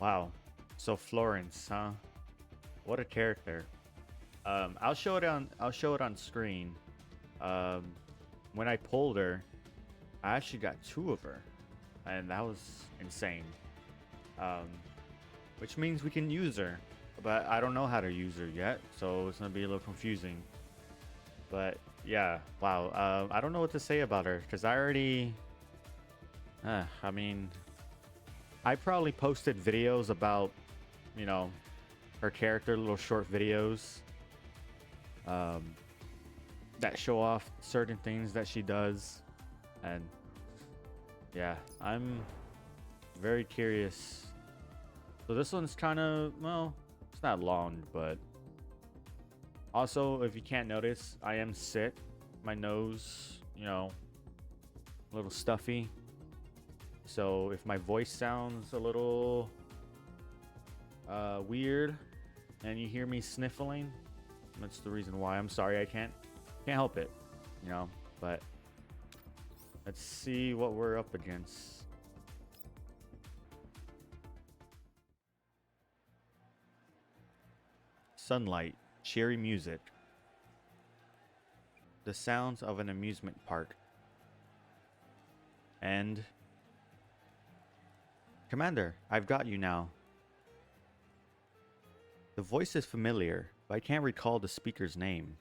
Wow. So Florence, huh? What a character. I'll show it on screen. Um, when I pulled her, I actually got two of her, and that was insane. Um, which means we can use her, but I don't know how to use her yet, so it's gonna be a little confusing. But yeah, wow. I don't know what to say about her because I already. I mean, I probably posted videos about, you know, her character, little short videos um, that show off certain things that she does, and yeah, I'm very curious. So this one's kind of, well, it's not long, but also, if you can't notice, I am sick. My nose, a little stuffy. So if my voice sounds a little weird and you hear me sniffling, that's the reason why. I'm sorry, I can't help it, but let's see what we're up against. Sunlight, cheery music, the sounds of an amusement park, and Commander, I've got you now. The voice is familiar, but I can't recall the speaker's name.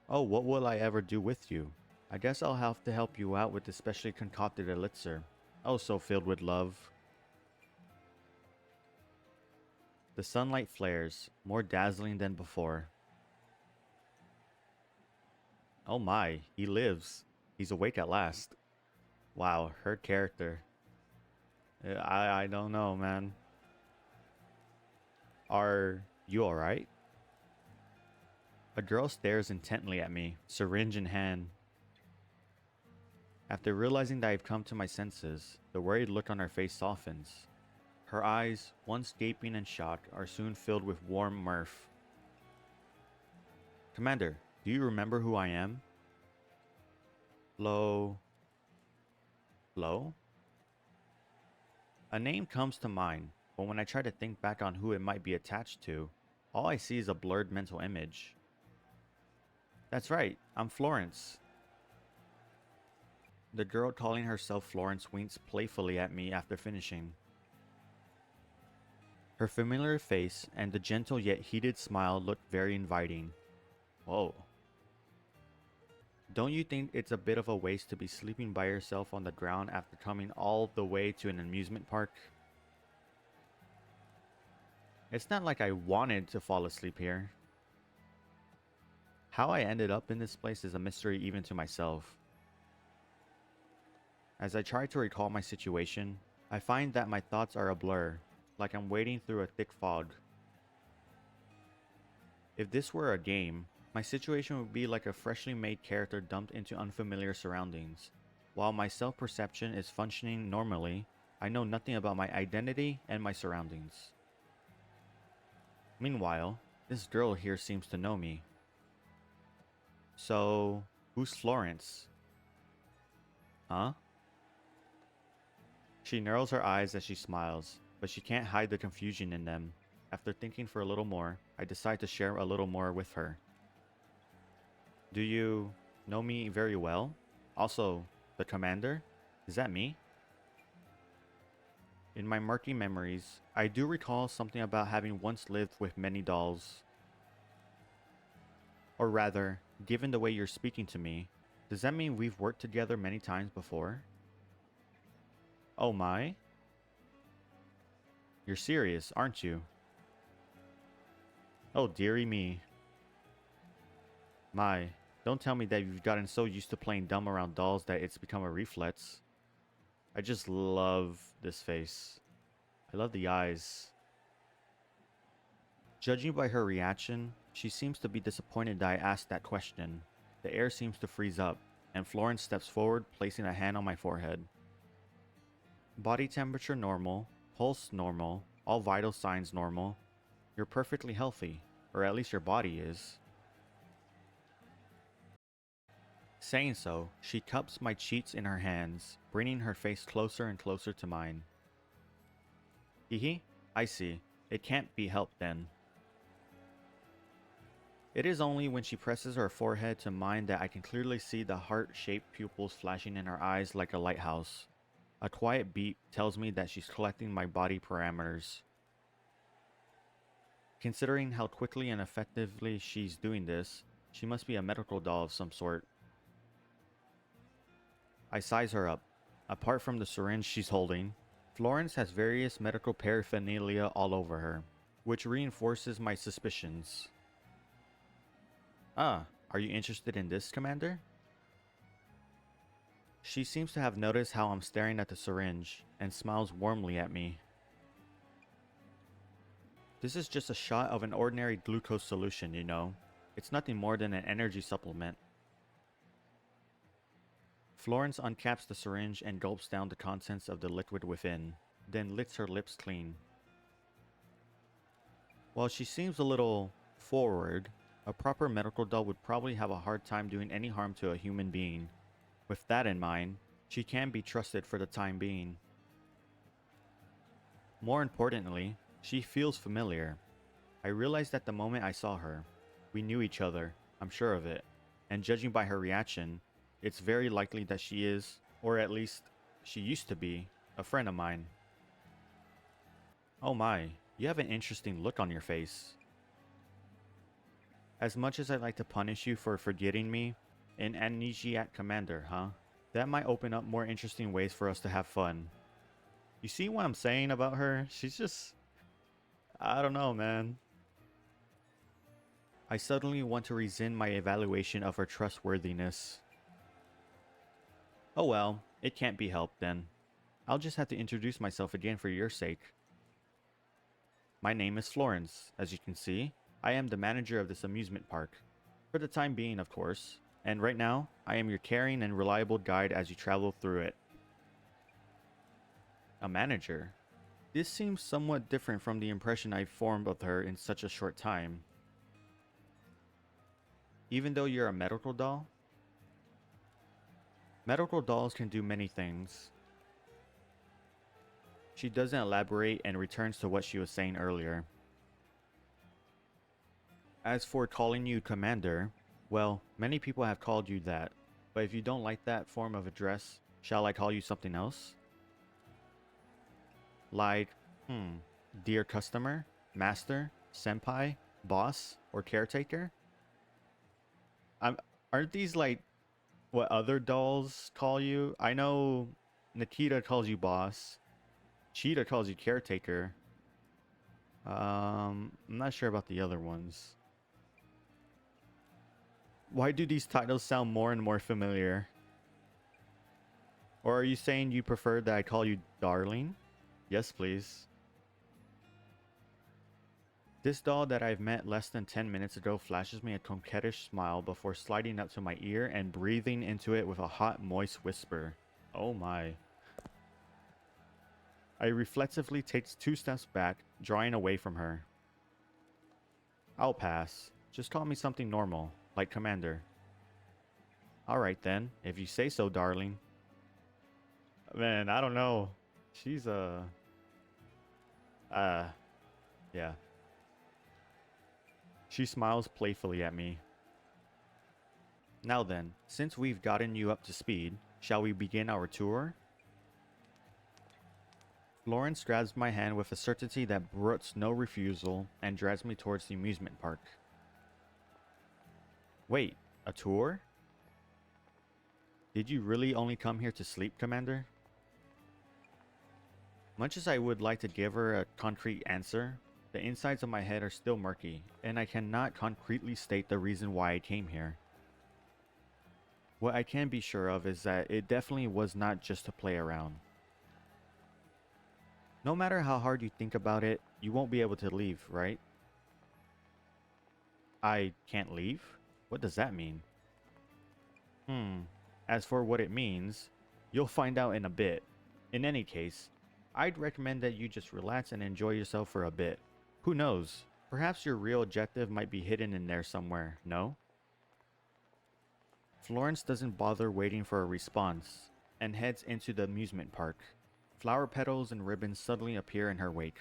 Oh, what will I ever do with you? I guess I'll have to help you out with the specially concocted elixir. Oh, so filled with love. The sunlight flares, more dazzling than before. Oh my, he lives. He's awake at last. Wow, her character. I don't know, man. Are you alright? A girl stares intently at me, syringe in hand. After realizing that I've come to my senses, the worried look on her face softens. Her eyes, once gaping in shock, are soon filled with warm mirth. Commander, do you remember who I am? Lo... Lo? A name comes to mind, but when I try to think back on who it might be attached to, all I see is a blurred mental image. That's right, I'm Florence. The girl calling herself Florence winks playfully at me after finishing. Her familiar face and the gentle yet heated smile look very inviting. Whoa. Don't you think it's a bit of a waste to be sleeping by yourself on the ground after coming all the way to an amusement park? It's not like I wanted to fall asleep here. How I ended up in this place is a mystery even to myself. As I try to recall my situation, I find that my thoughts are a blur, like I'm wading through a thick fog. If this were a game, my situation would be like a freshly made character dumped into unfamiliar surroundings. While my self-perception is functioning normally, I know nothing about my identity and my surroundings. Meanwhile, this girl here seems to know me. So, who's Florence? Huh? She narrows her eyes as she smiles, but she can't hide the confusion in them. After thinking for a little more, I decide to share a little more with her. Do you know me very well? Also, the commander? Is that me? In my murky memories, I do recall something about having once lived with many dolls. Or rather, given the way you're speaking to me, does that mean we've worked together many times before? Oh my? You're serious, aren't you? Oh dearie me. My, don't tell me that you've gotten so used to playing dumb around dolls that it's become a reflex. I just love this face. I love the eyes. Judging by her reaction, she seems to be disappointed that I asked that question. The air seems to freeze up, and Florence steps forward, placing a hand on my forehead. Body temperature normal, pulse normal, all vital signs normal. You're perfectly healthy, or at least your body is. Saying so, she cups my cheeks in her hands, bringing her face closer and closer to mine. Hehe, I see. It can't be helped then. It is only when she presses her forehead to mine that I can clearly see the heart-shaped pupils flashing in her eyes like a lighthouse. A quiet beep tells me that she's collecting my body parameters. Considering how quickly and effectively she's doing this, she must be a medical doll of some sort. I size her up. Apart from the syringe she's holding, Florence has various medical paraphernalia all over her, which reinforces my suspicions. Ah, are you interested in this, Commander? She seems to have noticed how I'm staring at the syringe and smiles warmly at me. This is just a shot of an ordinary glucose solution, you know. It's nothing more than an energy supplement. Florence uncaps the syringe and gulps down the contents of the liquid within, then licks her lips clean. While she seems a little forward, a proper medical doll would probably have a hard time doing any harm to a human being. With that in mind, she can be trusted for the time being. More importantly, she feels familiar. I realized that the moment I saw her. We knew each other, I'm sure of it, and judging by her reaction, it's very likely that she is, or at least she used to be, a friend of mine. Oh my, you have an interesting look on your face. As much as I'd like to punish you for forgetting me, an amnesiac commander, huh? That might open up more interesting ways for us to have fun. You see what I'm saying about her? She's just... I don't know, man. I suddenly want to rescind my evaluation of her trustworthiness. Oh well, it can't be helped then. I'll just have to introduce myself again for your sake. My name is Florence. As you can see, I am the manager of this amusement park. For the time being, of course. And right now, I am your caring and reliable guide as you travel through it. A manager? This seems somewhat different from the impression I formed of her in such a short time. Even though you're a medical doll? Medical dolls can do many things. She doesn't elaborate and returns to what she was saying earlier. As for calling you Commander, well, many people have called you that, but if you don't like that form of address, shall I call you something else? Like, dear customer, master, senpai, boss, or caretaker? Aren't these like what other dolls call you? I know Nikita calls you boss. Cheetah calls you caretaker. I'm not sure about the other ones. Why do these titles sound more and more familiar? Or are you saying you prefer that I call you darling? Yes, please. This doll that I've met less than 10 minutes ago flashes me a coquettish smile before sliding up to my ear and breathing into it with a hot, moist whisper. Oh my. I reflexively take 2 steps back, drawing away from her. I'll pass. Just call me something normal, like Commander. Alright then, if you say so, darling. Man, I don't know. She's yeah. She smiles playfully at me. Now then, since we've gotten you up to speed, shall we begin our tour? Florence grabs my hand with a certainty that brooks no refusal and drags me towards the amusement park. Wait, a tour? Did you really only come here to sleep, Commander? Much as I would like to give her a concrete answer, the insides of my head are still murky, and I cannot concretely state the reason why I came here. What I can be sure of is that it definitely was not just to play around. No matter how hard you think about it, you won't be able to leave, right? I can't leave? What does that mean? As for what it means, you'll find out in a bit. In any case, I'd recommend that you just relax and enjoy yourself for a bit. Who knows? Perhaps your real objective might be hidden in there somewhere, no? Florence doesn't bother waiting for a response, and heads into the amusement park. Flower petals and ribbons suddenly appear in her wake.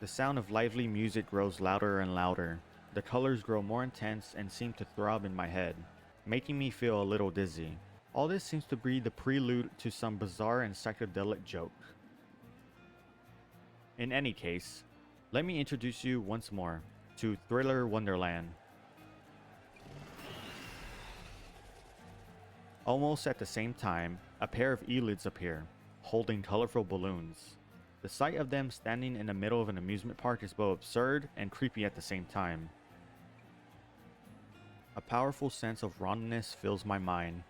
The sound of lively music grows louder and louder. The colors grow more intense and seem to throb in my head, making me feel a little dizzy. All this seems to be the prelude to some bizarre and psychedelic joke. In any case, let me introduce you once more to Thriller Wonderland. Almost at the same time, a pair of eyelids appear, holding colorful balloons. The sight of them standing in the middle of an amusement park is both absurd and creepy at the same time. A powerful sense of wrongness fills my mind.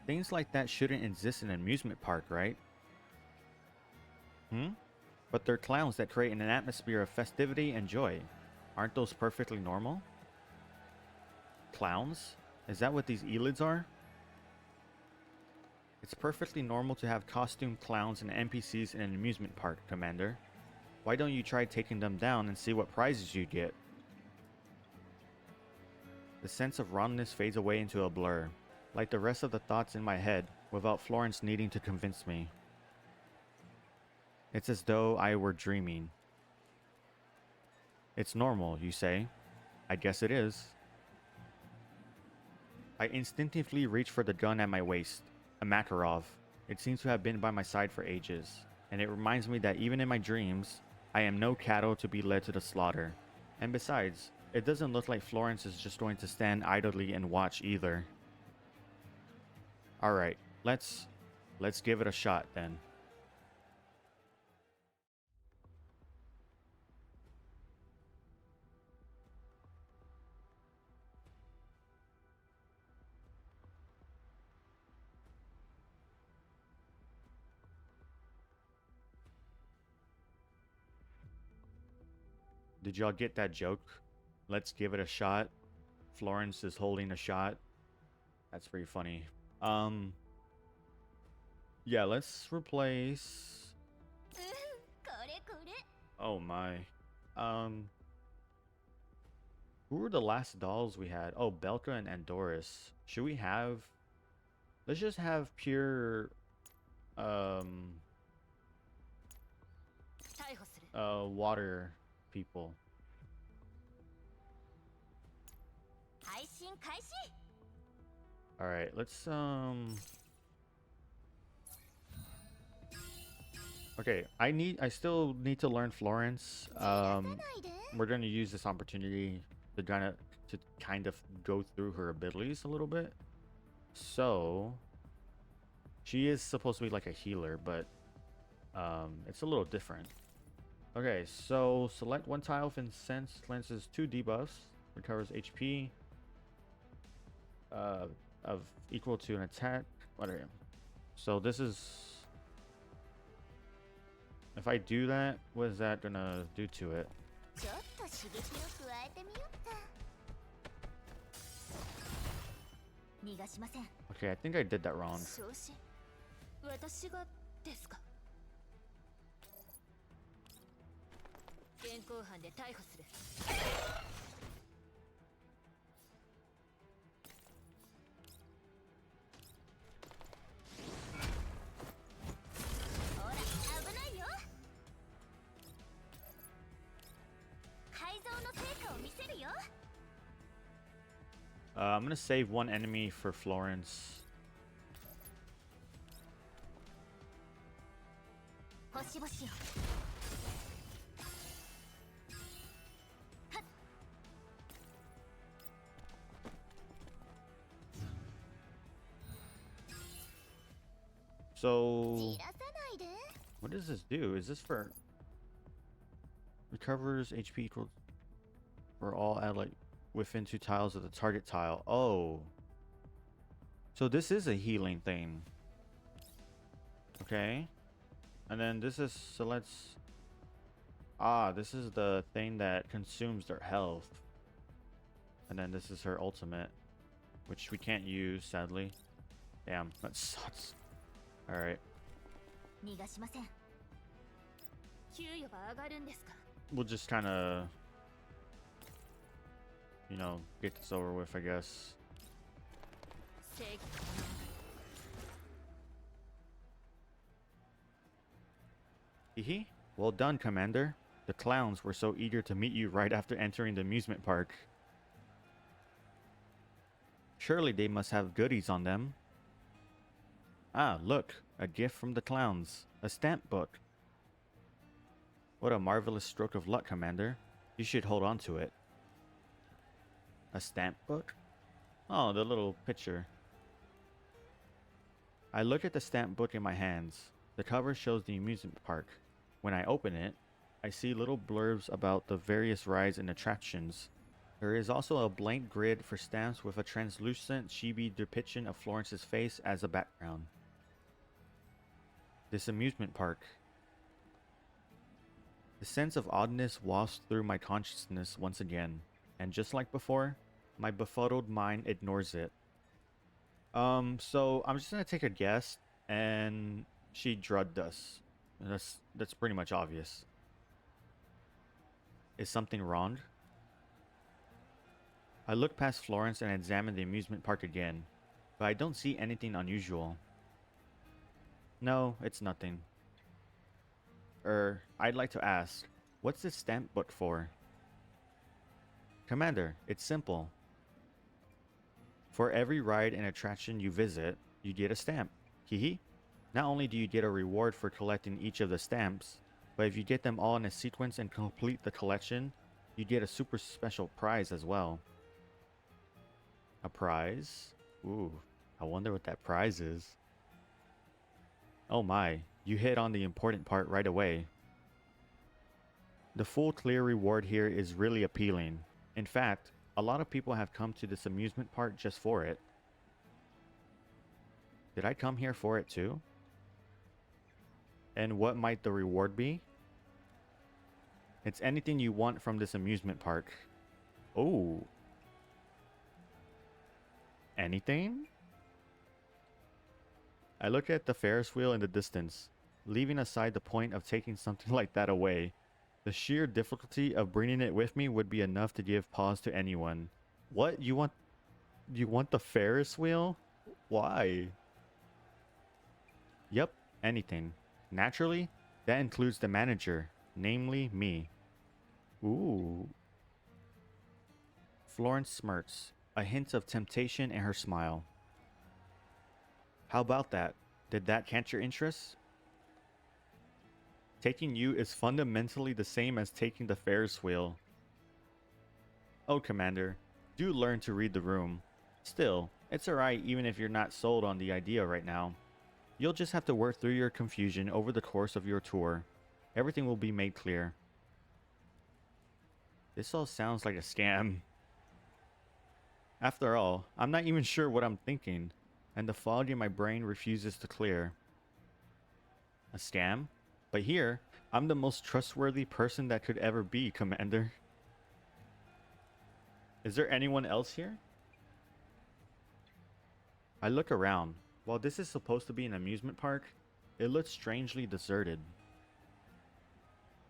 Things like that shouldn't exist in an amusement park, right? But they're clowns that create an atmosphere of festivity and joy. Aren't those perfectly normal? Clowns? Is that what these eyelids are? It's perfectly normal to have costumed clowns and NPCs in an amusement park, Commander. Why don't you try taking them down and see what prizes you get? The sense of wrongness fades away into a blur, like the rest of the thoughts in my head, without Florence needing to convince me. It's as though I were dreaming. It's normal, you say? I guess it is. I instinctively reach for the gun at my waist. A Makarov. It seems to have been by my side for ages, and it reminds me that even in my dreams, I am no cattle to be led to the slaughter. And besides, it doesn't look like Florence is just going to stand idly and watch either. Alright, let's give it a shot then. Did y'all get that joke? Let's give it a shot. Florence is holding a shot. That's pretty funny. Yeah, let's replace... Oh my. Who were the last dolls we had? Oh, Belka and Andoris. Should we have... Let's just have pure... water people. Alright, let's okay, I still need to learn Florence. We're gonna use this opportunity to kind of go through her abilities a little bit. So she is supposed to be like a healer, but it's a little different. Okay, so select one tile of incense, cleanses 2 debuffs, recovers HP of equal to an attack. Whatever. So this is... If I do that, what is that gonna do to it? Okay, I think I did that wrong. I'm gonna save one enemy for Florence. So, what does this do? Is this for recovers HP equal for all allied within 2 tiles of the target tile? Oh, so this is a healing thing. Okay, and then this is, so let's, this is the thing that consumes their health, and then this is her ultimate, which we can't use, sadly. Damn, that sucks. All right, we'll just kind of, you know, get this over with, I guess. Hee. Well done, Commander. The clowns were so eager to meet you right after entering the amusement park. Surely they must have goodies on them. Ah, look, a gift from the clowns. A stamp book. What a marvelous stroke of luck, Commander. You should hold on to it. A stamp book? Oh, the little picture. I look at the stamp book in my hands. The cover shows the amusement park. When I open it, I see little blurbs about the various rides and attractions. There is also a blank grid for stamps with a translucent chibi depiction of Florence's face as a background. This amusement park. The sense of oddness wafts through my consciousness once again, and just like before, my befuddled mind ignores it. So I'm just gonna take a guess, and she drugged us. And that's pretty much obvious. Is something wrong? I look past Florence and examine the amusement park again, but I don't see anything unusual. No, it's nothing. I'd like to ask, what's this stamp book for? Commander, it's simple. For every ride and attraction you visit, you get a stamp. Hehe. Not only do you get a reward for collecting each of the stamps, but if you get them all in a sequence and complete the collection, you get a super special prize as well. A prize? Ooh, I wonder what that prize is. Oh my, you hit on the important part right away. The full clear reward here is really appealing. In fact, a lot of people have come to this amusement park just for it. Did I come here for it too? And what might the reward be? It's anything you want from this amusement park. Oh. Anything? I look at the Ferris wheel in the distance, leaving aside the point of taking something like that away. The sheer difficulty of bringing it with me would be enough to give pause to anyone. What? You want the Ferris wheel? Why? Yep, anything. Naturally, that includes the manager, namely me. Ooh. Florence smirks, a hint of temptation in her smile. How about that? Did that catch your interest? Taking you is fundamentally the same as taking the Ferris wheel. Oh, Commander, do learn to read the room. Still, it's alright even if you're not sold on the idea right now. You'll just have to work through your confusion over the course of your tour. Everything will be made clear. This all sounds like a scam. After all, I'm not even sure what I'm thinking, and the fog in my brain refuses to clear. A scam? But here, I'm the most trustworthy person that could ever be, Commander. Is there anyone else here? I look around. While this is supposed to be an amusement park, it looks strangely deserted.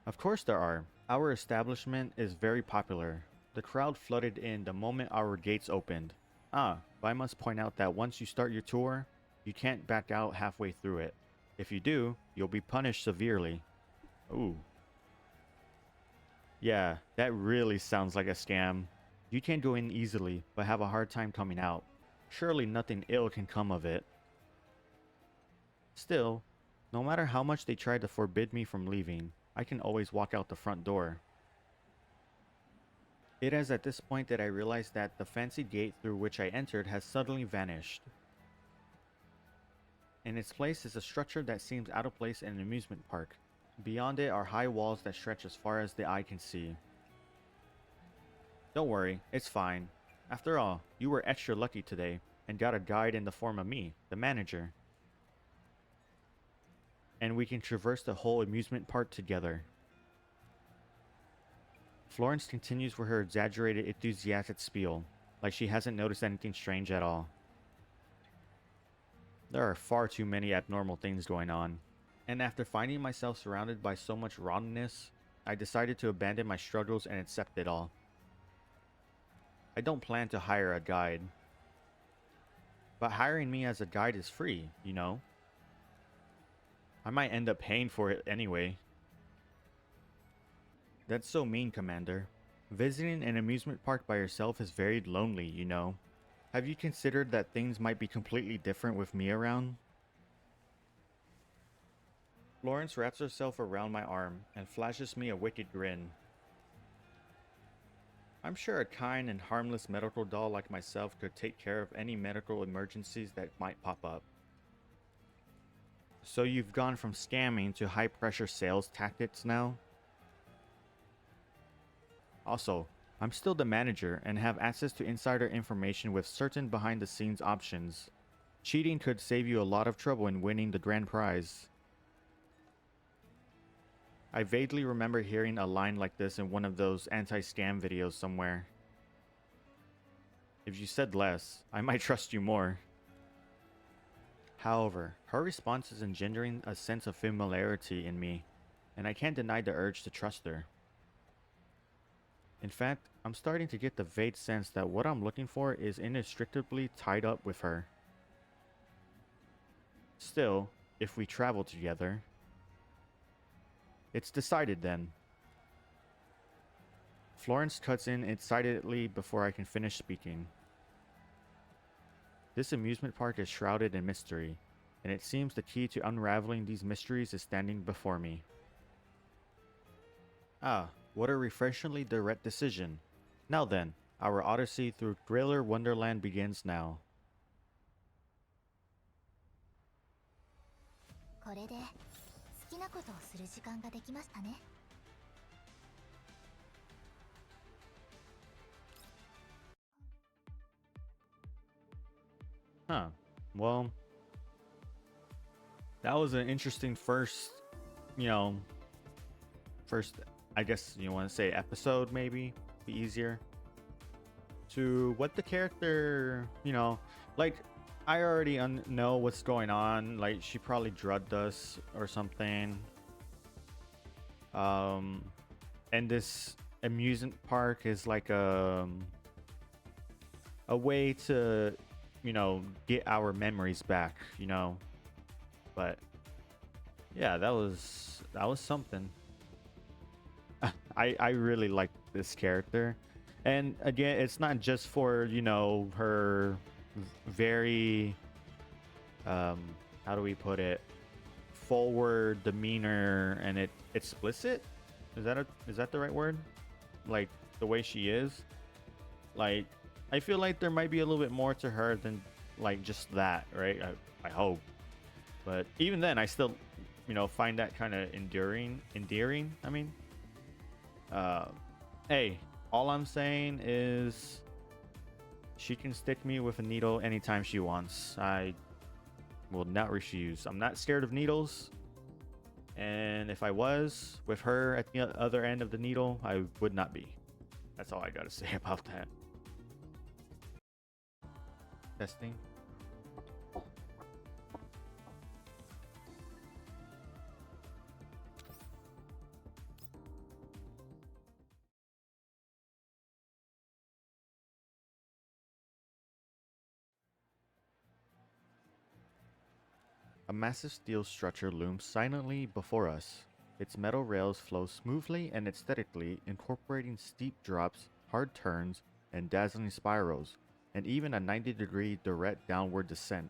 Of course there are. Our establishment is very popular. The crowd flooded in the moment our gates opened. But I must point out that once you start your tour, you can't back out halfway through it. If you do, you'll be punished severely. Ooh. Yeah, that really sounds like a scam. You can go in easily, but have a hard time coming out. Surely nothing ill can come of it. Still, no matter how much they try to forbid me from leaving, I can always walk out the front door. It is at this point that I realize that the fancy gate through which I entered has suddenly vanished. In its place is a structure that seems out of place in an amusement park. Beyond it are high walls that stretch as far as the eye can see. Don't worry, it's fine. After all, you were extra lucky today, and got a guide in the form of me, the manager. And we can traverse the whole amusement park together. Florence continues with her exaggerated enthusiastic spiel, like she hasn't noticed anything strange at all. There are far too many abnormal things going on, and after finding myself surrounded by so much wrongness, I decided to abandon my struggles and accept it all. I don't plan to hire a guide. But hiring me as a guide is free, you know? I might end up paying for it anyway. That's so mean, Commander. Visiting an amusement park by yourself is very lonely, you know. Have you considered that things might be completely different with me around? Florence wraps herself around my arm and flashes me a wicked grin. I'm sure a kind and harmless medical doll like myself could take care of any medical emergencies that might pop up. So you've gone from scamming to high pressure sales tactics now? Also, I'm still the manager and have access to insider information with certain behind the scenes options. Cheating could save you a lot of trouble in winning the grand prize. I vaguely remember hearing a line like this in one of those anti-scam videos somewhere. If you said less, I might trust you more. However, her response is engendering a sense of familiarity in me, and I can't deny the urge to trust her. In fact, I'm starting to get the vague sense that what I'm looking for is inextricably tied up with her. Still, if we travel together... It's decided then. Florence cuts in excitedly before I can finish speaking. This amusement park is shrouded in mystery, and it seems the key to unraveling these mysteries is standing before me. Ah, what a refreshingly direct decision. Now then, our odyssey through Thriller Wonderland begins now. これで好きなことをする時間ができましたね。Huh. Well, that was an interesting first, first, I guess you want to say episode, maybe be easier. To what the character, like, I already know what's going on. Like, she probably drugged us or something. And this amusement park is like a way to, get our memories back, But yeah, that was something. I really like this character. And again, it's not just for, her very, how do we put it, forward demeanor and explicit? Is that the right word? Like the way she is? Like, I feel like there might be a little bit more to her than like just that, right? I hope. But even then, I still, find that kind of endearing. I mean, hey, all I'm saying is she can stick me with a needle anytime she wants. I will not refuse. I'm not scared of needles. And if I was with her at the other end of the needle, I would not be. That's all I gotta say about that. Testing. A massive steel structure looms silently before us. Its metal rails flow smoothly and aesthetically, incorporating steep drops, hard turns, and dazzling spirals, and even a 90-degree direct downward descent.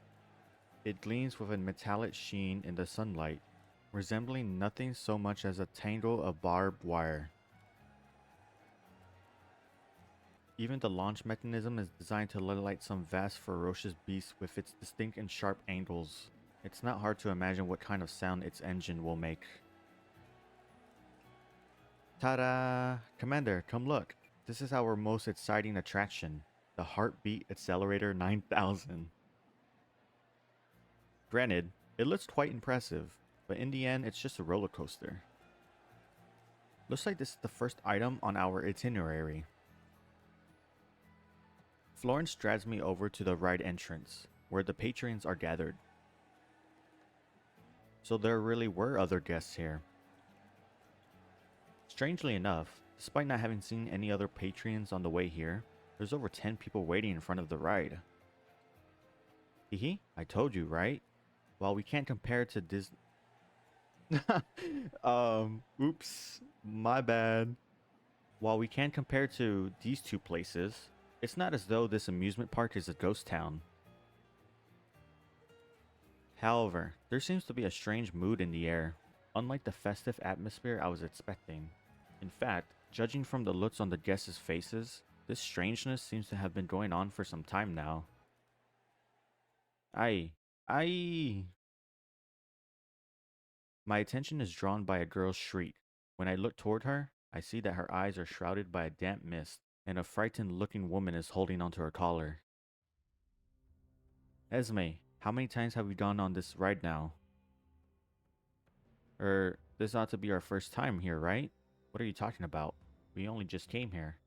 It gleams with a metallic sheen in the sunlight, resembling nothing so much as a tangle of barbed wire. Even the launch mechanism is designed to look like some vast ferocious beast with its distinct and sharp angles. It's not hard to imagine what kind of sound its engine will make. Ta-da! Commander, come look. This is our most exciting attraction, the Heartbeat Accelerator 9000. Granted, it looks quite impressive, but in the end, it's just a roller coaster. Looks like this is the first item on our itinerary. Florence drags me over to the right entrance, where the patrons are gathered. So there really were other guests here. Strangely enough, despite not having seen any other patrons on the way here, there's over 10 people waiting in front of the ride. Hehe, I told you, right? While we can't compare to Disney... Oops, my bad. While we can compare to these two places, it's not as though this amusement park is a ghost town. However, there seems to be a strange mood in the air, unlike the festive atmosphere I was expecting. In fact, judging from the looks on the guests' faces, this strangeness seems to have been going on for some time now. I, I. My attention is drawn by a girl's shriek. When I look toward her, I see that her eyes are shrouded by a damp mist, and a frightened looking woman is holding onto her collar. Esme, how many times have we gone on this ride now? This ought to be our first time here, right? What are you talking about? We only just came here.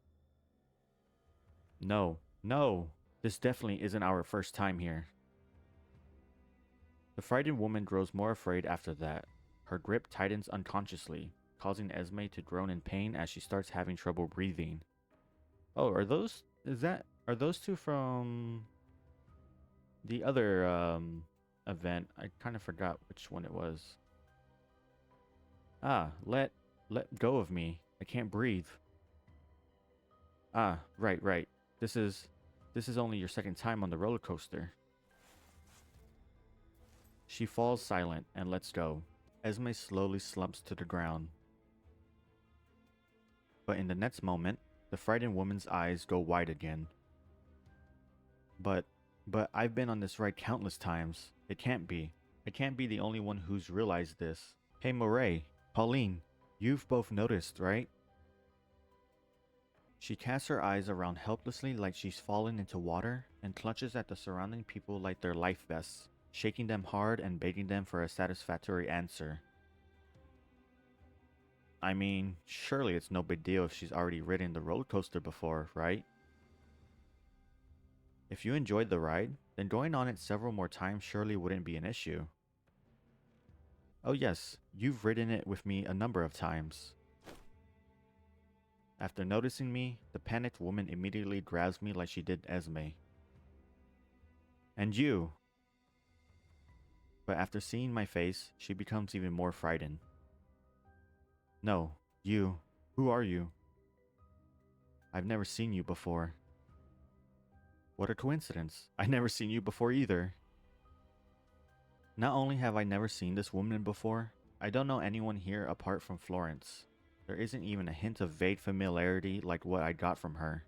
No, no, this definitely isn't our first time here. The frightened woman grows more afraid after that. Her grip tightens unconsciously, causing Esme to groan in pain as she starts having trouble breathing. Oh, are those two from the other event? I kind of forgot which one it was. Ah, let go of me. I can't breathe. Ah, right. This is only your second time on the roller coaster. She falls silent and lets go. Esme slowly slumps to the ground. But in the next moment, the frightened woman's eyes go wide again. But I've been on this ride countless times. It can't be. I can't be the only one who's realized this. Hey Moray, Pauline, you've both noticed, right? She casts her eyes around helplessly like she's fallen into water and clutches at the surrounding people like they're life vests, shaking them hard and begging them for a satisfactory answer. I mean, surely it's no big deal if she's already ridden the roller coaster before, right? If you enjoyed the ride, then going on it several more times surely wouldn't be an issue. Oh yes, you've ridden it with me a number of times. After noticing me, the panicked woman immediately grabs me like she did Esme. And you! But after seeing my face, she becomes even more frightened. No, you. Who are you? I've never seen you before. What a coincidence. I've never seen you before either. Not only have I never seen this woman before, I don't know anyone here apart from Florence. There isn't even a hint of vague familiarity like what I got from her.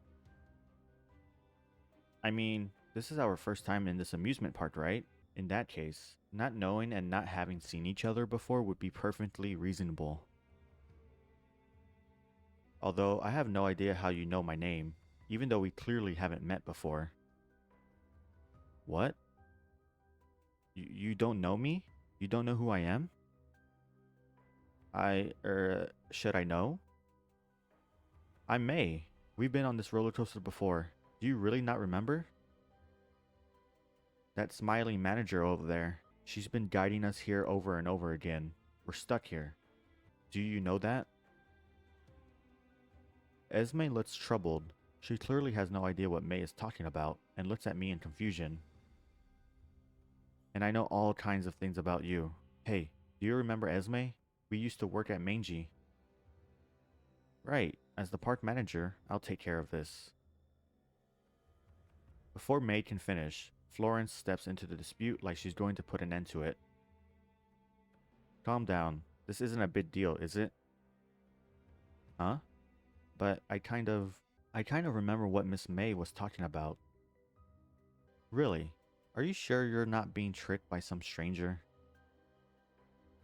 I mean, this is our first time in this amusement park, right? In that case, not knowing and not having seen each other before would be perfectly reasonable. Although I have no idea how you know my name, even though we clearly haven't met before. What? You don't know me? You don't know who I am? Should I know? I'm May. We've been on this roller coaster before. Do you really not remember? That smiling manager over there. She's been guiding us here over and over again. We're stuck here. Do you know that? Esme looks troubled. She clearly has no idea what May is talking about and looks at me in confusion. And I know all kinds of things about you. Hey, do you remember Esme? We used to work at Mangy. Right, as the park manager, I'll take care of this. Before May can finish, Florence steps into the dispute like she's going to put an end to it. Calm down. This isn't a big deal, is it? Huh? But I kind of remember what Miss May was talking about. Really? Are you sure you're not being tricked by some stranger?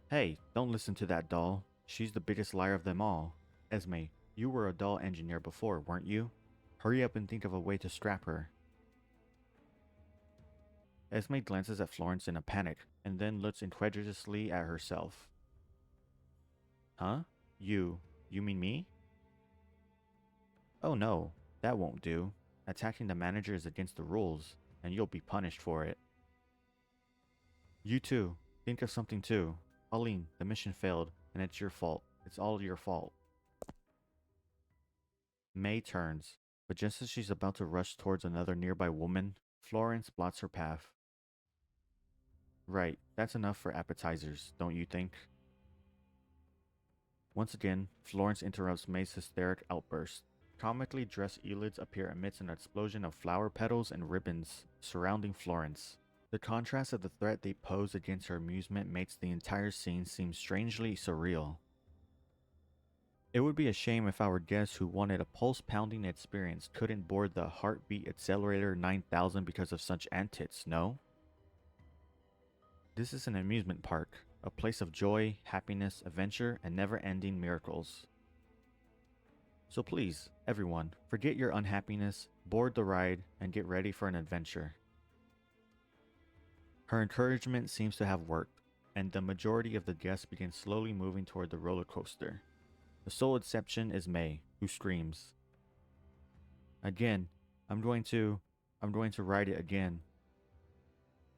Hey, don't listen to that doll. She's the biggest liar of them all. Esme, you were a doll engineer before, weren't you? Hurry up and think of a way to scrap her. Esme glances at Florence in a panic, and then looks incredulously at herself. Huh? You mean me? Oh no, that won't do. Attacking the manager is against the rules, and you'll be punished for it. You too. Think of something too. Pauline, the mission failed, and it's your fault. It's all your fault. May turns, but just as she's about to rush towards another nearby woman, Florence blocks her path. Right, that's enough for appetizers, don't you think? Once again, Florence interrupts May's hysteric outburst. Comically dressed Elids appear amidst an explosion of flower petals and ribbons surrounding Florence. The contrast of the threat they pose against her amusement makes the entire scene seem strangely surreal. It would be a shame if our guests who wanted a pulse-pounding experience couldn't board the Heartbeat Accelerator 9000 because of such antics, no? This is an amusement park, a place of joy, happiness, adventure, and never-ending miracles. So please, everyone, forget your unhappiness, board the ride, and get ready for an adventure. Her encouragement seems to have worked, and the majority of the guests begin slowly moving toward the roller coaster. The sole exception is May, who screams. Again, I'm going to ride it again.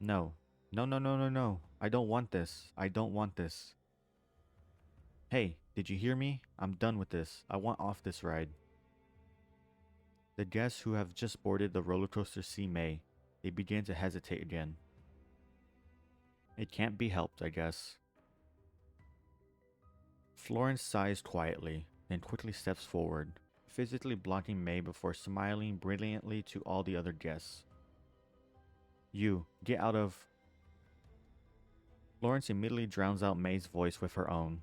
No. No. I don't want this. I don't want this. Hey, did you hear me? I'm done with this. I want off this ride. The guests who have just boarded the roller coaster see May. They begin to hesitate again. It can't be helped, I guess. Florence sighs quietly, then quickly steps forward, physically blocking May before smiling brilliantly to all the other guests. You, get out of... Florence immediately drowns out May's voice with her own.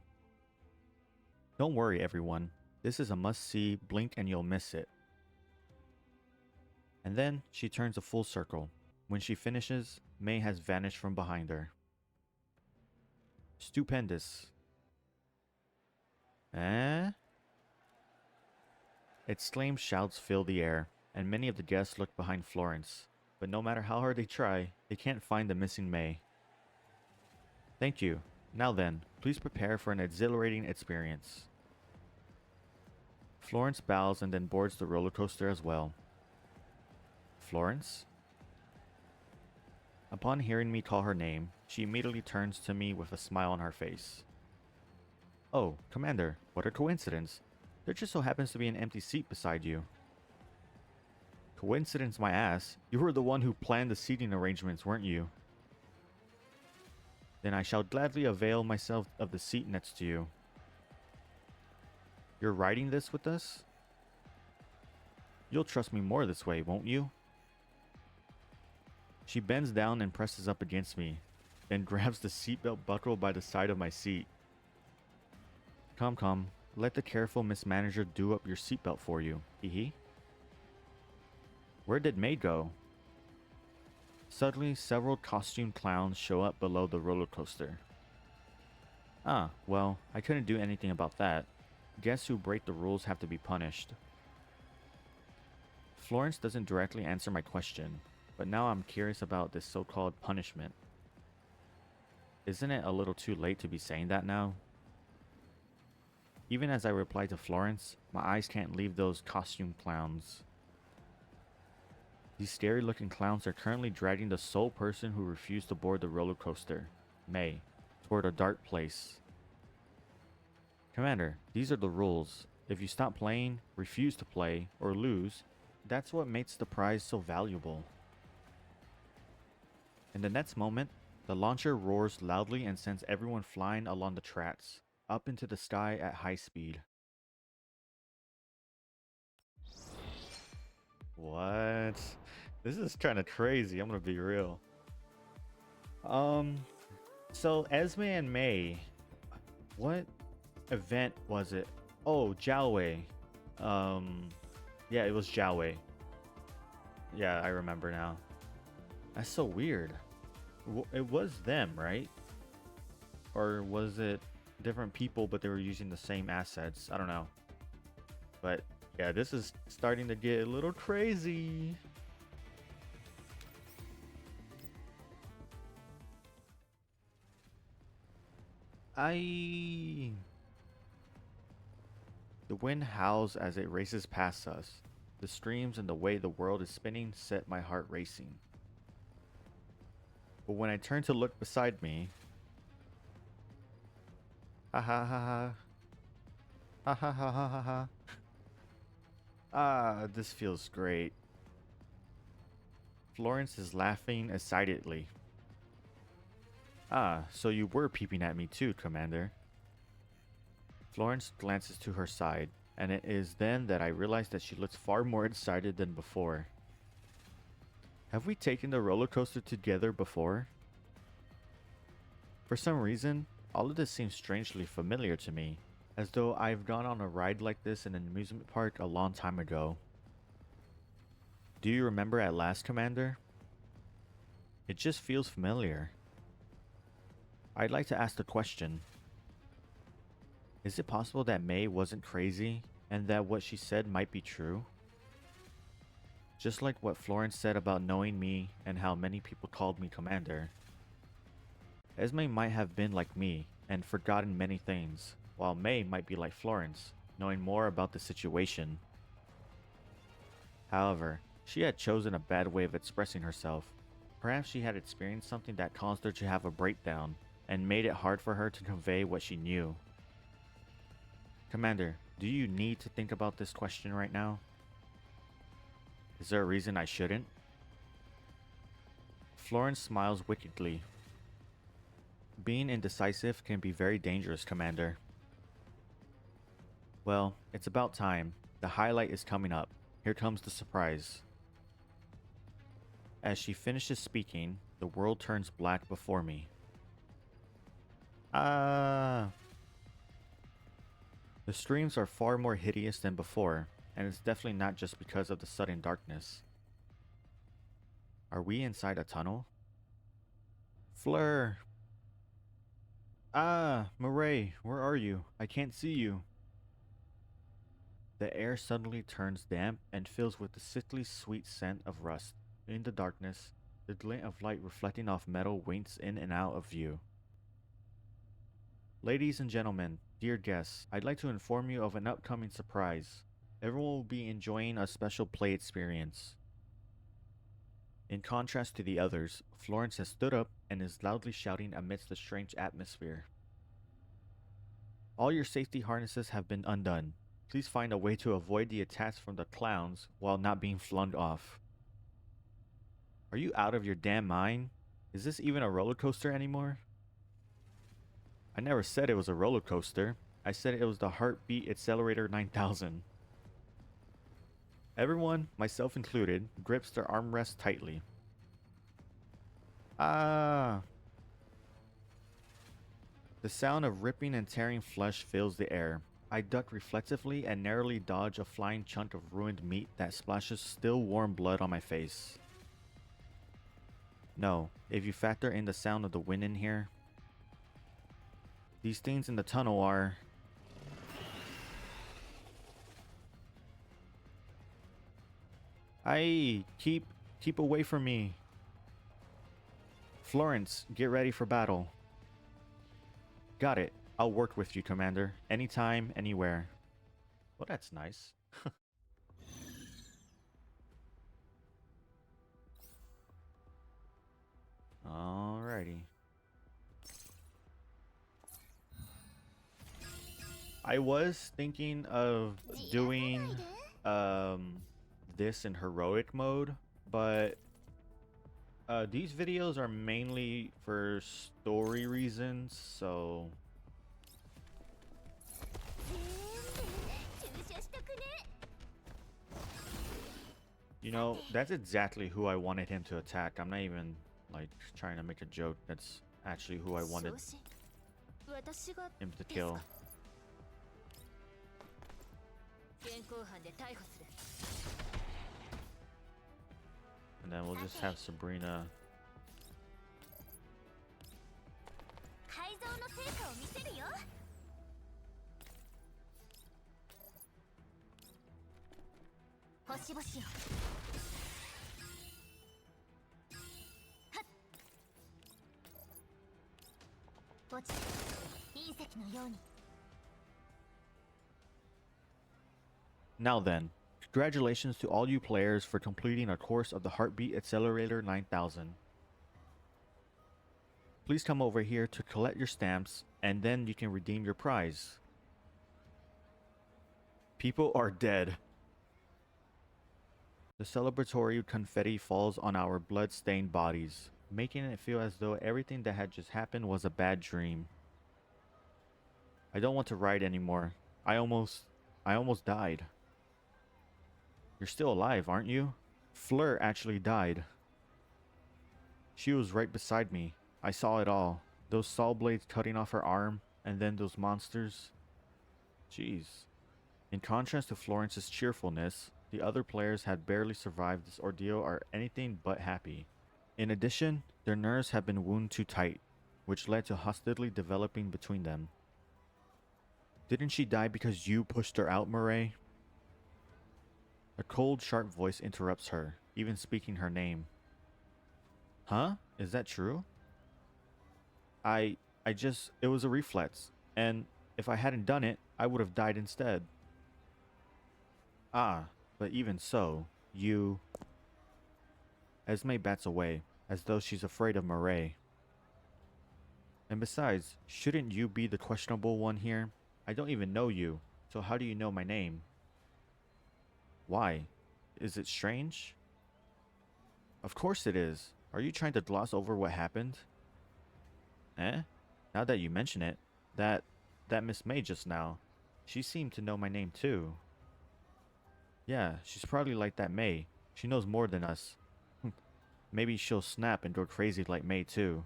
Don't worry, everyone. This is a must-see, blink and you'll miss it. And then she turns a full circle. When she finishes, May has vanished from behind her. Stupendous. Eh? Exclaimed shouts fill the air, and many of the guests look behind Florence, but no matter how hard they try, they can't find the missing May. Thank you. Now then, please prepare for an exhilarating experience. Florence bows and then boards the roller coaster as well. Florence? Upon hearing me call her name, she immediately turns to me with a smile on her face. Oh, Commander, what a coincidence. There just so happens to be an empty seat beside you. Coincidence my ass. You were the one who planned the seating arrangements, weren't you? Then I shall gladly avail myself of the seat next to you. You're riding this with us? You'll trust me more this way, won't you? She bends down and presses up against me, then grabs the seatbelt buckle by the side of my seat. Come, let the careful Miss Manager do up your seatbelt for you, hee. Where did May go? Suddenly, several costumed clowns show up below the roller coaster. Ah, well, I couldn't do anything about that. Guests who break the rules have to be punished. Florence doesn't directly answer my question, but now I'm curious about this so-called punishment. Isn't it a little too late to be saying that now? Even as I reply to Florence, my eyes can't leave those costume clowns. These scary-looking clowns are currently dragging the sole person who refused to board the roller coaster, May, toward a dark place. Commander, these are the rules. If you stop playing, refuse to play, or lose, that's what makes the prize so valuable. In the next moment, the launcher roars loudly and sends everyone flying along the tracks, up into the sky at high speed. What? This is kind of crazy, I'm gonna be real. So Esme and May, what event was it? Oh, Jiaowei. Yeah, it was Jiaowei. Yeah, I remember now. That's so weird. It was them, right? Or was it different people, but they were using the same assets? I don't know. But yeah, this is starting to get a little crazy. The wind howls as it races past us. The streams and the way the world is spinning set my heart racing. But when I turn to look beside me... Ha ha ha ha. Ha ha ha ha ha ha. Ah, this feels great. Florence is laughing excitedly. Ah, so you were peeping at me too, Commander. Florence glances to her side, and it is then that I realize that she looks far more excited than before. Have we taken the roller coaster together before? For some reason, all of this seems strangely familiar to me, as though I've gone on a ride like this in an amusement park a long time ago. Do you remember at last, Commander? It just feels familiar. I'd like to ask the question. Is it possible that May wasn't crazy, and that what she said might be true? Just like what Florence said about knowing me and how many people called me Commander. Esme might have been like me and forgotten many things, while May might be like Florence, knowing more about the situation. However, she had chosen a bad way of expressing herself. Perhaps she had experienced something that caused her to have a breakdown and made it hard for her to convey what she knew. Commander, do you need to think about this question right now? Is there a reason I shouldn't? Florence smiles wickedly. Being indecisive can be very dangerous, Commander. Well, it's about time. The highlight is coming up. Here comes the surprise. As she finishes speaking, the world turns black before me. The screams are far more hideous than before, and it's definitely not just because of the sudden darkness. Are we inside a tunnel? Fleur! Murray, where are you? I can't see you. The air suddenly turns damp and fills with the sickly sweet scent of rust. In the darkness, the glint of light reflecting off metal winks in and out of view. Ladies and gentlemen, dear guests, I'd like to inform you of an upcoming surprise. Everyone will be enjoying a special play experience. In contrast to the others, Florence has stood up and is loudly shouting amidst the strange atmosphere. All your safety harnesses have been undone. Please find a way to avoid the attacks from the clowns while not being flung off. Are you out of your damn mind? Is this even a roller coaster anymore? I never said it was a roller coaster. I said it was the Heartbeat Accelerator 9000. Everyone, myself included, grips their armrests tightly. The sound of ripping and tearing flesh fills the air. I duck reflexively and narrowly dodge a flying chunk of ruined meat that splashes still warm blood on my face. No, if you factor in the sound of the wind in here, these things in the tunnel are... keep away from me. Florence, get ready for battle. Got it. I'll work with you, Commander. Anytime, anywhere. Well, that's nice. Alrighty. I was thinking of doing this in heroic mode, but these videos are mainly for story reasons, so you know, that's exactly who I wanted him to attack. I'm not even like trying to make a joke. That's actually who I wanted him to kill. And then we'll just have Sabrina. Now then, congratulations to all you players for completing a course of the Heartbeat Accelerator 9000. Please come over here to collect your stamps, and then you can redeem your prize. People are dead. The celebratory confetti falls on our blood-stained bodies, making it feel as though everything that had just happened was a bad dream. I don't want to ride anymore. I almost died. You're still alive, aren't you? Fleur actually died. She was right beside me. I saw it all. Those saw blades cutting off her arm, and then those monsters. Jeez. In contrast to Florence's cheerfulness, the other players had barely survived this ordeal or anything but happy. In addition, their nerves had been wound too tight, which led to hostility developing between them. Didn't she die because you pushed her out, Murray? A cold, sharp voice interrupts her, even speaking her name. Huh? Is that true? I just, it was a reflex, and if I hadn't done it, I would have died instead. Ah, but even so, you... Esme bats away, as though she's afraid of Murray. And besides, shouldn't you be the questionable one here? I don't even know you, so how do you know my name? Why? Is it strange? Of course it is. Are you trying to gloss over what happened? Eh? Now that you mention it, that Miss May just now, she seemed to know my name too. Yeah, she's probably like that May. She knows more than us. Maybe she'll snap and go crazy like May too.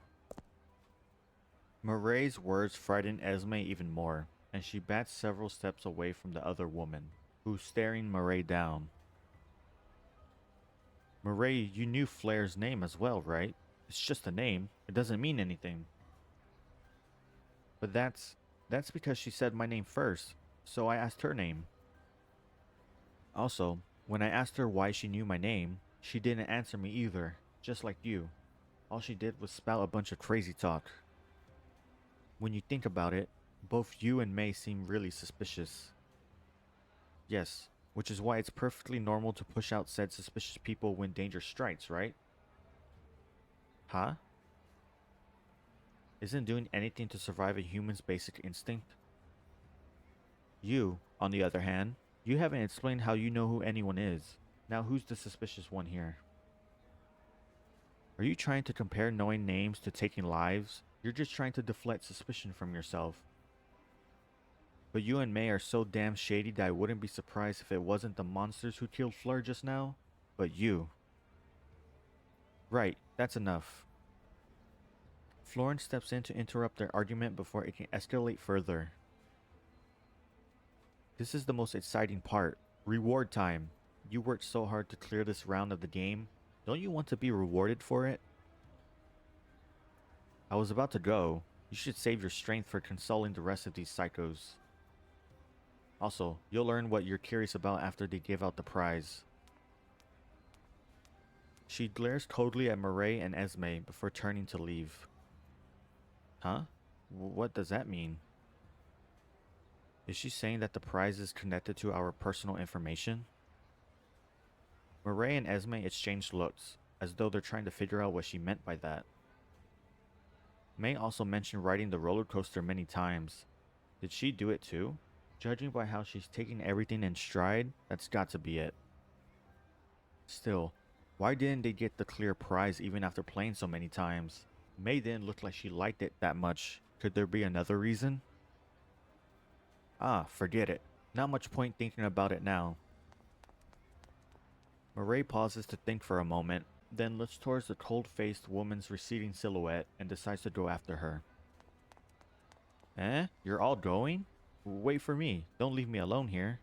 Murray's words frighten Esme even more, and she bats several steps away from the other woman, who's staring Murray down. Murray, you knew Flair's name as well, right? It's just a name. It doesn't mean anything. But that's because she said my name first, so I asked her name. Also, when I asked her why she knew my name, she didn't answer me either, just like you. All she did was spout a bunch of crazy talk. When you think about it, both you and May seem really suspicious. Yes, which is why it's perfectly normal to push out said suspicious people when danger strikes, right? Huh? Isn't doing anything to survive a human's basic instinct? You, on the other hand, you haven't explained how you know who anyone is. Now who's the suspicious one here? Are you trying to compare knowing names to taking lives? You're just trying to deflect suspicion from yourself. But you and May are so damn shady that I wouldn't be surprised if it wasn't the monsters who killed Fleur just now, but you. Right, that's enough. Florence steps in to interrupt their argument before it can escalate further. This is the most exciting part. Reward time. You worked so hard to clear this round of the game. Don't you want to be rewarded for it? I was about to go. You should save your strength for consoling the rest of these psychos. Also, you'll learn what you're curious about after they give out the prize. She glares coldly at Murray and Esme before turning to leave. Huh? What does that mean? Is she saying that the prize is connected to our personal information? Murray and Esme exchange looks, as though they're trying to figure out what she meant by that. May also mentioned riding the roller coaster many times. Did she do it too? Judging by how she's taking everything in stride, that's got to be it. Still, why didn't they get the clear prize even after playing so many times? May didn't look like she liked it that much. Could there be another reason? Ah, forget it. Not much point thinking about it now. Murray pauses to think for a moment, then looks towards the cold-faced woman's receding silhouette and decides to go after her. Eh? You're all going? Wait for me. Don't leave me alone here.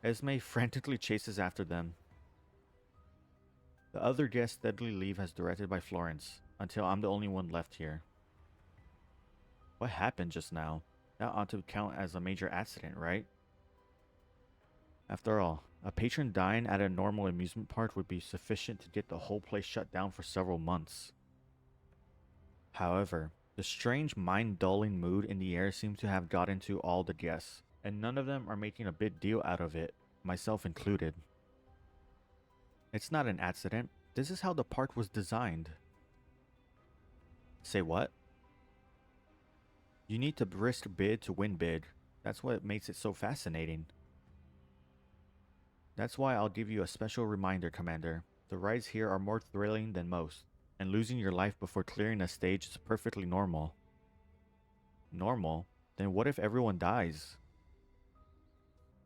Esme frantically chases after them. The other guests steadily leave as directed by Florence, until I'm the only one left here. What happened just now? That ought to count as a major accident, right? After all, a patron dying at a normal amusement park would be sufficient to get the whole place shut down for several months. However, the strange mind-dulling mood in the air seems to have gotten to all the guests, and none of them are making a big deal out of it, myself included. It's not an accident. This is how the park was designed. Say what? You need to risk big to win big. That's what makes it so fascinating. That's why I'll give you a special reminder, Commander. The rides here are more thrilling than most, and losing your life before clearing a stage is perfectly normal. Normal? Then what if everyone dies?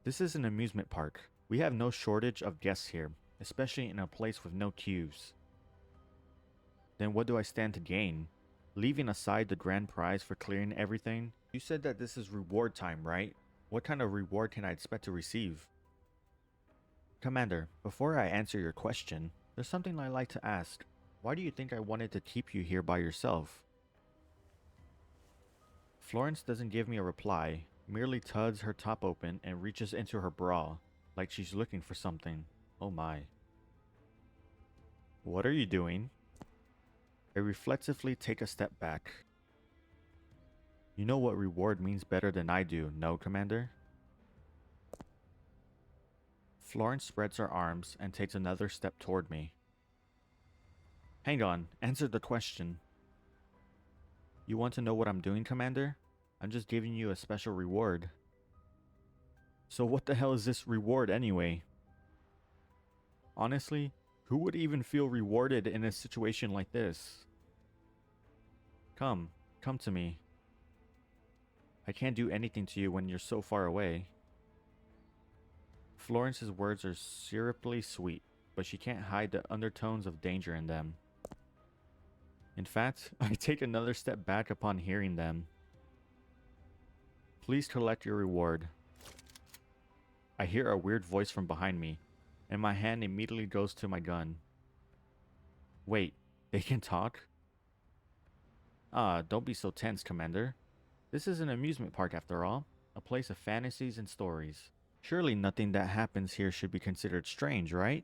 This is an amusement park. We have no shortage of guests here, especially in a place with no queues. Then what do I stand to gain? Leaving aside the grand prize for clearing everything, you said that this is reward time, right? What kind of reward can I expect to receive? Commander, before I answer your question, there's something I'd like to ask. Why do you think I wanted to keep you here by yourself? Florence doesn't give me a reply, merely tugs her top open and reaches into her bra, like she's looking for something. Oh my. What are you doing? I reflexively take a step back. You know what reward means better than I do, no, Commander? Florence spreads her arms and takes another step toward me. Hang on, answer the question. You want to know what I'm doing, Commander? I'm just giving you a special reward. So what the hell is this reward anyway? Honestly, who would even feel rewarded in a situation like this? Come to me. I can't do anything to you when you're so far away. Florence's words are syruply sweet, but she can't hide the undertones of danger in them. In fact, I take another step back upon hearing them. Please collect your reward. I hear a weird voice from behind me, and my hand immediately goes to my gun. Wait, they can talk? Ah, don't be so tense, Commander. This is an amusement park after all, a place of fantasies and stories. Surely nothing that happens here should be considered strange, right?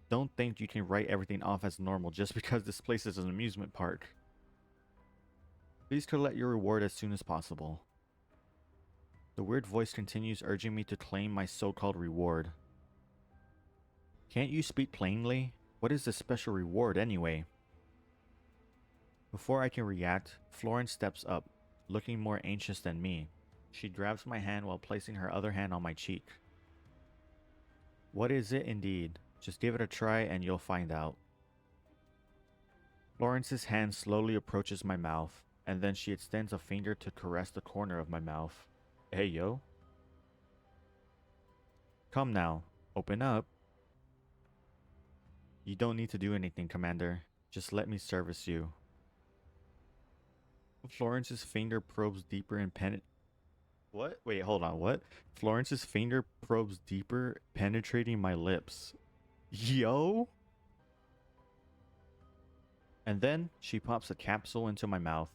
Don't think you can write everything off as normal just because this place is an amusement park. Please collect your reward as soon as possible. The weird voice continues urging me to claim my so-called reward. Can't you speak plainly? What is the special reward anyway? Before I can react, Florence steps up, looking more anxious than me. She grabs my hand while placing her other hand on my cheek. What is it indeed? Just give it a try and you'll find out. Florence's hand slowly approaches my mouth, and then she extends a finger to caress the corner of my mouth. Hey, yo. Come now, open up. You don't need to do anything, Commander. Just let me service you. Florence's finger probes deeper and What? Wait, hold on, what? Florence's finger probes deeper, penetrating my lips. Yo? And then she pops a capsule into my mouth.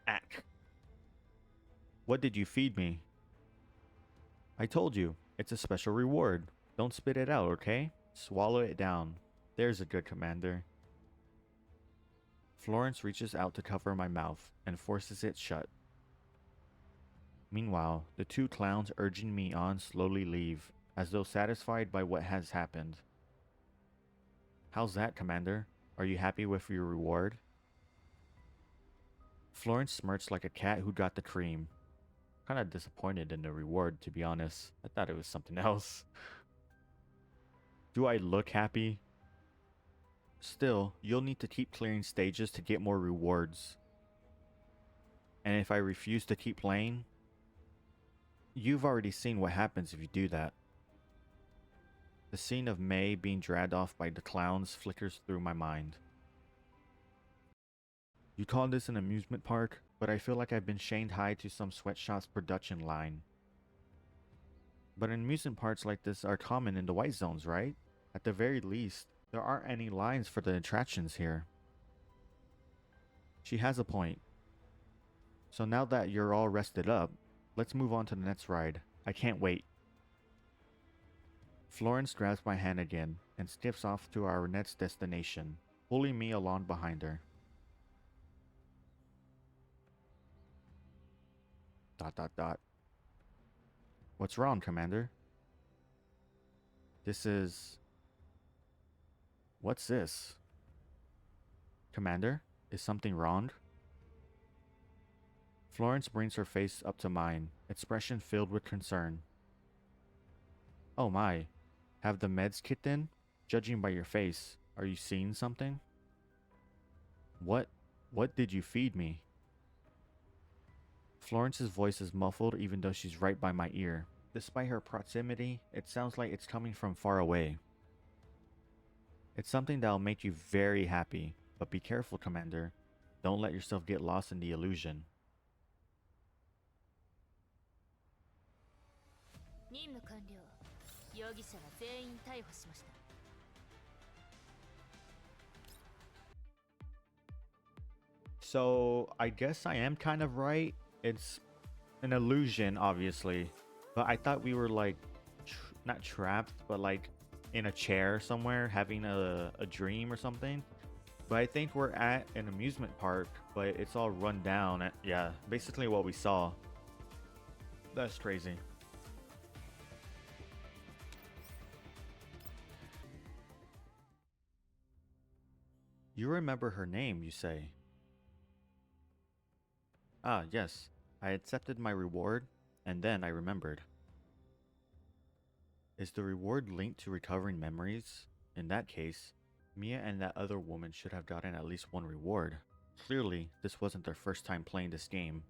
Ack. What did you feed me? I told you, it's a special reward. Don't spit it out, okay? Swallow it down. There's a good commander. Florence reaches out to cover my mouth and forces it shut. Meanwhile, the two clowns urging me on slowly leave, as though satisfied by what has happened. How's that, Commander? Are you happy with your reward? Florence smirks like a cat who got the cream. Kinda disappointed in the reward, to be honest. I thought it was something else. Do I look happy? Still, you'll need to keep clearing stages to get more rewards. And if I refuse to keep playing, you've already seen what happens if you do that. The scene of May being dragged off by the clowns flickers through my mind. You call this an amusement park, but I feel like I've been shanghaied to some sweatshop's production line. But amusement parks like this are common in the white zones, right? At the very least, there aren't any lines for the attractions here. She has a point. So now that you're all rested up, let's move on to the next ride. I can't wait. Florence grabs my hand again and skips off to our next destination, pulling me along behind her. ... What's wrong, Commander? This is... What's this? Commander, is something wrong? Florence brings her face up to mine, expression filled with concern. Oh my, have the meds kicked in? Judging by your face, are you seeing something? What did you feed me? Florence's voice is muffled even though she's right by my ear. Despite her proximity, it sounds like it's coming from far away. It's something that'll make you very happy, but be careful, Commander. Don't let yourself get lost in the illusion. 任務完了。容疑者は全員逮捕しました。So, I guess I am kind of right. It's an illusion, obviously. But I thought we were like, not trapped, but like in a chair somewhere having a dream or something. But I think we're at an amusement park, but it's all run down. Yeah, basically what we saw. That's crazy. You remember her name, you say? Ah, yes. I accepted my reward, and then I remembered. Is the reward linked to recovering memories? In that case, Mia and that other woman should have gotten at least one reward. Clearly, this wasn't their first time playing this game.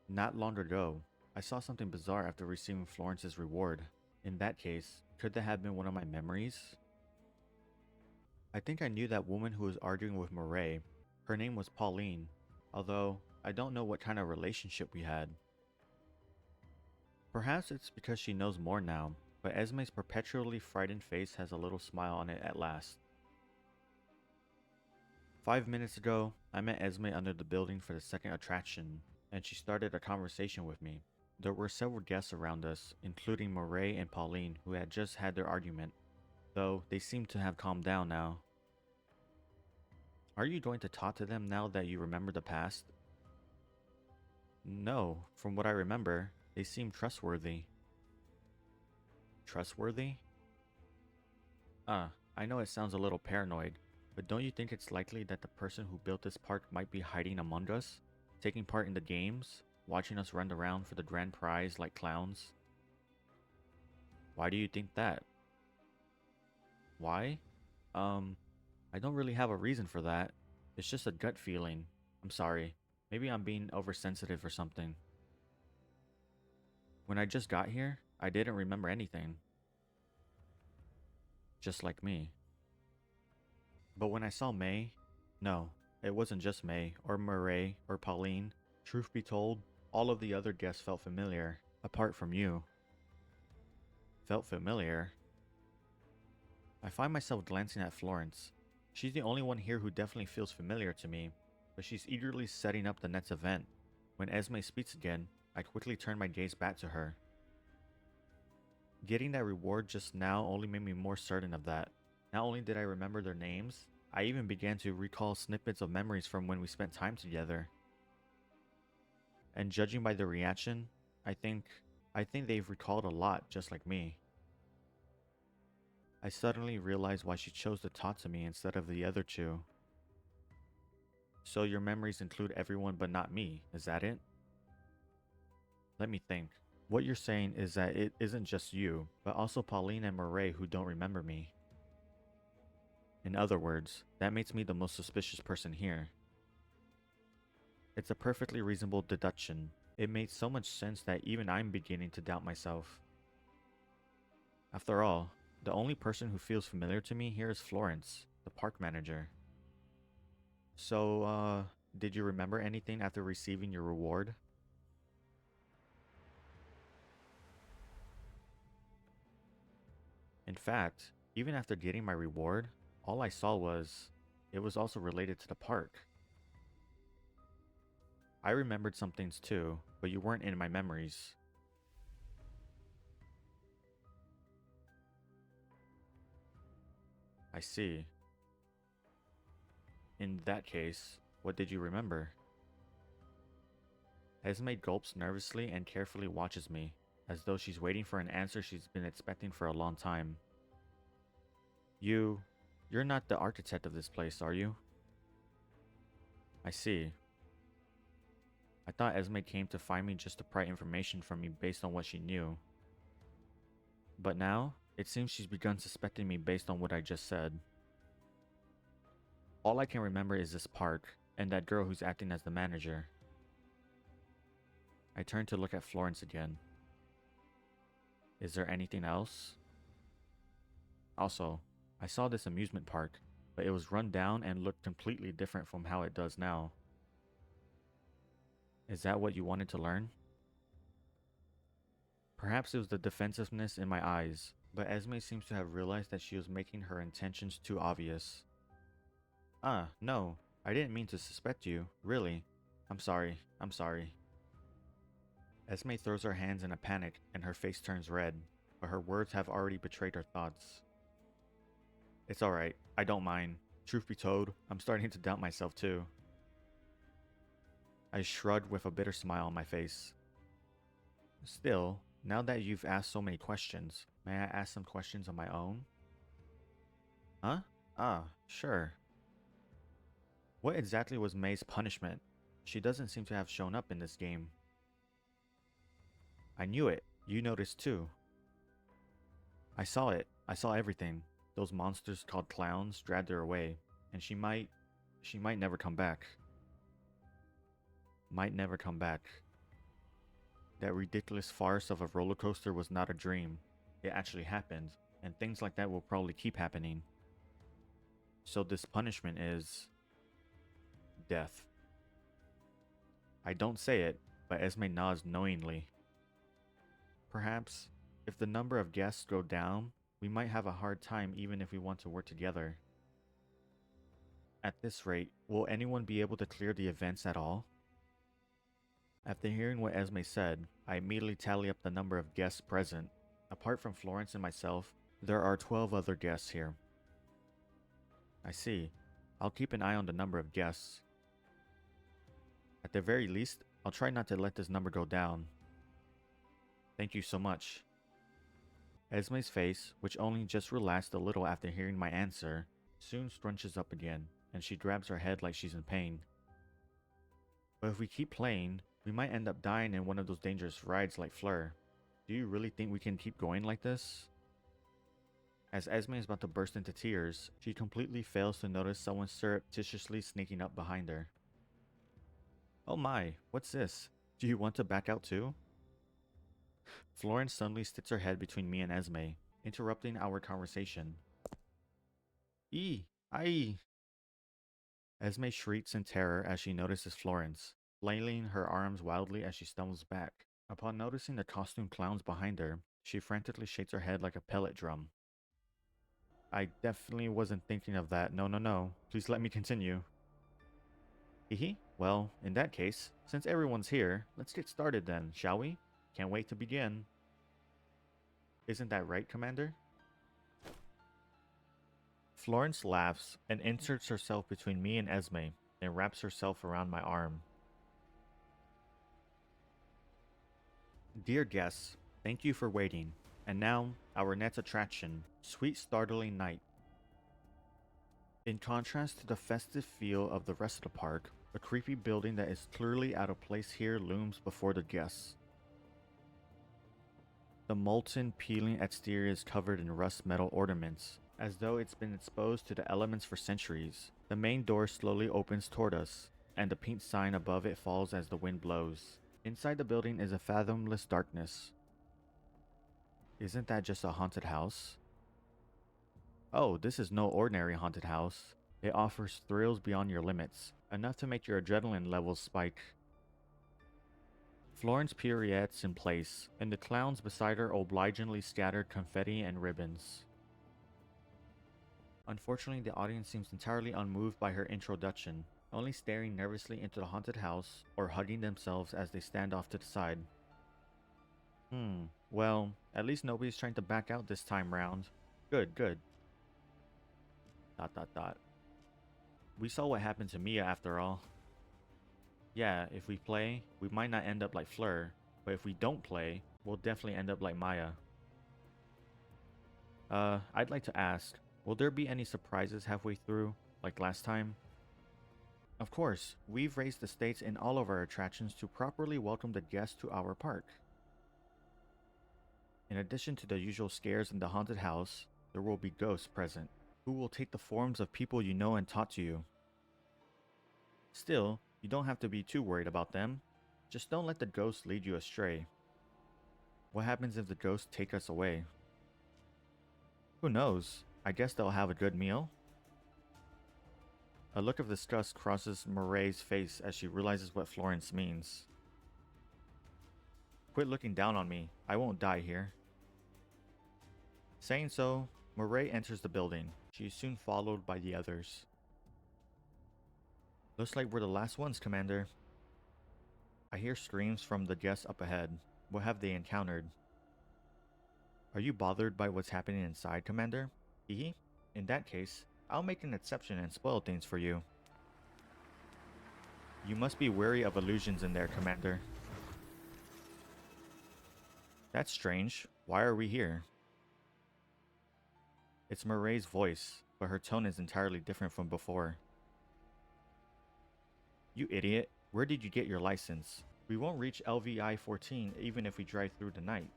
Not long ago, I saw something bizarre after receiving Florence's reward. In that case, could that have been one of my memories? I think I knew that woman who was arguing with Murray. Her name was Pauline, although I don't know what kind of relationship we had. Perhaps it's because she knows more now, but Esme's perpetually frightened face has a little smile on it at last. 5 minutes ago, I met Esme under the building for the second attraction, and she started a conversation with me. There were several guests around us, including Murray and Pauline, who had just had their argument, though they seem to have calmed down now. Are you going to talk to them now that you remember the past? No, from what I remember, they seem trustworthy. Trustworthy? I know it sounds a little paranoid, but don't you think it's likely that the person who built this park might be hiding among us, taking part in the games, watching us run around for the grand prize like clowns? Why do you think that? Why? I don't really have a reason for that. It's just a gut feeling. I'm sorry. Maybe I'm being oversensitive or something. When I just got here, I didn't remember anything. Just like me. But when I saw May, no, it wasn't just May, or Murray, or Pauline. Truth be told, all of the other guests felt familiar, apart from you. Felt familiar? I find myself glancing at Florence. She's the only one here who definitely feels familiar to me, but she's eagerly setting up the next event. When Esme speaks again, I quickly turn my gaze back to her. Getting that reward just now only made me more certain of that. Not only did I remember their names, I even began to recall snippets of memories from when we spent time together. And judging by their reaction, I think they've recalled a lot just like me. I suddenly realized why she chose to talk to me instead of the other two. So your memories include everyone but not me, is that it? Let me think. What you're saying is that it isn't just you, but also Pauline and Murray who don't remember me. In other words, that makes me the most suspicious person here. It's a perfectly reasonable deduction. It made so much sense that even I'm beginning to doubt myself. After all, the only person who feels familiar to me here is Florence, the park manager. So, did you remember anything after receiving your reward? In fact, even after getting my reward, all I saw was, it was also related to the park. I remembered some things too, but you weren't in my memories. I see. In that case, what did you remember? Esme gulps nervously and carefully watches me, as though she's waiting for an answer she's been expecting for a long time. You're not the architect of this place, are you? I see. I thought Esme came to find me just to pry information from me based on what she knew. But now, it seems she's begun suspecting me based on what I just said. All I can remember is this park, and that girl who's acting as the manager. I turned to look at Florence again. Is there anything else? Also, I saw this amusement park, but it was run down and looked completely different from how it does now. Is that what you wanted to learn? Perhaps it was the defensiveness in my eyes, but Esme seems to have realized that she was making her intentions too obvious. No, I didn't mean to suspect you, really. I'm sorry. Esme throws her hands in a panic and her face turns red, but her words have already betrayed her thoughts. It's alright, I don't mind. Truth be told, I'm starting to doubt myself too. I shrugged with a bitter smile on my face. Still, now that you've asked so many questions, may I ask some questions of my own? Huh? Sure. What exactly was May's punishment? She doesn't seem to have shown up in this game. I knew it. You noticed too. I saw it. I saw everything. Those monsters called clowns dragged her away, and she might never come back. Might never come back. That ridiculous farce of a roller coaster was not a dream. It actually happened, and things like that will probably keep happening. So this punishment is death. I don't say it, but Esme nods knowingly. Perhaps, if the number of guests go down, we might have a hard time even if we want to work together. At this rate, will anyone be able to clear the events at all? After hearing what Esme said, I immediately tally up the number of guests present. Apart from Florence and myself, there are 12 other guests here. I see. I'll keep an eye on the number of guests. At the very least, I'll try not to let this number go down. Thank you so much. Esme's face, which only just relaxed a little after hearing my answer, soon scrunches up again, and she grabs her head like she's in pain. But if we keep playing, we might end up dying in one of those dangerous rides like Fleur. Do you really think we can keep going like this? As Esme is about to burst into tears, she completely fails to notice someone surreptitiously sneaking up behind her. Oh my, what's this? Do you want to back out too? Florence suddenly sticks her head between me and Esme, interrupting our conversation. Aye. Esme shrieks in terror as she notices Florence, flailing her arms wildly as she stumbles back. Upon noticing the costumed clowns behind her, she frantically shakes her head like a pellet drum. I definitely wasn't thinking of that. No. Please let me continue. Well, in that case, since everyone's here, let's get started then, shall we? Can't wait to begin. Isn't that right, Commander? Florence laughs and inserts herself between me and Esme and wraps herself around my arm. Dear guests, thank you for waiting. And now, our next attraction, Sweet Startling Night. In contrast to the festive feel of the rest of the park, a creepy building that is clearly out of place here looms before the guests. The molten, peeling exterior is covered in rust metal ornaments, as though it's been exposed to the elements for centuries. The main door slowly opens toward us, and the pink sign above it falls as the wind blows. Inside the building is a fathomless darkness. Isn't that just a haunted house? Oh, this is no ordinary haunted house. It offers thrills beyond your limits, enough to make your adrenaline levels spike. Florence pirouettes in place, and the clowns beside her obligingly scatter confetti and ribbons. Unfortunately, the audience seems entirely unmoved by her introduction, only staring nervously into the haunted house or hugging themselves as they stand off to the side. Well, at least nobody's trying to back out this time round. Good. ... We saw what happened to Mia after all. Yeah, if we play, we might not end up like Fleur, but if we don't play, we'll definitely end up like Maya. I'd like to ask, will there be any surprises halfway through, like last time? Of course, we've raised the stakes in all of our attractions to properly welcome the guests to our park. In addition to the usual scares in the haunted house, there will be ghosts present, who will take the forms of people you know and taught to you. Still, you don't have to be too worried about them. Just don't let the ghosts lead you astray. What happens if the ghosts take us away? Who knows? I guess they'll have a good meal? A look of disgust crosses Moray's face as she realizes what Florence means. Quit looking down on me. I won't die here. Saying so, Moray enters the building. She is soon followed by the others. Looks like we're the last ones, Commander. I hear screams from the guests up ahead. What have they encountered? Are you bothered by what's happening inside, Commander? In that case, I'll make an exception and spoil things for you. You must be wary of illusions in there, Commander. That's strange. Why are we here? It's Moray's voice, but her tone is entirely different from before. You idiot. Where did you get your license? We won't reach LVI-14 even if we drive through the night.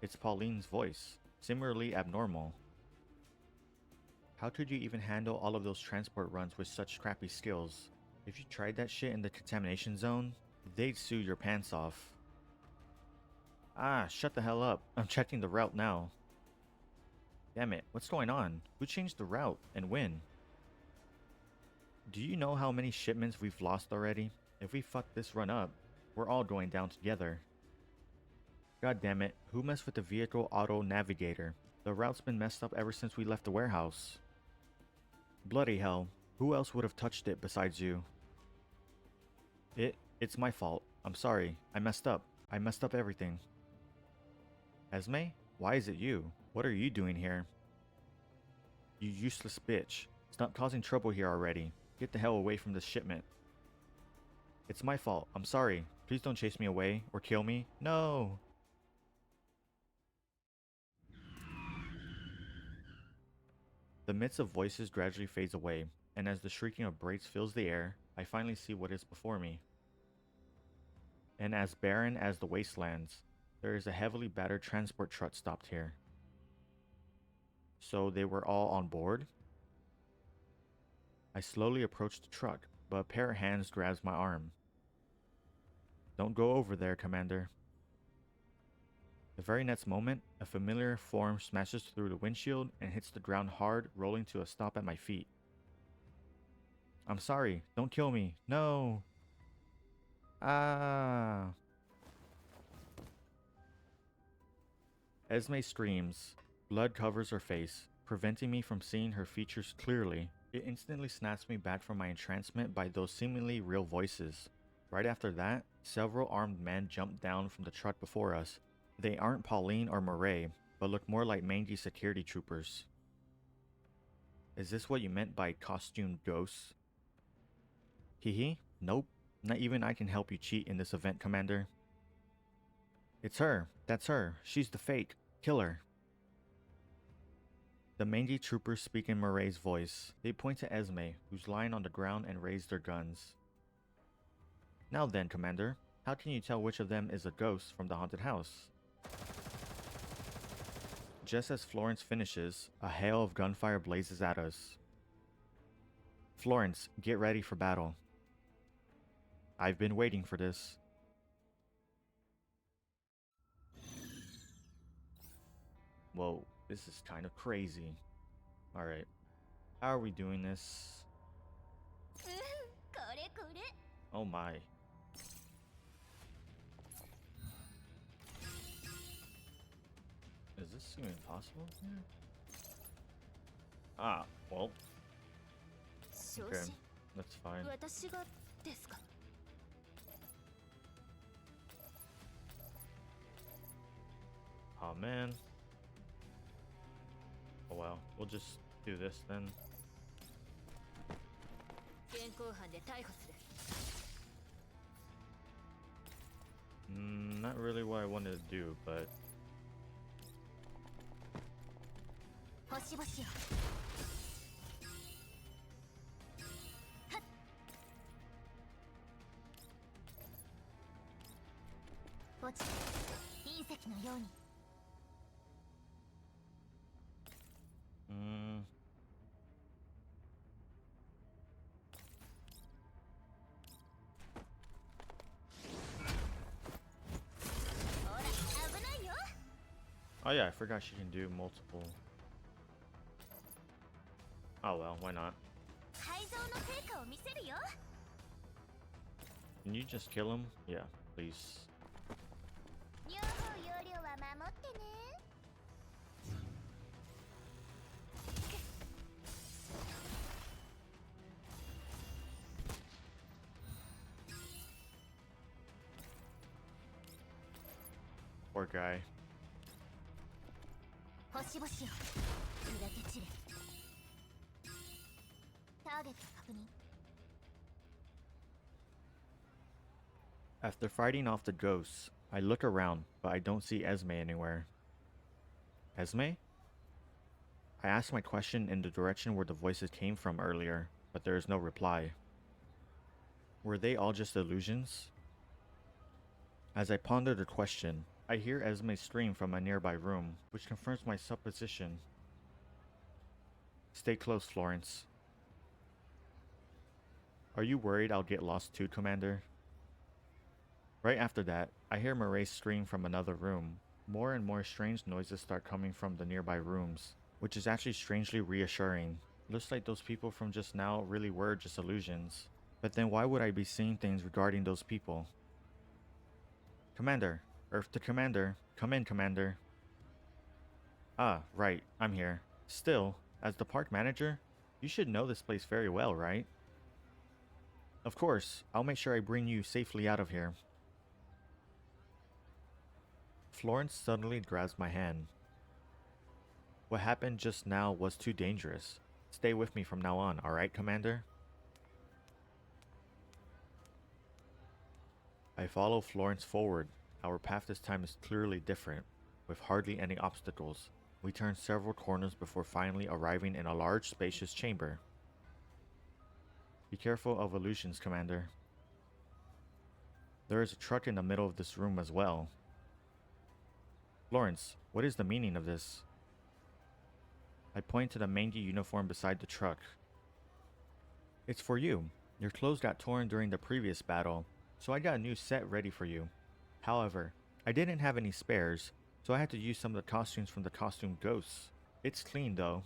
It's Pauline's voice, similarly abnormal. How could you even handle all of those transport runs with such crappy skills? If you tried that shit in the contamination zone, they'd sue your pants off. Ah, shut the hell up. I'm checking the route now. Damn it, what's going on? Who changed the route, and when? Do you know how many shipments we've lost already? If we fuck this run up, we're all going down together. God damn it, who messed with the vehicle auto navigator? The route's been messed up ever since we left the warehouse. Bloody hell, who else would have touched it besides you? It's my fault. I'm sorry. I messed up. I messed up everything. Esme? Why is it you? What are you doing here? You useless bitch. Stop causing trouble here already. Get the hell away from this shipment. It's my fault. I'm sorry. Please don't chase me away or kill me. No! The midst of voices gradually fades away, and as the shrieking of brakes fills the air, I finally see what is before me. And as barren as the wastelands, there is a heavily battered transport truck stopped here. So they were all on board? I slowly approach the truck, but a pair of hands grabs my arm. Don't go over there, Commander. The very next moment, a familiar form smashes through the windshield and hits the ground hard, rolling to a stop at my feet. I'm sorry, don't kill me, no! Ah! Esme screams. Blood covers her face, preventing me from seeing her features clearly. It instantly snaps me back from my entrancement by those seemingly real voices. Right after that, several armed men jump down from the truck before us. They aren't Pauline or Moray, but look more like mangy security troopers. Is this what you meant by costumed ghosts? Nope. Not even I can help you cheat in this event, Commander. It's her. That's her. She's the fake. Kill her. The mangy troopers speak in Moray's voice. They point to Esme, who's lying on the ground, and raise their guns. Now then, Commander, how can you tell which of them is a ghost from the haunted house? Just as Florence finishes, a hail of gunfire blazes at us. Florence, get ready for battle. I've been waiting for this. Whoa, this is kind of crazy. Alright, how are we doing this? Oh my. Is this even possible? Ah, well. Okay, that's fine. Oh man. Oh well, we'll just do this then. Not really what I wanted to do, but... Oh yeah, I forgot she can do multiple. Oh well, why not? 改造の成果を見せるよ。 Can you just kill him? Yeah, please. 両方容量は守ってね。 Poor guy. 星々を砕け散れ。ターゲット確認。 After fighting off the ghosts, I look around, but I don't see Esme anywhere. Esme? I ask my question in the direction where the voices came from earlier, but there is no reply. Were they all just illusions? As I ponder the question, I hear Esme scream from a nearby room, which confirms my supposition. Stay close, Florence. Are you worried I'll get lost too, Commander? Right after that, I hear Murray scream from another room. More and more strange noises start coming from the nearby rooms, which is actually strangely reassuring. Looks like those people from just now really were just illusions. But then why would I be seeing things regarding those people? Commander, Earth to Commander, come in, Commander. Ah, right, I'm here. Still, as the park manager, you should know this place very well, right? Of course, I'll make sure I bring you safely out of here. Florence suddenly grabs my hand. What happened just now was too dangerous. Stay with me from now on, alright, Commander? I follow Florence forward. Our path this time is clearly different, with hardly any obstacles. We turn several corners before finally arriving in a large, spacious chamber. Be careful of illusions, Commander. There is a truck in the middle of this room as well. Florence, what is the meaning of this? I point to the mangy uniform beside the truck. It's for you. Your clothes got torn during the previous battle, so I got a new set ready for you. However, I didn't have any spares, so I had to use some of the costumes from the costume ghosts. It's clean though.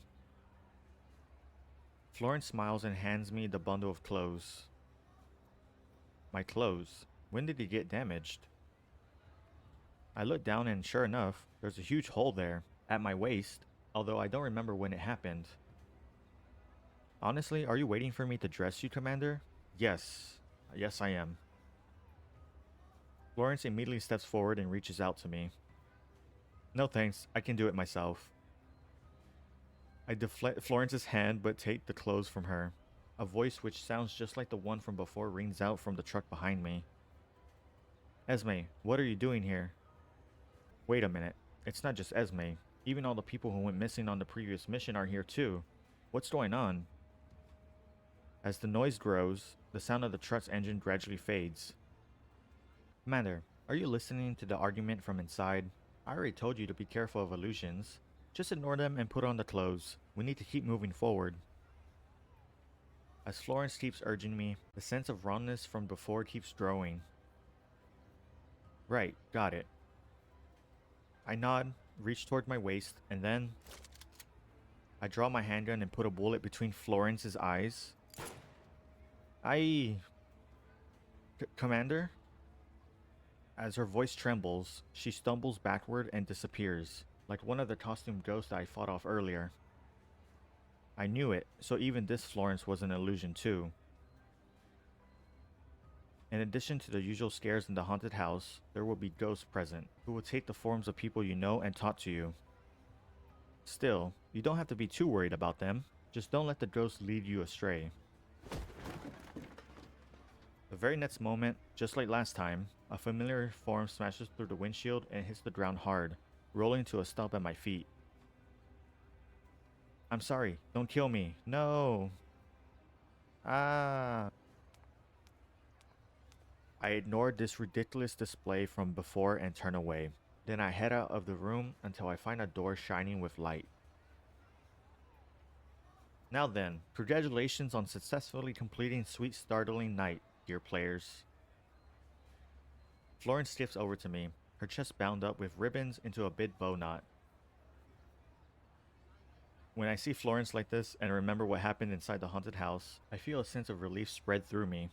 Florence smiles and hands me the bundle of clothes. My clothes? When did they get damaged? I look down and sure enough, there's a huge hole there, at my waist, although I don't remember when it happened. Honestly, are you waiting for me to dress you, Commander? Yes. Yes, I am. Florence immediately steps forward and reaches out to me. No thanks, I can do it myself. I deflect Florence's hand but take the clothes from her. A voice which sounds just like the one from before rings out from the truck behind me. Esme, what are you doing here? Wait a minute, it's not just Esme. Even all the people who went missing on the previous mission are here too. What's going on? As the noise grows, the sound of the truck's engine gradually fades. Commander, are you listening to the argument from inside? I already told you to be careful of illusions. Just ignore them and put on the clothes. We need to keep moving forward. As Florence keeps urging me, the sense of wrongness from before keeps growing. Right, got it. I nod, reach toward my waist, and then I draw my handgun and put a bullet between Florence's eyes. Commander? As her voice trembles, she stumbles backward and disappears, like one of the costume ghosts I fought off earlier. I knew it, so even this Florence was an illusion too. In addition to the usual scares in the haunted house, there will be ghosts present, who will take the forms of people you know and taught to you. Still, you don't have to be too worried about them, just don't let the ghosts lead you astray. The very next moment, just like last time, a familiar form smashes through the windshield and hits the ground hard, rolling to a stop at my feet. I'm sorry, don't kill me, no! Ah! I ignored this ridiculous display from before and turn away. Then I head out of the room until I find a door shining with light. Now then, congratulations on successfully completing Sweet Startling Night, dear players. Florence skips over to me, her chest bound up with ribbons into a big bow knot. When I see Florence like this and remember what happened inside the haunted house, I feel a sense of relief spread through me.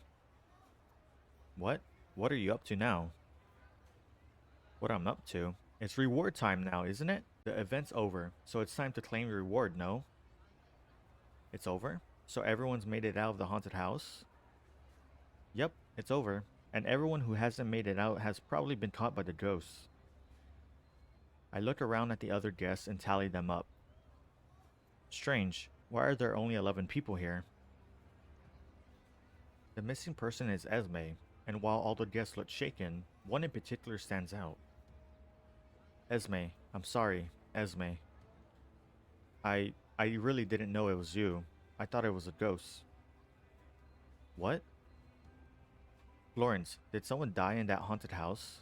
What? What are you up to now? What I'm up to? It's reward time now, isn't it? The event's over, so it's time to claim your reward, no? It's over? So everyone's made it out of the haunted house? Yep, it's over. And everyone who hasn't made it out has probably been caught by the ghosts. I look around at the other guests and tally them up. Strange, why are there only 11 people here? The missing person is Esme, and while all the guests look shaken, one in particular stands out. Esme, I'm sorry, Esme. I really didn't know it was you. I thought it was a ghost. What? Florence, did someone die in that haunted house?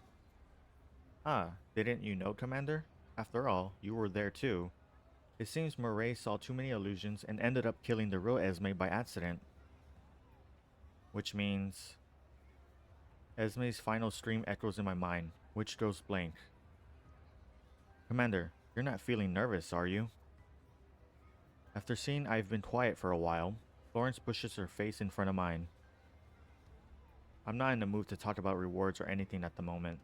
Ah, didn't you know, Commander? After all, you were there too. It seems Murray saw too many illusions and ended up killing the real Esme by accident. Which means... Esme's final scream echoes in my mind, which goes blank. Commander, you're not feeling nervous, are you? After seeing I've been quiet for a while, Florence pushes her face in front of mine. I'm not in the mood to talk about rewards or anything at the moment.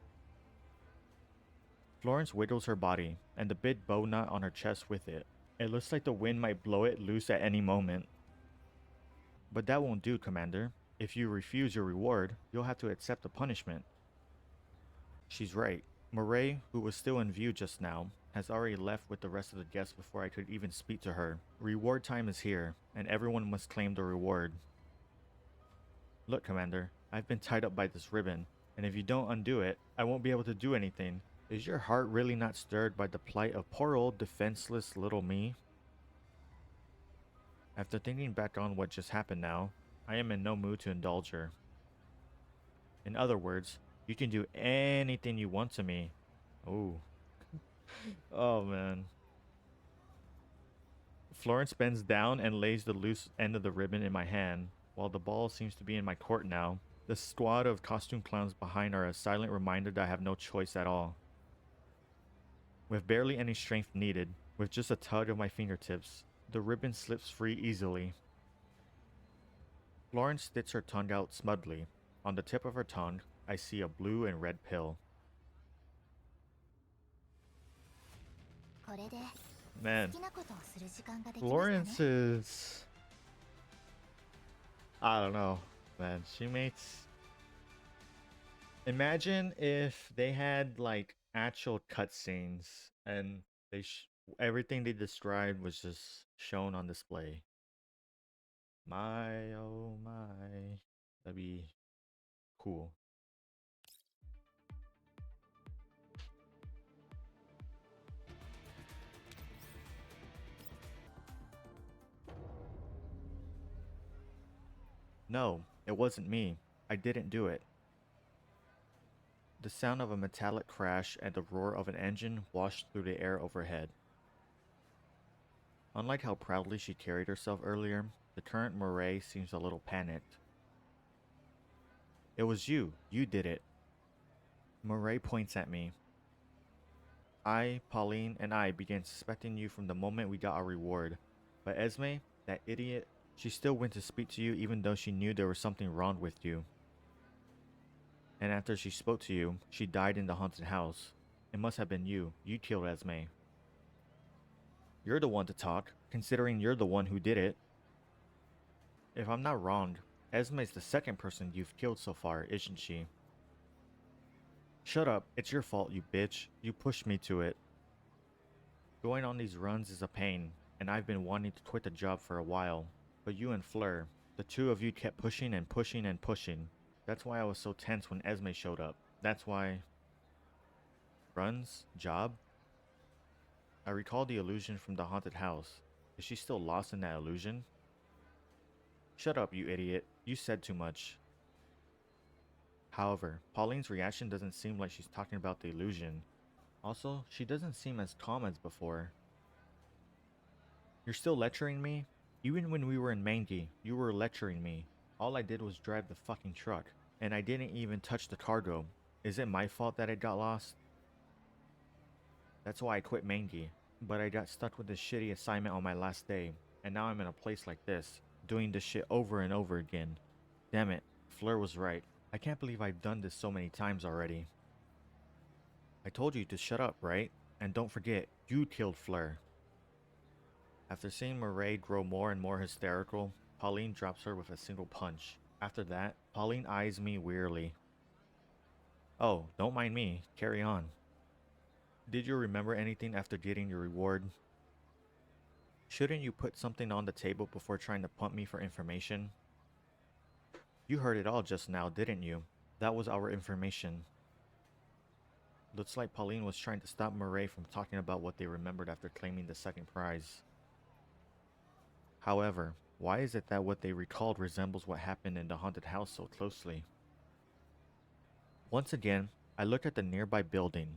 Florence wiggles her body, and the big bow knot on her chest with it. It looks like the wind might blow it loose at any moment. But that won't do, Commander. If you refuse your reward, you'll have to accept the punishment. She's right. Murray, who was still in view just now, has already left with the rest of the guests before I could even speak to her. Reward time is here, and everyone must claim the reward. Look, Commander, I've been tied up by this ribbon, and if you don't undo it, I won't be able to do anything. Is your heart really not stirred by the plight of poor old defenseless little me? After thinking back on what just happened now, I am in no mood to indulge her. In other words, you can do anything you want to me. Oh. Oh man. Florence bends down and lays the loose end of the ribbon in my hand, while the ball seems to be in my court now. The squad of costume clowns behind are a silent reminder that I have no choice at all. With barely any strength needed, with just a tug of my fingertips, the ribbon slips free easily. Florence sticks her tongue out smugly. On the tip of her tongue, I see a blue and red pill. これで Man, 好きなことをする時間ができましたね。 Florence is... I don't know, man. She makes... Imagine if they had like actual cutscenes and everything they described was just shown on display. My, oh my. That'd be cool. No, it wasn't me. I didn't do it. The sound of a metallic crash and the roar of an engine washed through the air overhead. Unlike how proudly she carried herself earlier, the current Murray seems a little panicked. It was you. You did it. Murray points at me. I, Pauline, and I began suspecting you from the moment we got our reward. But Esme, that idiot, she still went to speak to you even though she knew there was something wrong with you. And after she spoke to you, she died in the haunted house. It must have been you. You killed Esme. You're the one to talk, considering you're the one who did it. If I'm not wrong, Esme's the second person you've killed so far, isn't she? Shut up, it's your fault, you bitch. You pushed me to it. Going on these runs is a pain, and I've been wanting to quit the job for a while. But you and Fleur, the two of you kept pushing and pushing and pushing. That's why I was so tense when Esme showed up. That's why... Runs? Job? I recall the illusion from the haunted house. Is she still lost in that illusion? Shut up, you idiot. You said too much. However, Pauline's reaction doesn't seem like she's talking about the illusion. Also, she doesn't seem as calm as before. You're still lecturing me? Even when we were in Mangi, you were lecturing me. All I did was drive the fucking truck, and I didn't even touch the cargo. Is it my fault that it got lost? That's why I quit Mangi. But I got stuck with this shitty assignment on my last day, and now I'm in a place like this, doing this shit over and over again. Damn it, Fleur was right. I can't believe I've done this so many times already. I told you to shut up, right? And don't forget, you killed Fleur. After seeing Murray grow more and more hysterical, Pauline drops her with a single punch. After that, Pauline eyes me wearily. Oh, don't mind me. Carry on. Did you remember anything after getting your reward? Shouldn't you put something on the table before trying to pump me for information? You heard it all just now, didn't you? That was our information. Looks like Pauline was trying to stop Murray from talking about what they remembered after claiming the second prize. However, why is it that what they recalled resembles what happened in the haunted house so closely? Once again, I looked at the nearby building.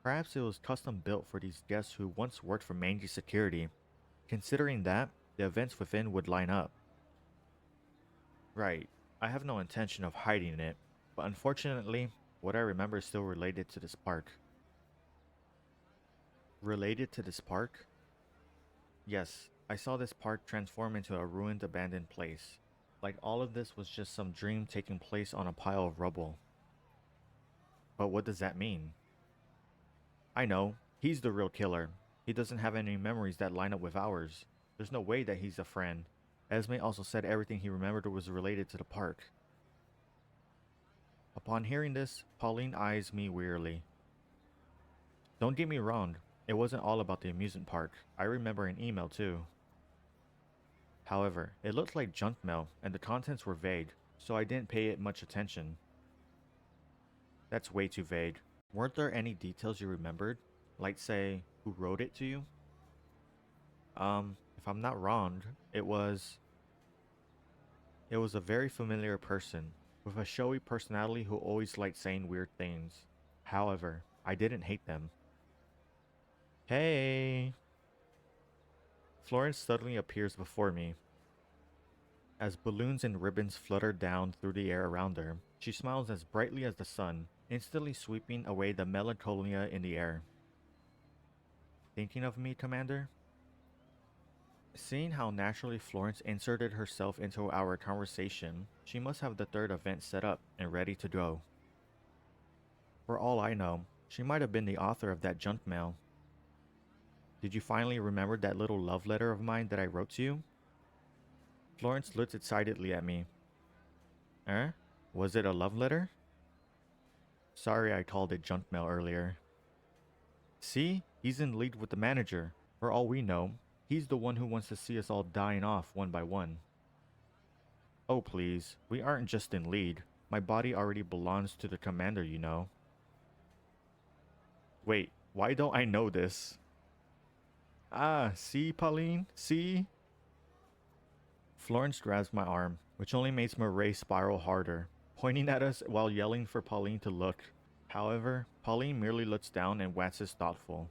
Perhaps it was custom built for these guests who once worked for Mangy Security. Considering that, the events within would line up. Right, I have no intention of hiding it, but unfortunately, what I remember is still related to this park. Related to this park? Yes, I saw this park transform into a ruined abandoned place. Like all of this was just some dream taking place on a pile of rubble. But what does that mean? I know, he's the real killer. He doesn't have any memories that line up with ours. There's no way that he's a friend. Esme also said everything he remembered was related to the park. Upon hearing this, Pauline eyes me wearily. Don't get me wrong, it wasn't all about the amusement park. I remember an email too. However, it looked like junk mail and the contents were vague, so I didn't pay it much attention. That's way too vague. Weren't there any details you remembered? Like say, who wrote it to you? If I'm not wrong, it was a very familiar person with a showy personality who always liked saying weird things. However, I didn't hate them. Hey! Florence suddenly appears before me. As balloons and ribbons flutter down through the air around her, she smiles as brightly as the sun, instantly sweeping away the melancholia in the air. Thinking of me, Commander? Seeing how naturally Florence inserted herself into our conversation, she must have the third event set up and ready to go. For all I know, she might have been the author of that junk mail. Did you finally remember that little love letter of mine that I wrote to you? Florence looked excitedly at me. Was it a love letter? Sorry I called it junk mail earlier. See? He's in league with the manager. For all we know, he's the one who wants to see us all dying off one by one. Oh please, we aren't just in lead. My body already belongs to the commander, you know. Wait, why don't I know this? Ah, see, Pauline? See? Florence grabs my arm, which only makes Murray spiral harder, pointing at us while yelling for Pauline to look. However, Pauline merely looks down and waxes thoughtful.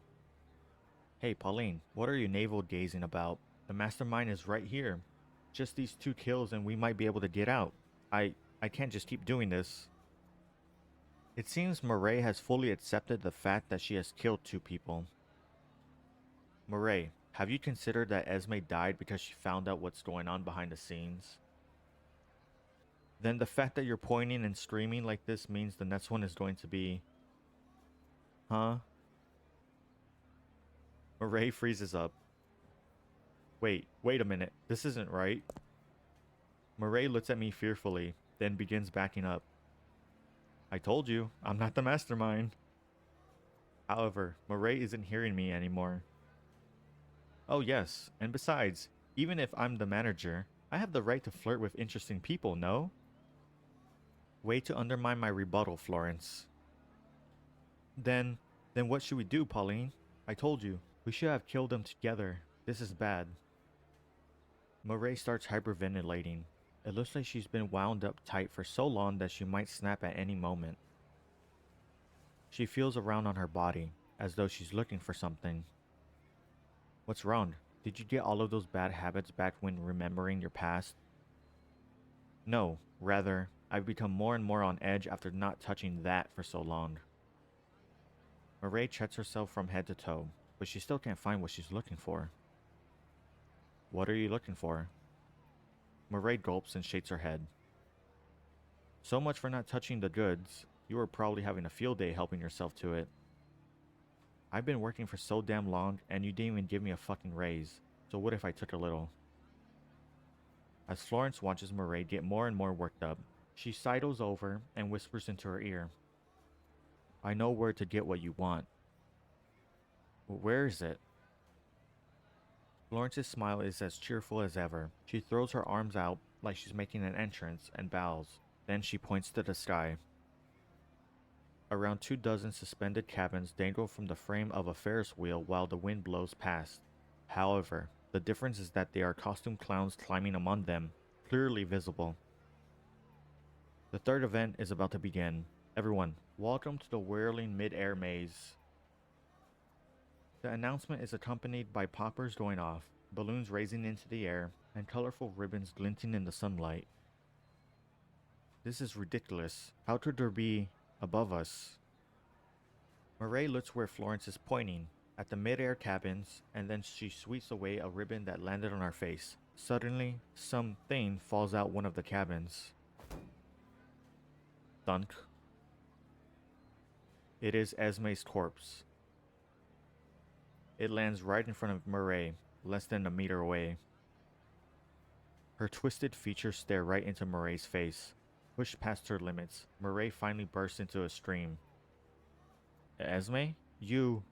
Hey Pauline, what are you navel-gazing about? The mastermind is right here. Just these 2 kills and we might be able to get out. I can't just keep doing this. It seems Murray has fully accepted the fact that she has killed 2 people. Murray, have you considered that Esme died because she found out what's going on behind the scenes? Then the fact that you're pointing and screaming like this means the next one is going to be... Huh? Murray freezes up. Wait a minute. This isn't right. Murray looks at me fearfully, then begins backing up. I told you, I'm not the mastermind. However, Murray isn't hearing me anymore. Oh yes, and besides, even if I'm the manager, I have the right to flirt with interesting people, no? Way to undermine my rebuttal, Florence. Then what should we do, Pauline? I told you, we should have killed them together. This is bad. Murray starts hyperventilating. It looks like she's been wound up tight for so long that she might snap at any moment. She feels around on her body, as though she's looking for something. What's wrong? Did you get all of those bad habits back when remembering your past? No, rather, I've become more and more on edge after not touching that for so long. Murray checks herself from head to toe. but she still can't find what she's looking for. What are you looking for? Murray gulps and shakes her head. So much for not touching the goods. You were probably having a field day helping yourself to it. I've been working for so damn long and you didn't even give me a fucking raise. So what if I took a little? As Florence watches Murray get more and more worked up, she sidles over and whispers into her ear. I know where to get what you want. Where is it? Florence's smile is as cheerful as ever. She throws her arms out like she's making an entrance and bows. Then she points to the sky. Around 24 suspended cabins dangle from the frame of a Ferris wheel while the wind blows past. However, the difference is that they are costumed clowns climbing among them, clearly visible. The third event is about to begin. Everyone, welcome to the whirling mid-air maze. The announcement is accompanied by poppers going off, balloons raising into the air, and colorful ribbons glinting in the sunlight. This is ridiculous. How could there be above us? Murray looks where Florence is pointing, at the mid-air cabins, and then she sweeps away a ribbon that landed on our face. Suddenly, something falls out one of the cabins. Thunk. It is Esme's corpse. It lands right in front of Murray, less than a meter away. Her twisted features stare right into Murray's face. Pushed past her limits, Murray finally bursts into a scream. Esme? You,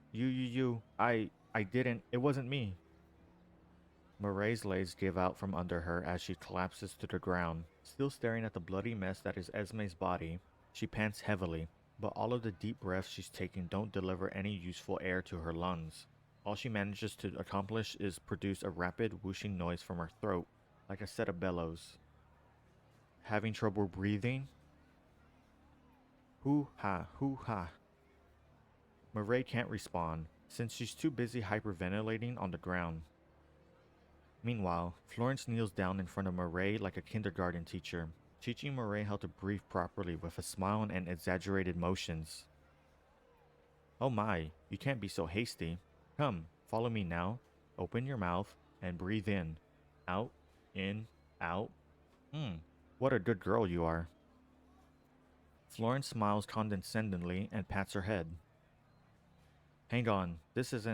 I didn't, it wasn't me. Murray's legs give out from under her as she collapses to the ground. Still staring at the bloody mess that is Esme's body, she pants heavily, but all of the deep breaths she's taking don't deliver any useful air to her lungs. All she manages to accomplish is produce a rapid whooshing noise from her throat, like a set of bellows. Having trouble breathing? Hoo-ha, hoo-ha. Murray can't respond, since she's too busy hyperventilating on the ground. Meanwhile, Florence kneels down in front of Murray like a kindergarten teacher, teaching Murray how to breathe properly with a smile and exaggerated motions. Oh my, you can't be so hasty. Come, follow me now. Open your mouth and breathe in. Out, in, out. What a good girl you are. Florence smiles condescendingly and pats her head. Hang on, this is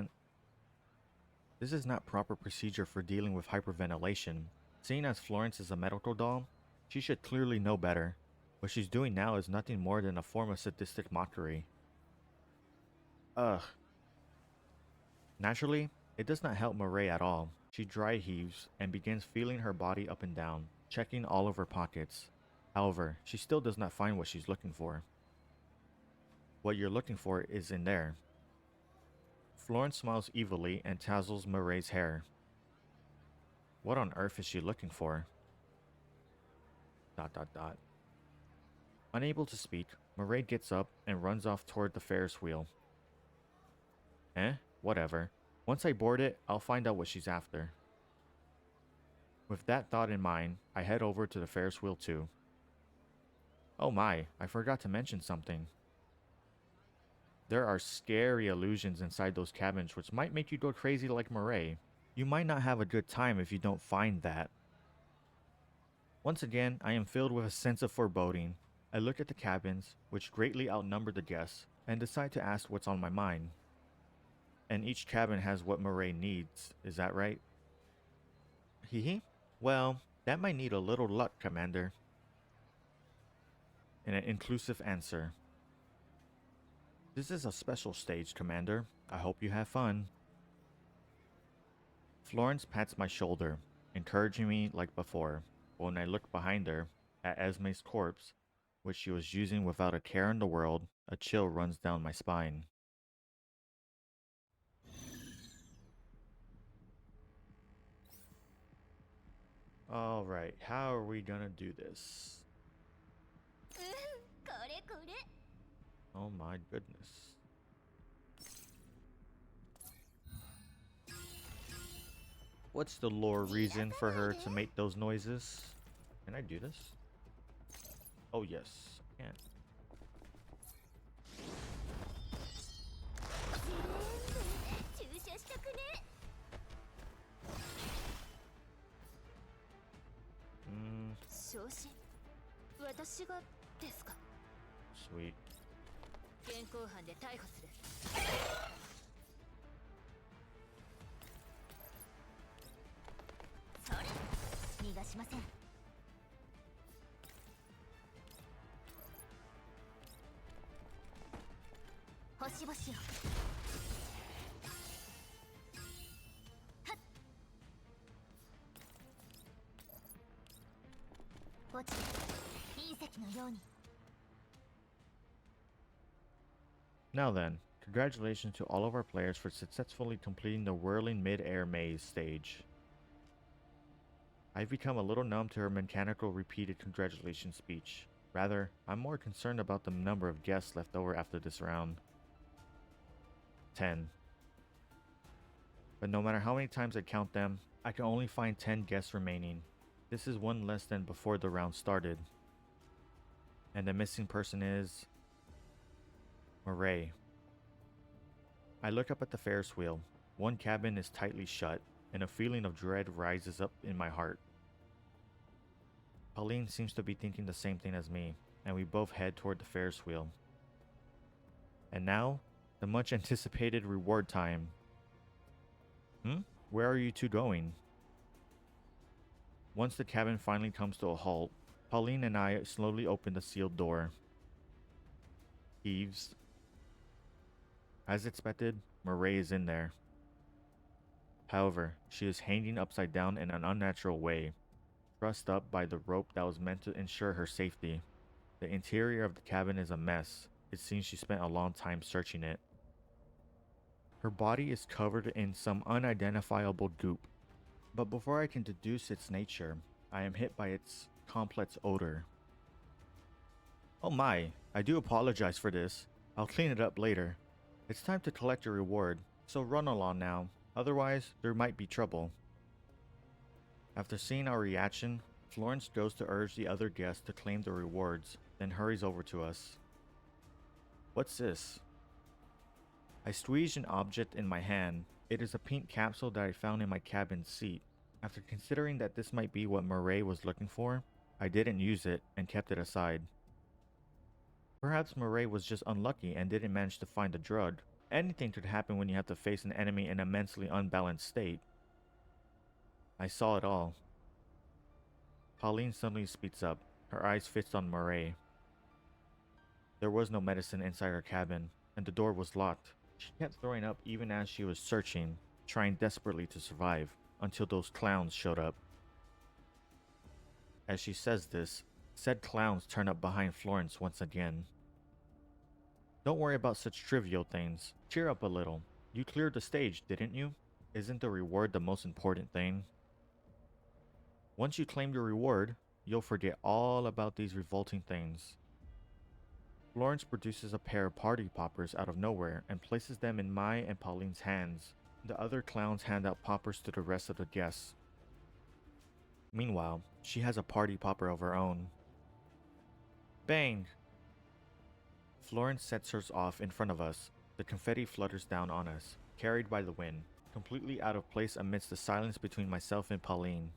not proper procedure for dealing with hyperventilation. Seeing as Florence is a medical doll, she should clearly know better. What she's doing now is nothing more than a form of sadistic mockery. Ugh. Naturally, it does not help Murray at all. She dry heaves and begins feeling her body up and down, checking all of her pockets. However, she still does not find what she's looking for. What you're looking for is in there. Florence smiles evilly and tassels Murray's hair. What on earth is she looking for? ... Unable to speak, Murray gets up and runs off toward the Ferris wheel. Whatever. Once I board it, I'll find out what she's after. With that thought in mind, I head over to the Ferris wheel too. Oh my, I forgot to mention something. There are scary illusions inside those cabins which might make you go crazy like Murray. You might not have a good time if you don't find that. Once again, I am filled with a sense of foreboding. I look at the cabins, which greatly outnumber the guests, and decide to ask what's on my mind. And each cabin has what Murray needs, is that right? Hee. Well, that might need a little luck, Commander. In an inclusive answer. This is a special stage, Commander. I hope you have fun. Florence pats my shoulder, encouraging me like before. But when I look behind her, at Esme's corpse, which she was using without a care in the world, a chill runs down my spine. Alright, how are we gonna do this? Oh my goodness. What's the lore reason for her to make those noises? Can I do this? Oh yes, I can. 調子私がですか Sweet. 現行犯で逮捕するそれ逃がしません。星々をはっ落ちて隕石のように。 Now then, congratulations to all of our players for successfully completing the whirling mid-air maze stage. I've become a little numb to her mechanical repeated congratulations speech. Rather, I'm more concerned about the number of guests left over after this round. 10. But no matter how many times I count them, I can only find 10 guests remaining. This is one less than before the round started. And the missing person is... Murray. I look up at the Ferris wheel. One cabin is tightly shut, and a feeling of dread rises up in my heart. Pauline seems to be thinking the same thing as me, and we both head toward the Ferris wheel. And now, the much anticipated reward time. Where are you two going? Once the cabin finally comes to a halt, Pauline and I slowly open the sealed door. Heaves. As expected, Murray is in there. However, she is hanging upside down in an unnatural way, trussed up by the rope that was meant to ensure her safety. The interior of the cabin is a mess. It seems she spent a long time searching it. Her body is covered in some unidentifiable goop, but before I can deduce its nature, I am hit by its complex odor. Oh my, I do apologize for this. I'll clean it up later. It's time to collect your reward, so run along now, otherwise there might be trouble. After seeing our reaction, Florence goes to urge the other guests to claim the rewards, then hurries over to us. What's this? I squeeze an object in my hand. It is a pink capsule that I found in my cabin seat. After considering that this might be what Murray was looking for, I didn't use it and kept it aside. Perhaps Murray was just unlucky and didn't manage to find the drug. Anything could happen when you have to face an enemy in a mentally unbalanced state. I saw it all. Pauline suddenly speaks up, her eyes fixed on Murray. There was no medicine inside her cabin, and the door was locked. She kept throwing up even as she was searching, trying desperately to survive, until those clowns showed up. As she says this, said clowns turn up behind Florence once again. Don't worry about such trivial things. Cheer up a little. You cleared the stage, didn't you? Isn't the reward the most important thing? Once you claim your reward, you'll forget all about these revolting things. Florence produces a pair of party poppers out of nowhere and places them in my and Pauline's hands. The other clowns hand out poppers to the rest of the guests. Meanwhile, she has a party popper of her own. Bang! Florence sets hers off in front of us. The confetti flutters down on us, carried by the wind, completely out of place amidst the silence between myself and Pauline.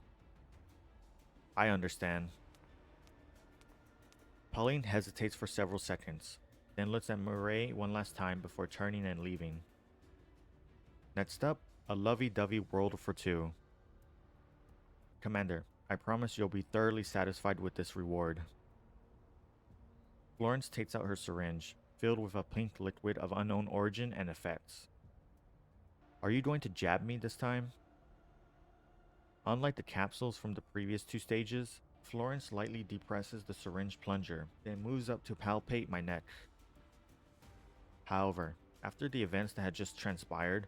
I understand. Pauline hesitates for several seconds, then looks at Murray one last time before turning and leaving. Next up, a lovey-dovey world for two. Commander, I promise you'll be thoroughly satisfied with this reward. Florence takes out her syringe, filled with a pink liquid of unknown origin and effects. Are you going to jab me this time? Unlike the capsules from the previous two stages, Florence lightly depresses the syringe plunger, then moves up to palpate my neck. However, after the events that had just transpired,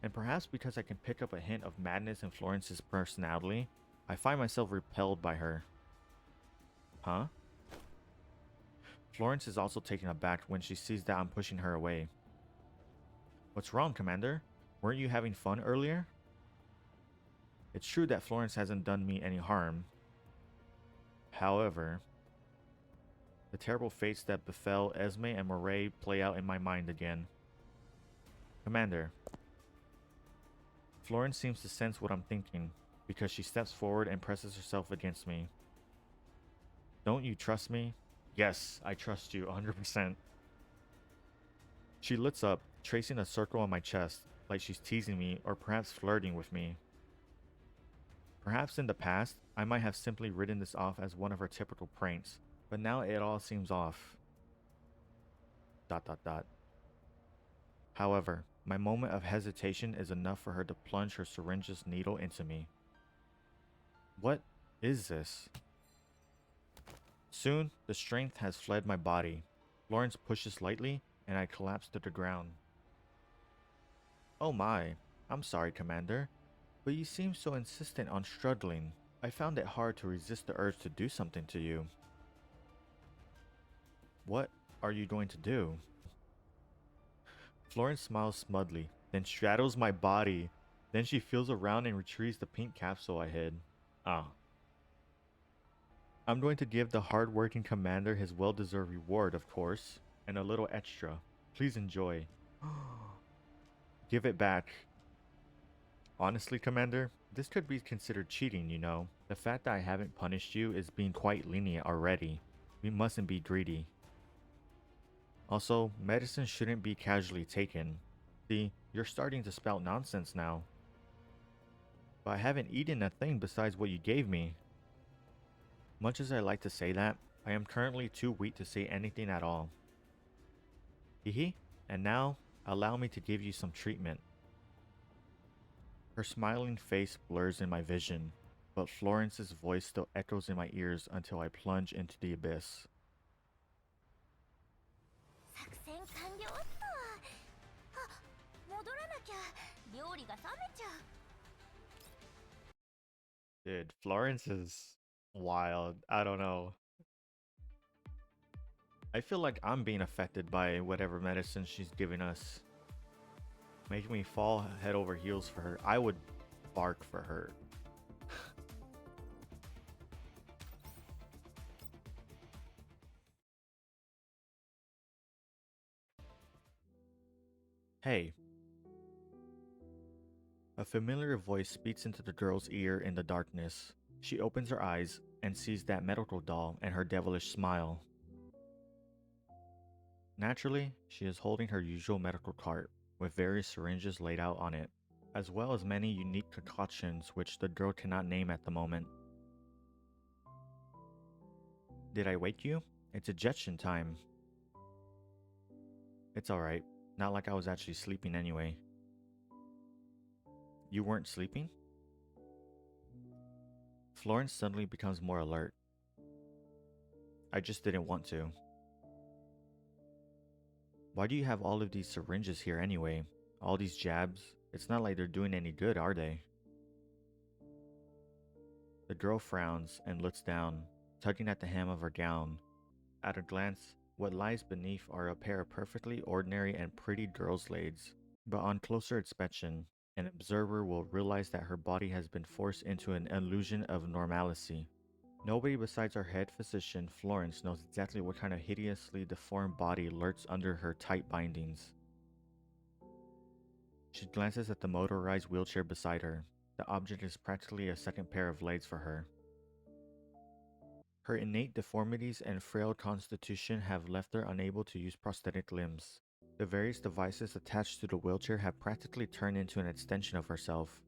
and perhaps because I can pick up a hint of madness in Florence's personality, I find myself repelled by her. Huh? Florence is also taken aback when she sees that I'm pushing her away. What's wrong, Commander? Weren't you having fun earlier? It's true that Florence hasn't done me any harm. However, the terrible fates that befell Esme and Murray play out in my mind again. Commander. Florence seems to sense what I'm thinking, because she steps forward and presses herself against me. Don't you trust me? Yes, I trust you 100%. She looks up, tracing a circle on my chest, like she's teasing me or perhaps flirting with me. Perhaps in the past, I might have simply written this off as one of her typical pranks, but now it all seems off. ... However, my moment of hesitation is enough for her to plunge her syringe's needle into me. What is this? Soon, the strength has fled my body. Florence pushes lightly, and I collapse to the ground. Oh my, I'm sorry, Commander, but you seem so insistent on struggling. I found it hard to resist the urge to do something to you. What are you going to do? Florence smiles smugly, then straddles my body. Then she feels around and retrieves the pink capsule I hid. Ah. I'm going to give the hard-working commander his well-deserved reward, of course, and a little extra. Please enjoy. Give it back. Honestly, Commander, this could be considered cheating, you know. The fact that I haven't punished you is being quite lenient already. We mustn't be greedy. Also, medicine shouldn't be casually taken. See, you're starting to spout nonsense now. But I haven't eaten a thing besides what you gave me. Much as I like to say that, I am currently too weak to say anything at all. Hehe, and now, allow me to give you some treatment. Her smiling face blurs in my vision, but Florence's voice still echoes in my ears until I plunge into the abyss. 作戦完了っと。あ、戻らなきゃ料理が冷めちゃう。 Dude, Florence is wild. I don't know. I feel like I'm being affected by whatever medicine she's giving us. Making me fall head over heels for her. I would bark for her. Hey. A familiar voice speaks into the girl's ear in the darkness. She opens her eyes and sees that medical doll and her devilish smile. Naturally, she is holding her usual medical cart, with various syringes laid out on it, as well as many unique concoctions which the girl cannot name at the moment. Did I wake you? It's ejection time. It's alright, not like I was actually sleeping anyway. You weren't sleeping? Florence suddenly becomes more alert. I just didn't want to. Why do you have all of these syringes here anyway? All these jabs? It's not like they're doing any good, are they? The girl frowns and looks down, tugging at the hem of her gown. At a glance, what lies beneath are a pair of perfectly ordinary and pretty girl's legs. But on closer inspection, an observer will realize that her body has been forced into an illusion of normalcy. Nobody besides our head physician, Florence, knows exactly what kind of hideously deformed body lurks under her tight bindings. She glances at the motorized wheelchair beside her. The object is practically a second pair of legs for her. Her innate deformities and frail constitution have left her unable to use prosthetic limbs. The various devices attached to the wheelchair have practically turned into an extension of herself.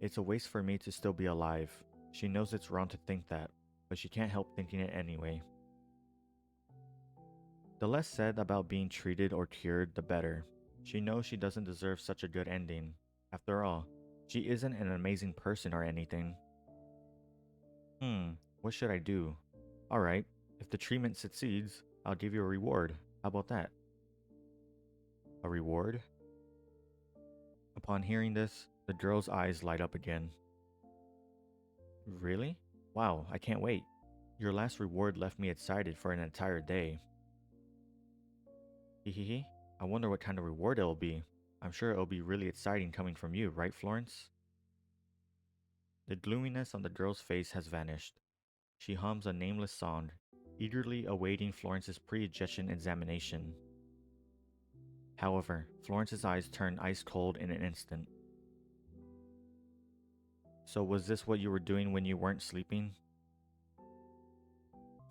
It's a waste for me to still be alive. She knows it's wrong to think that, but she can't help thinking it anyway. The less said about being treated or cured, the better. She knows she doesn't deserve such a good ending. After all, she isn't an amazing person or anything. What should I do? Alright, if the treatment succeeds, I'll give you a reward. How about that? A reward? Upon hearing this, the girl's eyes light up again. Really? Wow, I can't wait. Your last reward left me excited for an entire day. Hehehe, I wonder what kind of reward it'll be. I'm sure it'll be really exciting coming from you, right, Florence? The gloominess on the girl's face has vanished. She hums a nameless song, eagerly awaiting Florence's pre-ejection examination. However, Florence's eyes turn ice cold in an instant. So was this what you were doing when you weren't sleeping?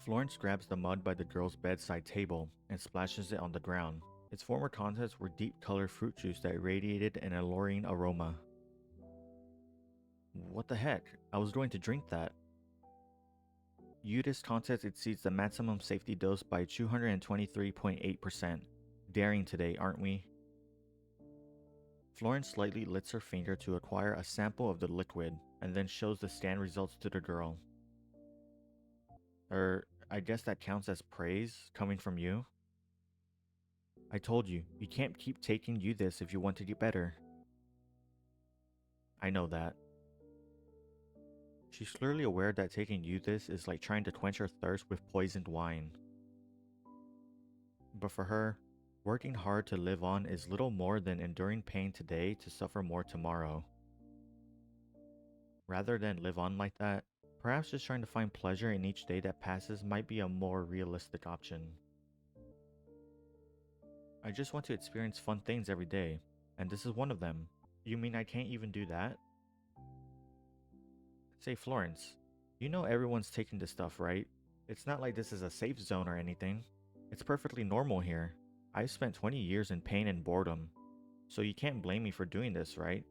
Florence grabs the mud by the girl's bedside table and splashes it on the ground. Its former contents were deep colored fruit juice that radiated an alluring aroma. What the heck? I was going to drink that. Utis contents exceeds the maximum safety dose by 223.8%. Daring today, aren't we? Florence slightly lifts her finger to acquire a sample of the liquid and then shows the scan results to the girl. I guess that counts as praise coming from you? I told you, you can't keep taking you this if you want to get better. I know that. She's clearly aware that taking you this is like trying to quench her thirst with poisoned wine. But for her, working hard to live on is little more than enduring pain today to suffer more tomorrow. Rather than live on like that, perhaps just trying to find pleasure in each day that passes might be a more realistic option. I just want to experience fun things every day, and this is one of them. You mean I can't even do that? Say, Florence, you know everyone's taking this stuff, right? It's not like this is a safe zone or anything. It's perfectly normal here. I've spent 20 years in pain and boredom, so you can't blame me for doing this, right?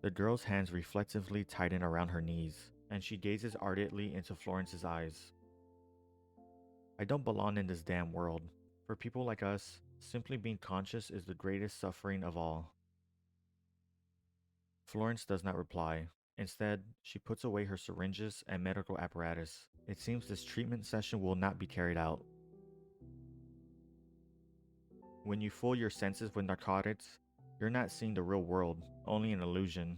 The girl's hands reflexively tighten around her knees, and she gazes ardently into Florence's eyes. I don't belong in this damn world. For people like us, simply being conscious is the greatest suffering of all. Florence does not reply. Instead, she puts away her syringes and medical apparatus. It seems this treatment session will not be carried out. When you fool your senses with narcotics, you're not seeing the real world, only an illusion.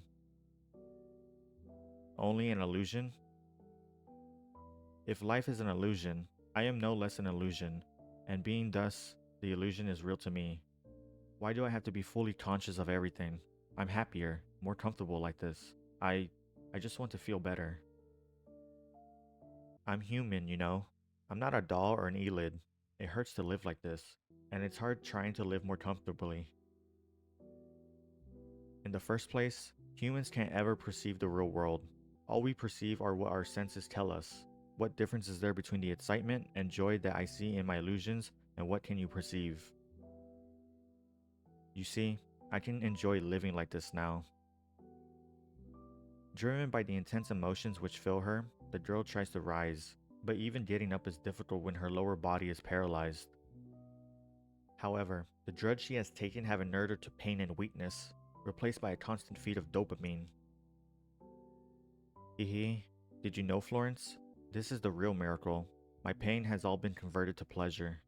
Only an illusion? If life is an illusion, I am no less an illusion, and being thus, the illusion is real to me. Why do I have to be fully conscious of everything? I'm happier, more comfortable like this. I just want to feel better. I'm human, you know. I'm not a doll or an eyelid. It hurts to live like this, and it's hard trying to live more comfortably. In the first place, humans can't ever perceive the real world. All we perceive are what our senses tell us. What difference is there between the excitement and joy that I see in my illusions and what can you perceive? You see, I can enjoy living like this now. Driven by the intense emotions which fill her, the girl tries to rise, but even getting up is difficult when her lower body is paralyzed. However, the drugs she has taken have inured her to pain and weakness, replaced by a constant feed of dopamine. Hehe, did you know, Florence? This is the real miracle. My pain has all been converted to pleasure.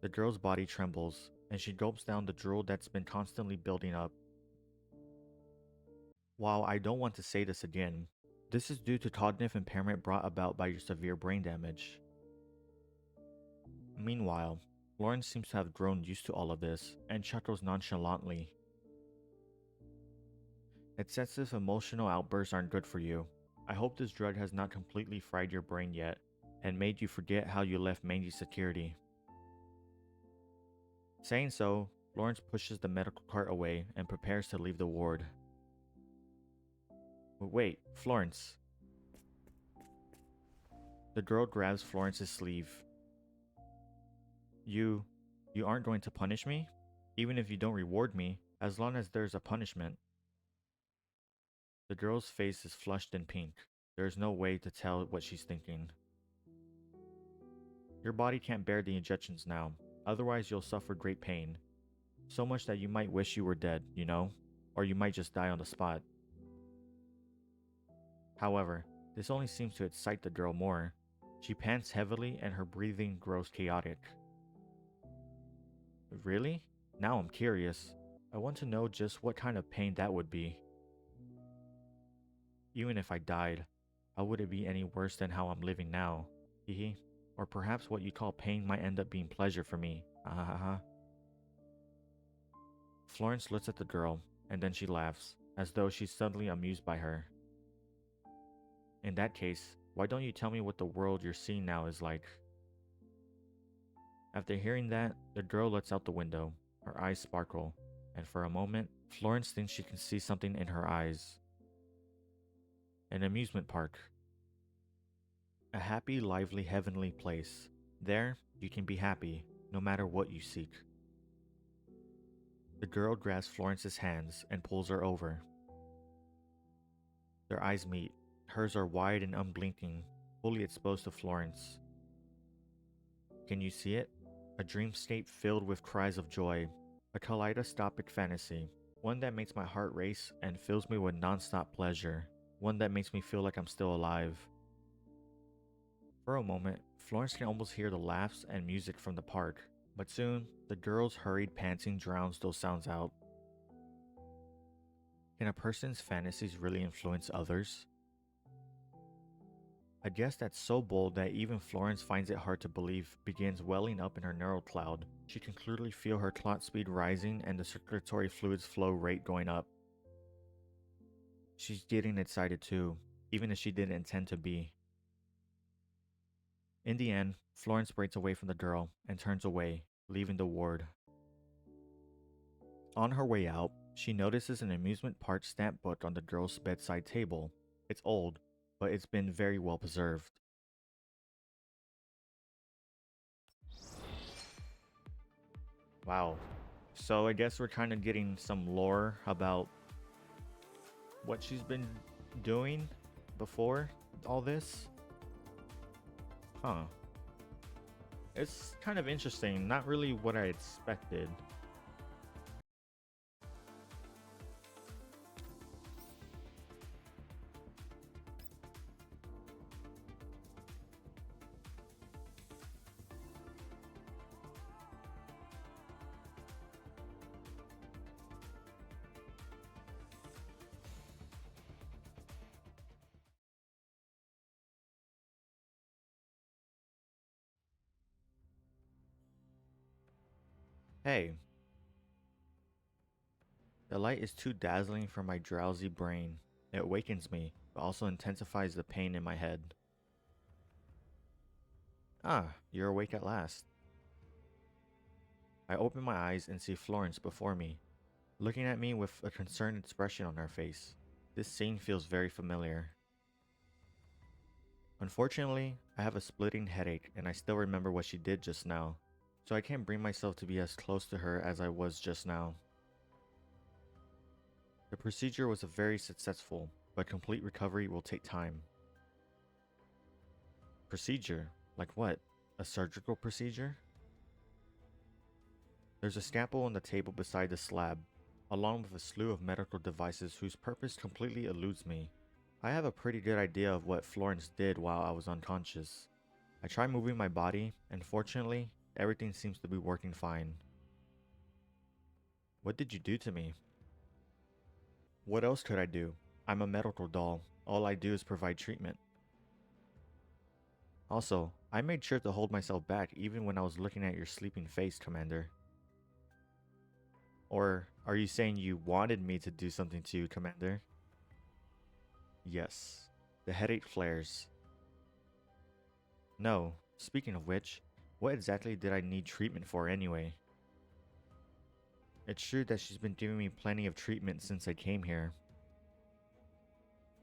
The girl's body trembles, and she gulps down the drool that's been constantly building up. While I don't want to say this again, this is due to cognitive impairment brought about by your severe brain damage. Meanwhile, Florence seems to have grown used to all of this and chuckles nonchalantly. Excessive emotional outbursts aren't good for you. I hope this drug has not completely fried your brain yet and made you forget how you left Mangy's security. Saying so, Florence pushes the medical cart away and prepares to leave the ward. Wait, Florence. The girl grabs Florence's sleeve. You aren't going to punish me? Even if you don't reward me, as long as there's a punishment. The girl's face is flushed and pink. There's no way to tell what she's thinking. Your body can't bear the injections now, otherwise you'll suffer great pain. So much that you might wish you were dead, you know? Or you might just die on the spot. However, this only seems to excite the girl more. She pants heavily and her breathing grows chaotic. Really? Now I'm curious. I want to know just what kind of pain that would be. Even if I died, how would it be any worse than how I'm living now? Hehe. Or perhaps what you call pain might end up being pleasure for me. Ahaha. Florence looks at the girl, and then she laughs, as though she's suddenly amused by her. In that case, why don't you tell me what the world you're seeing now is like? After hearing that, the girl looks out the window. Her eyes sparkle, and for a moment, Florence thinks she can see something in her eyes. An amusement park. happy, lively, heavenly place. There, you can be happy, no matter what you seek. The girl grabs Florence's hands and pulls her over. Their eyes meet. Hers are wide and unblinking, fully exposed to Florence. Can you see it? A dreamscape filled with cries of joy. A kaleidoscopic fantasy. One that makes my heart race and fills me with non-stop pleasure. One that makes me feel like I'm still alive. For a moment, Florence can almost hear the laughs and music from the park, but soon, the girl's hurried panting drowns those sounds out. Can a person's fantasies really influence others? A guess that's so bold that even Florence finds it hard to believe begins welling up in her neural cloud. She can clearly feel her clot speed rising and the circulatory fluid's flow rate going up. She's getting excited too, even if she didn't intend to be. In the end, Florence breaks away from the girl and turns away, leaving the ward. On her way out, she notices an amusement park stamp book on the girl's bedside table. It's old, but it's been very well preserved. Wow. So I guess we're kind of getting some lore about what she's been doing before all this. Huh. It's kind of interesting, not really what I expected. Hey, the light is too dazzling for my drowsy brain. It awakens me, but also intensifies the pain in my head. Ah, you're awake at last. I open my eyes and see Florence before me, looking at me with a concerned expression on her face. This scene feels very familiar. Unfortunately, I have a splitting headache and I still remember what she did just now, so I can't bring myself to be as close to her as I was just now. The procedure was very successful, but complete recovery will take time. Procedure? Like what? A surgical procedure? There's a scalpel on the table beside the slab, along with a slew of medical devices whose purpose completely eludes me. I have a pretty good idea of what Florence did while I was unconscious. I try moving my body, and fortunately, everything seems to be working fine. What did you do to me? What else could I do? I'm a medical doll. All I do is provide treatment. Also, I made sure to hold myself back even when I was looking at your sleeping face, Commander. Or are you saying you wanted me to do something to you, Commander? Yes. The headache flares. No. Speaking of which, what exactly did I need treatment for anyway? It's true that she's been giving me plenty of treatment since I came here.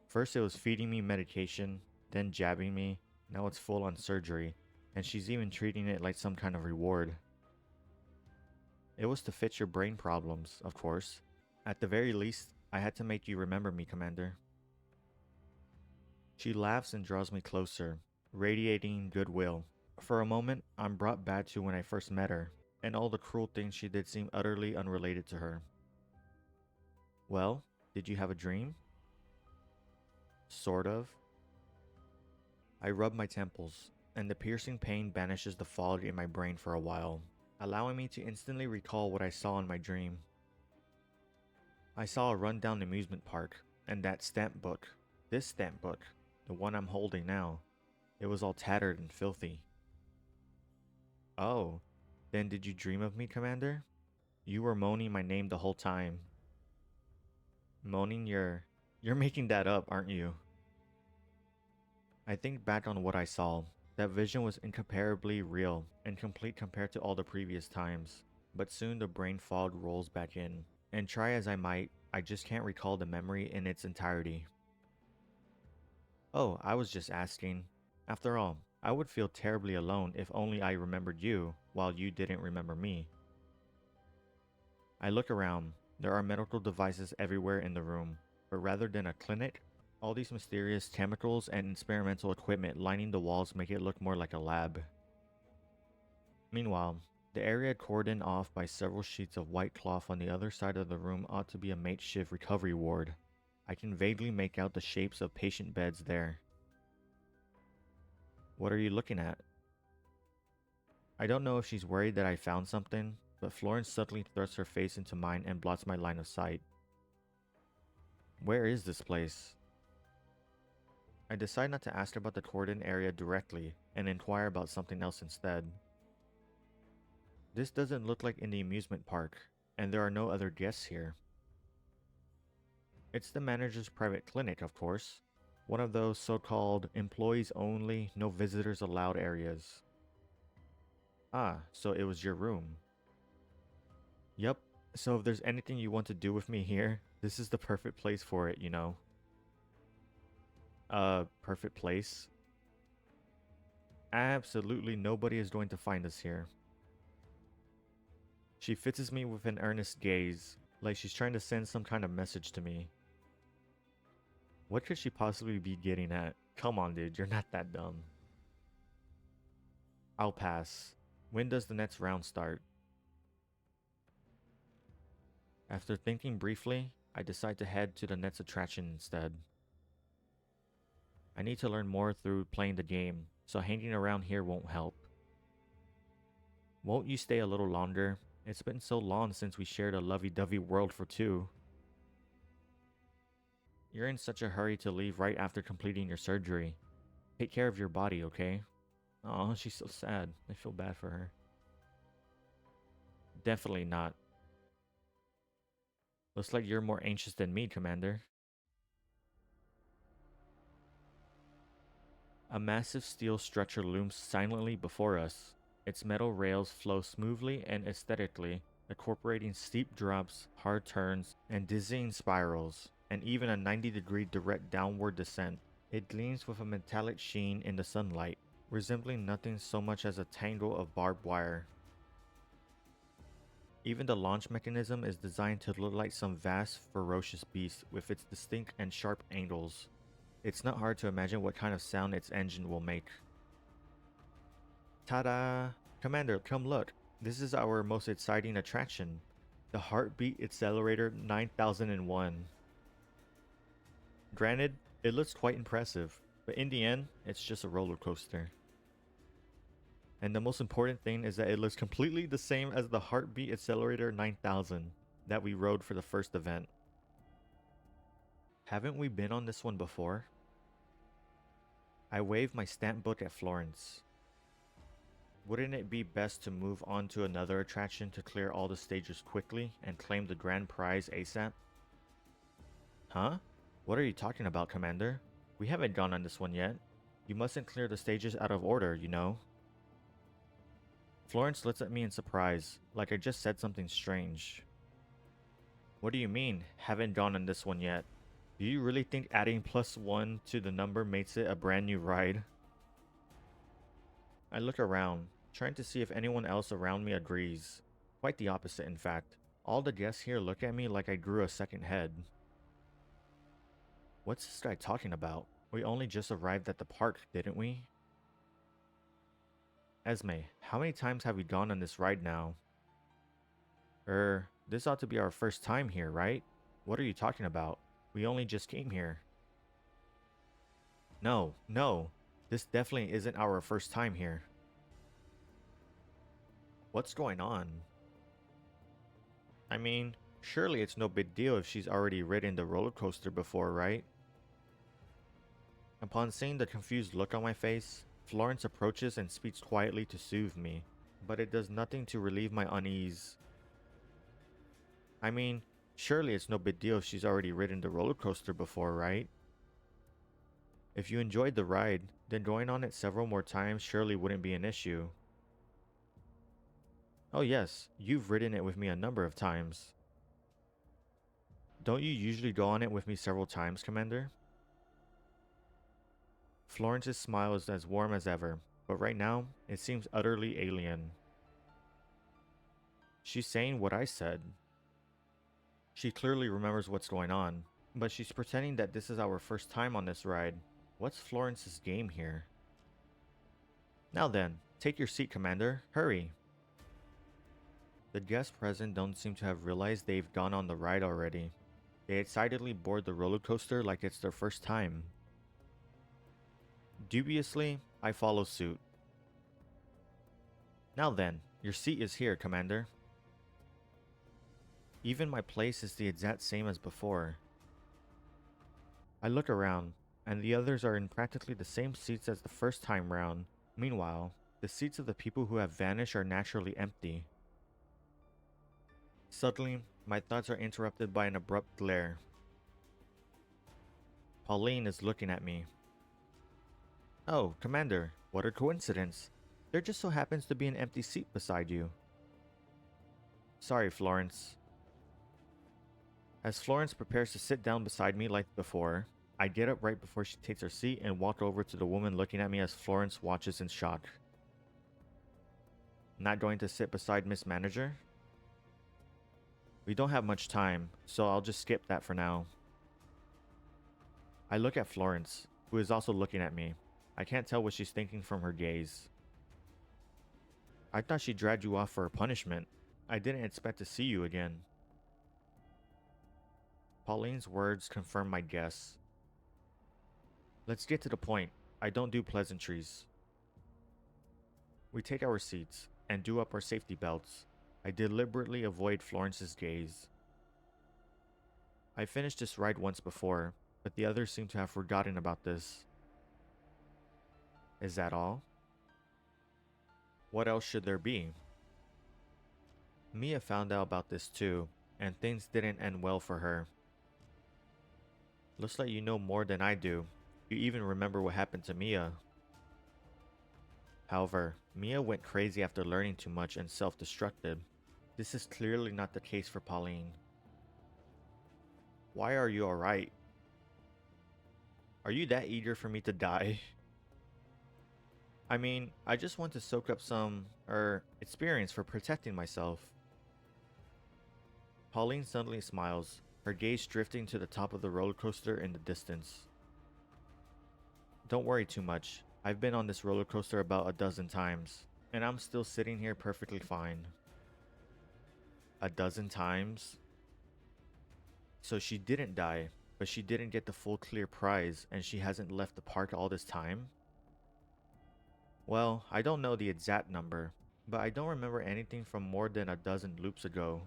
First it was feeding me medication, then jabbing me, now it's full on surgery, and she's even treating it like some kind of reward. It was to fix your brain problems, of course. At the very least, I had to make you remember me, Commander. She laughs and draws me closer, radiating goodwill. For a moment, I'm brought back to when I first met her, and all the cruel things she did seem utterly unrelated to her. Well, did you have a dream? Sort of. I rub my temples, and the piercing pain banishes the fog in my brain for a while, allowing me to instantly recall what I saw in my dream. I saw a rundown amusement park, and that stamp book. This stamp book, the one I'm holding now. It was all tattered and filthy. Oh, then did you dream of me, Commander? You were moaning my name the whole time. Moaning You're making that up, aren't you? I think back on what I saw. That vision was incomparably real and complete compared to all the previous times. But soon the brain fog rolls back in, and try as I might, I just can't recall the memory in its entirety. Oh, I was just asking. After all, I would feel terribly alone if only I remembered you while you didn't remember me. I look around. There are medical devices everywhere in the room, but rather than a clinic, all these mysterious chemicals and experimental equipment lining the walls make it look more like a lab. Meanwhile, the area cordoned off by several sheets of white cloth on the other side of the room ought to be a makeshift recovery ward. I can vaguely make out the shapes of patient beds there. What are you looking at? I don't know if she's worried that I found something, but Florence suddenly thrusts her face into mine and blots my line of sight. Where is this place? I decide not to ask her about the cordon area directly and inquire about something else instead. This doesn't look like in the amusement park, and there are no other guests here. It's the manager's private clinic, of course. One of those so-called employees only, no visitors allowed areas. Ah, so it was your room. Yup, so if there's anything you want to do with me here, this is the perfect place for it, you know. Perfect place? Absolutely nobody is going to find us here. She fixes me with an earnest gaze, like she's trying to send some kind of message to me. What could she possibly be getting at? Come on, dude, you're not that dumb. I'll pass. When does the next round start? After thinking briefly, I decide to head to the next attraction instead. I need to learn more through playing the game, so hanging around here won't help. Won't you stay a little longer? It's been so long since we shared a lovey-dovey world for two. You're in such a hurry to leave right after completing your surgery. Take care of your body, okay? Aw, she's so sad. I feel bad for her. Definitely not. Looks like you're more anxious than me, Commander. A massive steel structure looms silently before us. Its metal rails flow smoothly and aesthetically, incorporating steep drops, hard turns, and dizzying spirals, and even a 90-degree direct downward descent. It gleams with a metallic sheen in the sunlight, resembling nothing so much as a tangle of barbed wire. Even the launch mechanism is designed to look like some vast, ferocious beast with its distinct and sharp angles. It's not hard to imagine what kind of sound its engine will make. Ta-da! Commander, come look. This is our most exciting attraction. The Heartbeat Accelerator 9001. Granted, it looks quite impressive, but in the end, it's just a roller coaster. And the most important thing is that it looks completely the same as the Heartbeat Accelerator 9000 that we rode for the first event. Haven't we been on this one before? I wave my stamp book at Florence. Wouldn't it be best to move on to another attraction to clear all the stages quickly and claim the grand prize ASAP? Huh? What are you talking about, Commander? We haven't gone on this one yet. You mustn't clear the stages out of order, you know. Florence looks at me in surprise, like I just said something strange. What do you mean, haven't gone on this one yet? Do you really think adding +1 to the number makes it a brand new ride? I look around, trying to see if anyone else around me agrees. Quite the opposite, in fact. All the guests here look at me like I grew a second head. What's this guy talking about? We only just arrived at the park, didn't we? Esme, how many times have we gone on this ride now? This ought to be our first time here, right? What are you talking about? We only just came here. No, this definitely isn't our first time here. What's going on? I mean, surely it's no big deal if she's already ridden the roller coaster before, right? Upon seeing the confused look on my face, Florence approaches and speaks quietly to soothe me, but it does nothing to relieve my unease. I mean, surely it's no big deal if she's already ridden the roller coaster before, right? If you enjoyed the ride, then going on it several more times surely wouldn't be an issue. Oh yes, you've ridden it with me a number of times. Don't you usually go on it with me several times, Commander? Florence's smile is as warm as ever, but right now, it seems utterly alien. She's saying what I said. She clearly remembers what's going on, but she's pretending that this is our first time on this ride. What's Florence's game here? Now then, take your seat, Commander. Hurry. The guests present don't seem to have realized they've gone on the ride already. They excitedly board the roller coaster like it's their first time. Dubiously, I follow suit. Now then, your seat is here, Commander. Even my place is the exact same as before. I look around, and the others are in practically the same seats as the first time round. Meanwhile, the seats of the people who have vanished are naturally empty. Suddenly, my thoughts are interrupted by an abrupt glare. Pauline is looking at me. Oh, Commander, what a coincidence. There just so happens to be an empty seat beside you. Sorry, Florence. As Florence prepares to sit down beside me like before, I get up right before she takes her seat and walk over to the woman looking at me as Florence watches in shock. Not going to sit beside Miss Manager? We don't have much time, so I'll just skip that for now. I look at Florence, who is also looking at me. I can't tell what she's thinking from her gaze. I thought she dragged you off for a punishment. I didn't expect to see you again. Pauline's words confirm my guess. Let's get to the point. I don't do pleasantries. We take our seats and do up our safety belts. I deliberately avoid Florence's gaze. I finished this ride once before, but the others seem to have forgotten about this. Is that all? What else should there be? Mia found out about this too, and things didn't end well for her. Looks like you know more than I do. You even remember what happened to Mia. However, Mia went crazy after learning too much and self-destructed. This is clearly not the case for Pauline. Why are you alright? Are you that eager for me to die? I mean, I just want to soak up some, experience for protecting myself. Pauline suddenly smiles, her gaze drifting to the top of the roller coaster in the distance. Don't worry too much. I've been on this roller coaster about a dozen times, and I'm still sitting here perfectly fine. A dozen times? So she didn't die, but she didn't get the full clear prize, and she hasn't left the park all this time? Well, I don't know the exact number, but I don't remember anything from more than a dozen loops ago.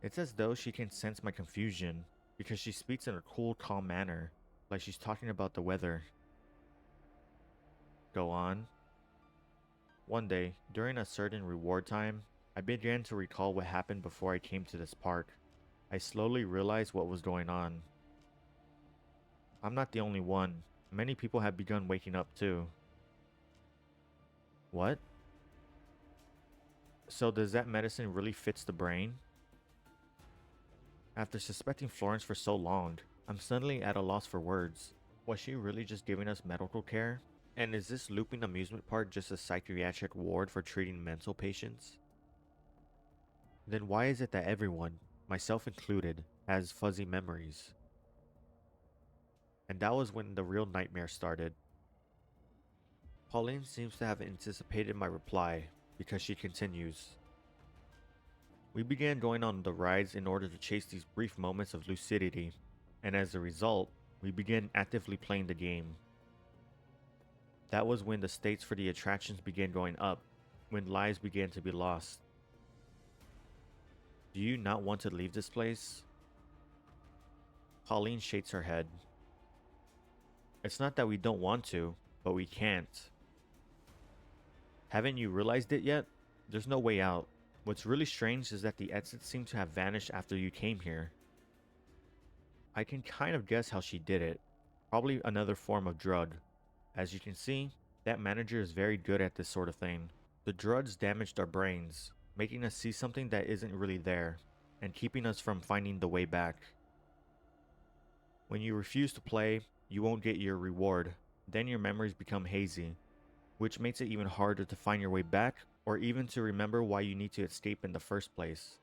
It's as though she can sense my confusion, because she speaks in a cool, calm manner, like she's talking about the weather. Go on. One day, during a certain reward time, I began to recall what happened before I came to this park. I slowly realized what was going on. I'm not the only one. Many people have begun waking up too. What? So does that medicine really fix the brain? After suspecting Florence for so long, I'm suddenly at a loss for words. Was she really just giving us medical care? And is this looping amusement park just a psychiatric ward for treating mental patients? Then why is it that everyone, myself included, has fuzzy memories? And that was when the real nightmare started. Pauline seems to have anticipated my reply, because she continues. We began going on the rides in order to chase these brief moments of lucidity, and as a result, we began actively playing the game. That was when the stakes for the attractions began going up, when lives began to be lost. Do you not want to leave this place? Pauline shakes her head. It's not that we don't want to, but we can't. Haven't you realized it yet? There's no way out. What's really strange is that the exits seem to have vanished after you came here. I can kind of guess how she did it. Probably another form of drug. As you can see, that manager is very good at this sort of thing. The drugs damaged our brains, making us see something that isn't really there, and keeping us from finding the way back. When you refuse to play, you won't get your reward. Then your memories become hazy, which makes it even harder to find your way back or even to remember why you need to escape in the first place.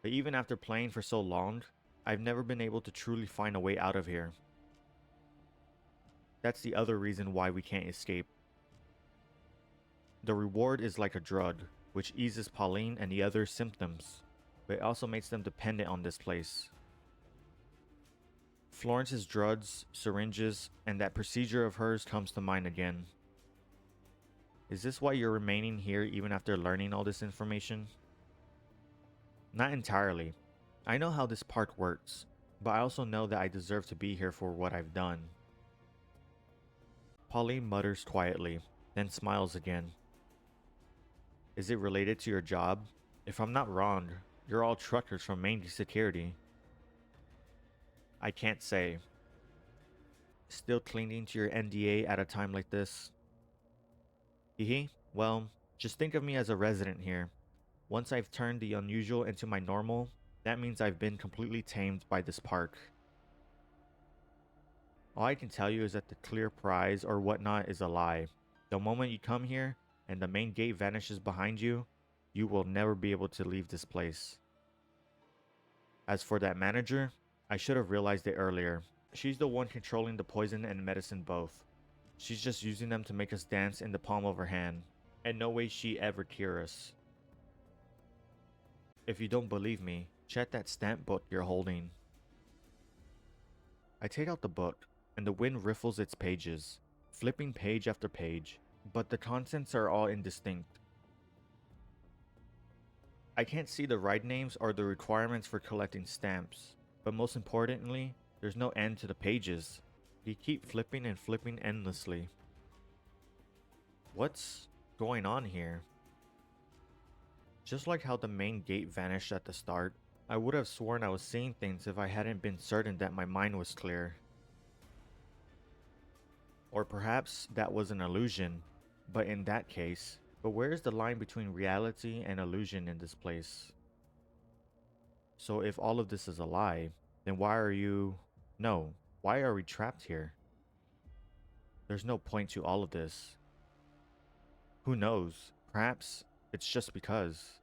But even after playing for so long, I've never been able to truly find a way out of here. That's the other reason why we can't escape. The reward is like a drug, which eases Pauline and the other symptoms, but it also makes them dependent on this place. Florence's drugs, syringes, and that procedure of hers comes to mind again. Is this why you're remaining here even after learning all this information? Not entirely. I know how this park works, but I also know that I deserve to be here for what I've done. Pauline mutters quietly, then smiles again. Is it related to your job? If I'm not wrong, you're all truckers from Main Security. I can't say. Still clinging to your NDA at a time like this? Hehe, well, just think of me as a resident here. Once I've turned the unusual into my normal, that means I've been completely tamed by this park. All I can tell you is that the clear prize or whatnot is a lie. The moment you come here and the main gate vanishes behind you, you will never be able to leave this place. As for that manager, I should have realized it earlier. She's the one controlling the poison and medicine both. She's just using them to make us dance in the palm of her hand, and no way she ever cure us. If you don't believe me, check that stamp book you're holding. I take out the book, and the wind riffles its pages, flipping page after page, but the contents are all indistinct. I can't see the ride names or the requirements for collecting stamps, but most importantly, there's no end to the pages. You keep flipping and flipping endlessly. What's going on here? Just like how the main gate vanished at the start, I would have sworn I was seeing things if I hadn't been certain that my mind was clear. Or perhaps that was an illusion, but in that case, where is the line between reality and illusion in this place? So if all of this is a lie, then why are we trapped here? There's no point to all of this. Who knows? Perhaps it's just because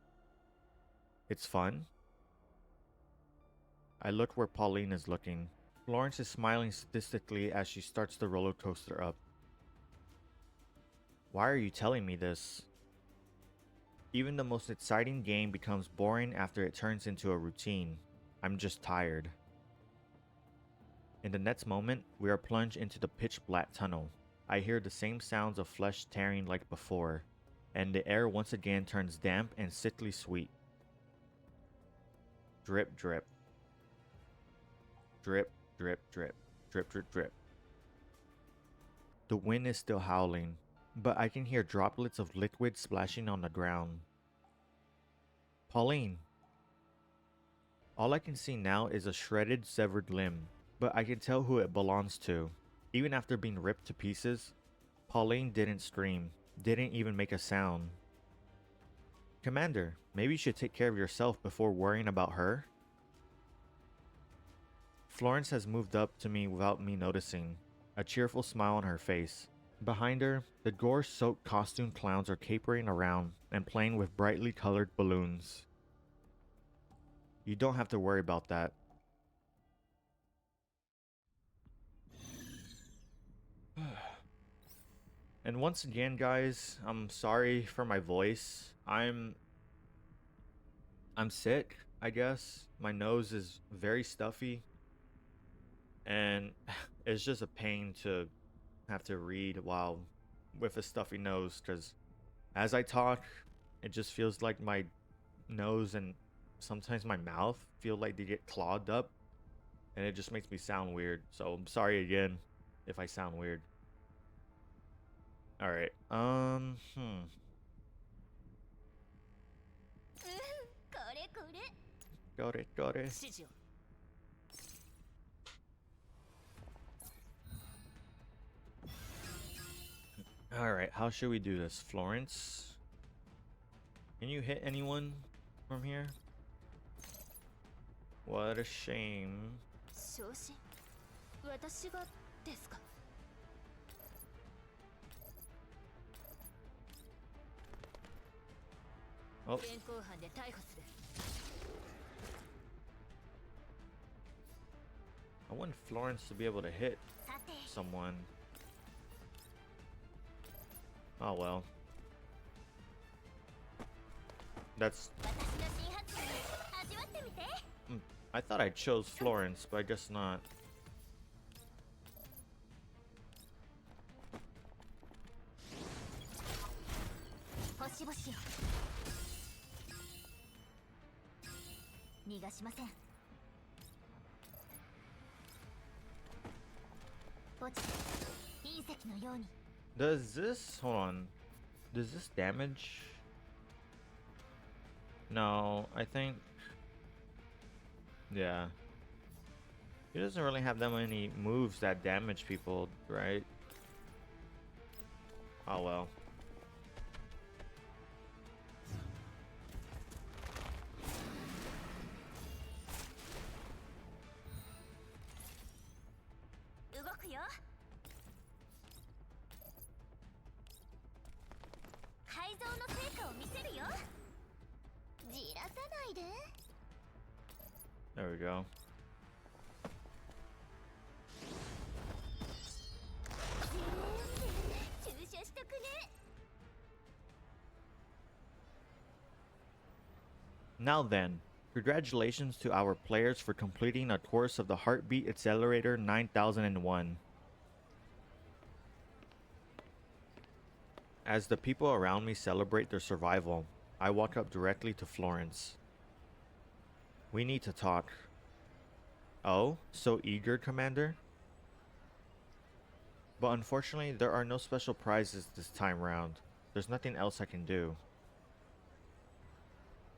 it's fun? I look where Pauline is looking. Florence is smiling sadistically as she starts the roller coaster up. Why are you telling me this? Even the most exciting game becomes boring after it turns into a routine. I'm just tired. In the next moment, we are plunged into the pitch black tunnel. I hear the same sounds of flesh tearing like before, and the air once again turns damp and sickly sweet. Drip, drip. Drip, drip, drip. Drip, drip, drip. The wind is still howling, but I can hear droplets of liquid splashing on the ground. Pauline. All I can see now is a shredded, severed limb, but I can tell who it belongs to. Even after being ripped to pieces, Pauline didn't scream, didn't even make a sound. Commander, maybe you should take care of yourself before worrying about her? Florence has moved up to me without me noticing, a cheerful smile on her face. Behind her, the gore-soaked costume clowns are capering around and playing with brightly colored balloons. You don't have to worry about that. And once again, guys, I'm sorry for my voice. I'm sick, I guess. My nose is very stuffy. And it's just a pain to have to read while with a stuffy nose, because as I talk, it just feels like my nose and sometimes my mouth feel like they get clogged up, and it just makes me sound weird. So I'm sorry again if I sound weird. All right. これこれ Got it, got it. 指示を All right, how should we do this? Florence, can you hit anyone from here? What a shame. 昇進私がですか Oh, 現行犯で逮捕する。 I want Florence to be able to hit さて someone. Oh well. That's. 私の新発見味わってみて。 I thought I chose Florence, but I guess not. 星々を逃がしません。落ちて隕石のように。 Does this. Hold on. Does this damage? No, I think. Yeah. He doesn't really have that many moves that damage people, right? Oh well. 動くよ。改造の成果を見せるよ。じらさないで。 There we go. 注射しとくね。 Now then, congratulations to our players for completing a course of the Heartbeat Accelerator 9001. As the people around me celebrate their survival, I walk up directly to Florence. We need to talk. Oh, so eager, Commander? But unfortunately, there are no special prizes this time round. There's nothing else I can do.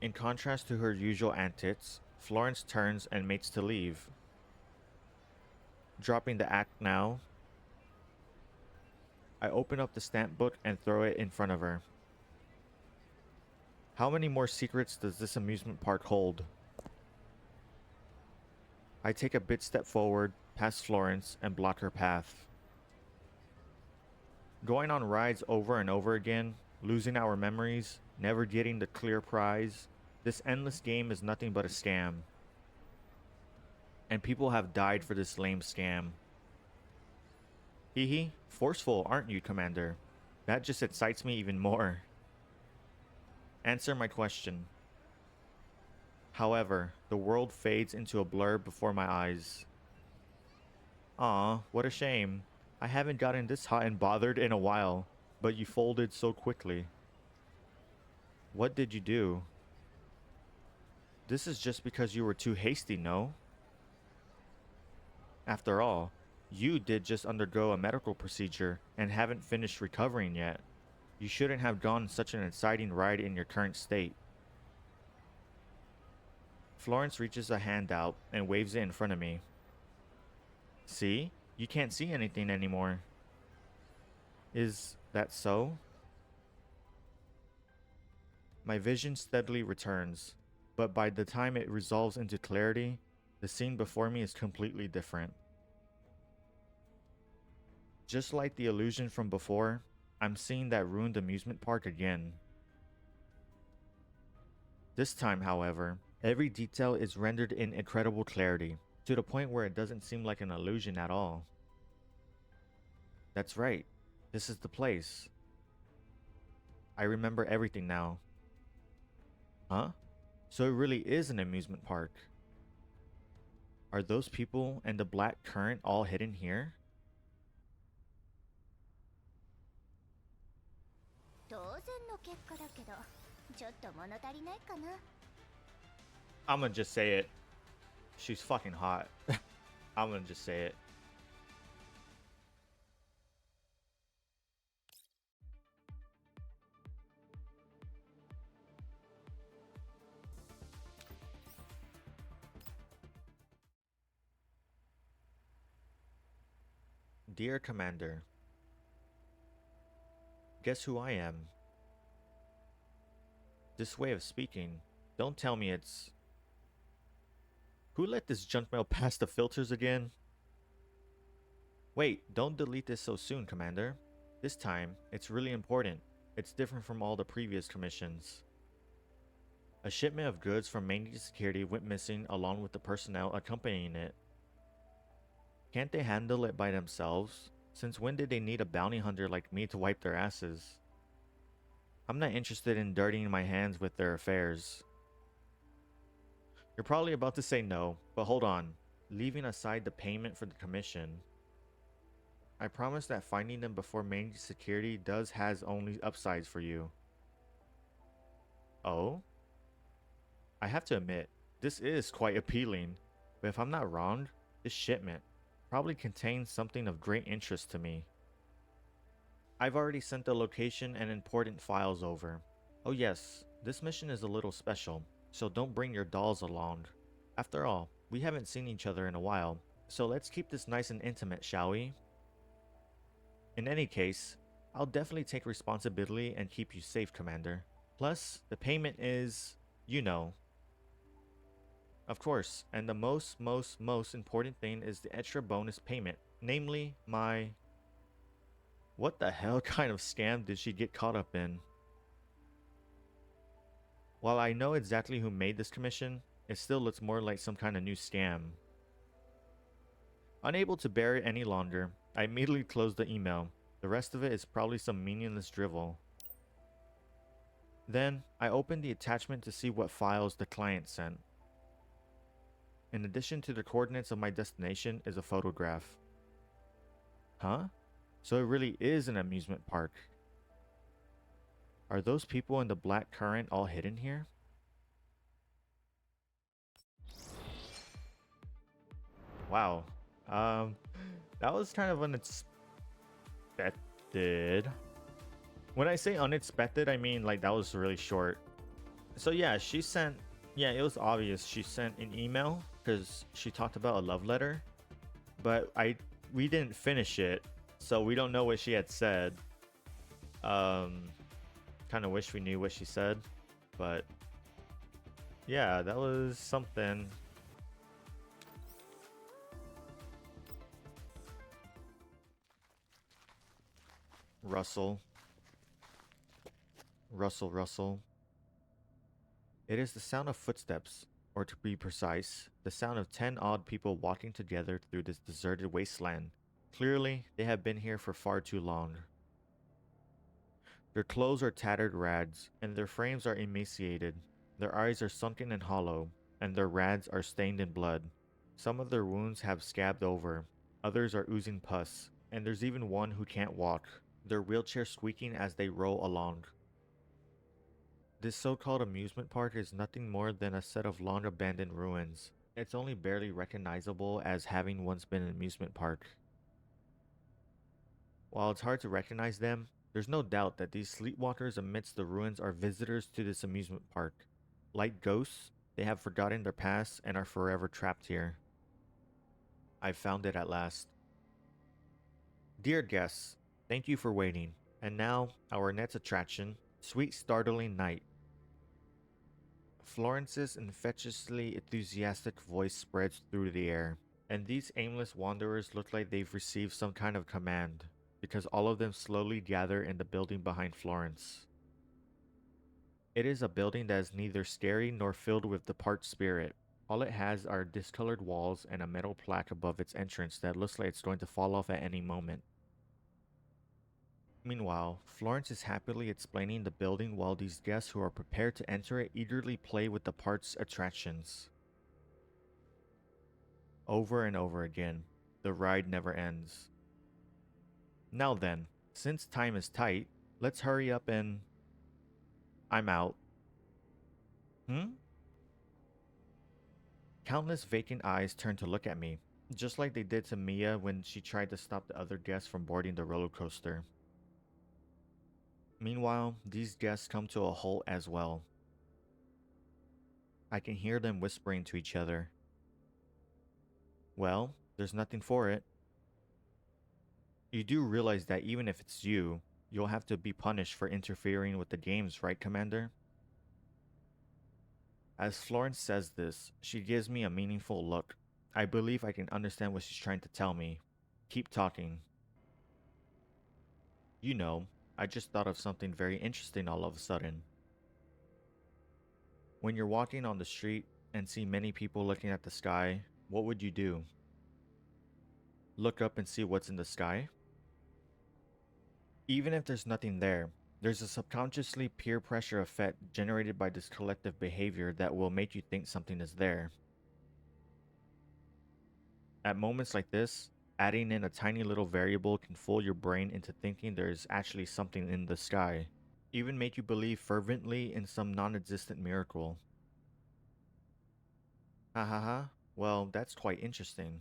In contrast to her usual antics, Florence turns and makes to leave. Dropping the act now, I open up the stamp book and throw it in front of her. How many more secrets does this amusement park hold? I take a bit step forward, past Florence, and block her path. Going on rides over and over again, losing our memories, never getting the clear prize, this endless game is nothing but a scam. And people have died for this lame scam. Hee hee, forceful, aren't you, Commander? That just excites me even more. Answer my question. However, the world fades into a blur before my eyes. Aw, what a shame. I haven't gotten this hot and bothered in a while, but you folded so quickly. What did you do? This is just because you were too hasty, no? After all, you did just undergo a medical procedure and haven't finished recovering yet. You shouldn't have gone such an exciting ride in your current state. Florence reaches a hand out and waves it in front of me. See? You can't see anything anymore. Is that so? My vision steadily returns, but by the time it resolves into clarity, the scene before me is completely different. Just like the illusion from before, I'm seeing that ruined amusement park again. This time, however, every detail is rendered in incredible clarity, to the point where it doesn't seem like an illusion at all. That's right, this is the place. I remember everything now. Huh? So it really is an amusement park. Are those people and the black current all hidden here? 当然の結果だけど、ちょっと物足りないかな。 I'm gonna just say it. She's fucking hot. I'm gonna just say it. Dear Commander, guess who I am? This way of speaking, don't tell me it's... Who let this junk mail pass the filters again? Wait, don't delete this so soon, Commander. This time, it's really important. It's different from all the previous commissions. A shipment of goods from main security went missing along with the personnel accompanying it. Can't they handle it by themselves? Since when did they need a bounty hunter like me to wipe their asses? I'm not interested in dirtying my hands with their affairs. You're probably about to say no, but hold on. Leaving aside the payment for the commission, I promise that finding them before main security has only upsides for you. Oh? I have to admit, this is quite appealing, but if I'm not wrong, this shipment probably contains something of great interest to me. I've already sent the location and important files over. Oh yes, this mission is a little special, so don't bring your dolls along. After all, we haven't seen each other in a while, so let's keep this nice and intimate, shall we? In any case, I'll definitely take responsibility and keep you safe, Commander. Plus, the payment is, you know. Of course, and the most important thing is the extra bonus payment, namely my... What the hell kind of scam did she get caught up in? While I know exactly who made this commission, it still looks more like some kind of new scam. Unable to bear it any longer, I immediately closed the email. The rest of it is probably some meaningless drivel. Then, I opened the attachment to see what files the client sent. In addition to the coordinates of my destination is a photograph. Huh? So it really is an amusement park. Are those people in the black current all hidden here? Wow. That was kind of unexpected. When I say unexpected, I mean like that was really short. So yeah, it was obvious she sent an email because she talked about a love letter, but we didn't finish it, so we don't know what she had said. Kind of wish we knew what she said, but yeah, that was something. Russell. It is the sound of footsteps, or to be precise, the sound of 10 odd people walking together through this deserted wasteland. Clearly, they have been here for far too long. Their clothes are tattered rags, and their frames are emaciated. Their eyes are sunken and hollow, and their rags are stained in blood. Some of their wounds have scabbed over, others are oozing pus, and there's even one who can't walk, their wheelchair squeaking as they roll along. This so-called amusement park is nothing more than a set of long-abandoned ruins. It's only barely recognizable as having once been an amusement park. While it's hard to recognize them, there's no doubt that these sleepwalkers amidst the ruins are visitors to this amusement park. Like ghosts, they have forgotten their past and are forever trapped here. I've found it at last. Dear guests, thank you for waiting. And now, our next attraction, Sweet Startling Night. Florence's infectiously enthusiastic voice spreads through the air, and these aimless wanderers look like they've received some kind of command, because all of them slowly gather in the building behind Florence. It is a building that is neither scary nor filled with the park spirit. All it has are discolored walls and a metal plaque above its entrance that looks like it's going to fall off at any moment. Meanwhile, Florence is happily explaining the building while these guests who are prepared to enter it eagerly play with the park's attractions. Over and over again, the ride never ends. Now then, since time is tight, let's hurry up and... I'm out. Countless vacant eyes turn to look at me, just like they did to Mia when she tried to stop the other guests from boarding the roller coaster. Meanwhile, these guests come to a halt as well. I can hear them whispering to each other. Well, there's nothing for it. You do realize that even if it's you, you'll have to be punished for interfering with the games, right, Commander? As Florence says this, she gives me a meaningful look. I believe I can understand what she's trying to tell me. Keep talking. You know, I just thought of something very interesting all of a sudden. When you're walking on the street and see many people looking at the sky, what would you do? Look up and see what's in the sky? Even if there's nothing there, there's a subconsciously peer pressure effect generated by this collective behavior that will make you think something is there. At moments like this, adding in a tiny little variable can fool your brain into thinking there is actually something in the sky, even make you believe fervently in some non-existent miracle. Ha ha ha, well, that's quite interesting.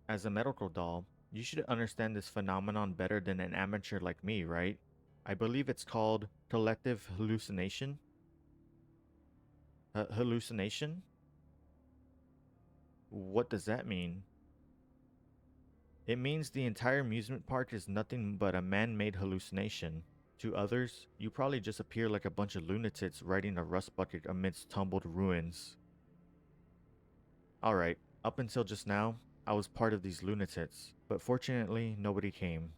As a medical doll, you should understand this phenomenon better than an amateur like me, right? I believe it's called collective hallucination. Hallucination? What does that mean? It means the entire amusement park is nothing but a man-made hallucination. To others, you probably just appear like a bunch of lunatics riding a rust bucket amidst tumbled ruins. Alright, up until just now, I was part of these lunatics, but fortunately nobody came.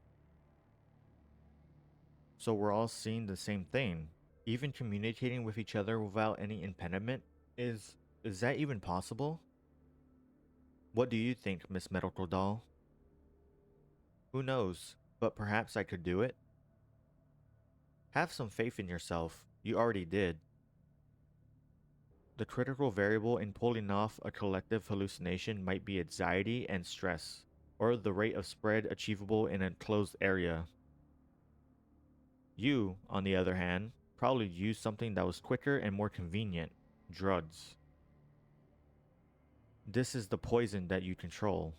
So we're all seeing the same thing, even communicating with each other without any impediment? Is that even possible? What do you think, Miss Medical Doll? Who knows, but perhaps I could do it? Have some faith in yourself, you already did. The critical variable in pulling off a collective hallucination might be anxiety and stress, or the rate of spread achievable in a closed area. You, on the other hand, probably used something that was quicker and more convenient, drugs. This is the poison that you control.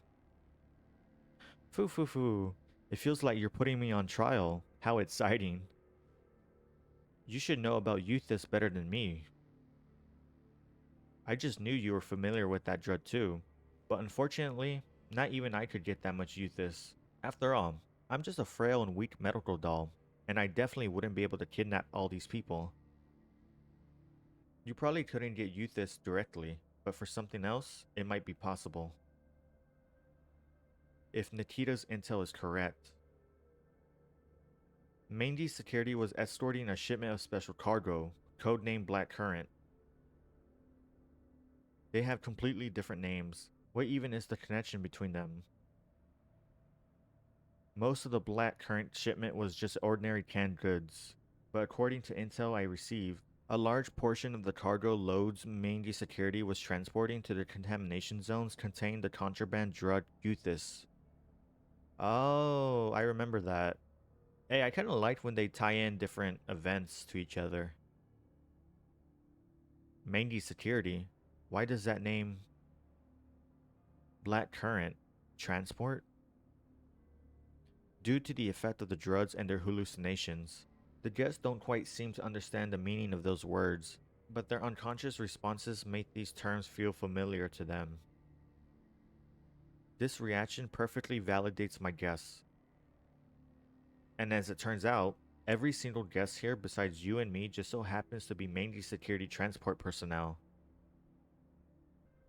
Foo foo foo, it feels like you're putting me on trial. How exciting. You should know about Euthys better than me. I just knew you were familiar with that drug too, but unfortunately, not even I could get that much Euthys. After all, I'm just a frail and weak medical doll, and I definitely wouldn't be able to kidnap all these people. You probably couldn't get Euthys directly, but for something else, it might be possible. If Nikita's intel is correct. Mandy Security was escorting a shipment of special cargo, codenamed Black Current. They have completely different names. What even is the connection between them? Most of the Black Current shipment was just ordinary canned goods, but according to intel I received, a large portion of the cargo loads Mandy Security was transporting to the contamination zones contained the contraband drug Euthys. Oh, I remember that. Hey, I kind of liked when they tie in different events to each other. Mandy Security? Why does that name... Black Current? Transport? Due to the effect of the drugs and their hallucinations, the guests don't quite seem to understand the meaning of those words, but their unconscious responses make these terms feel familiar to them. This reaction perfectly validates my guess. And as it turns out, every single guest here besides you and me just so happens to be Mandy Security transport personnel.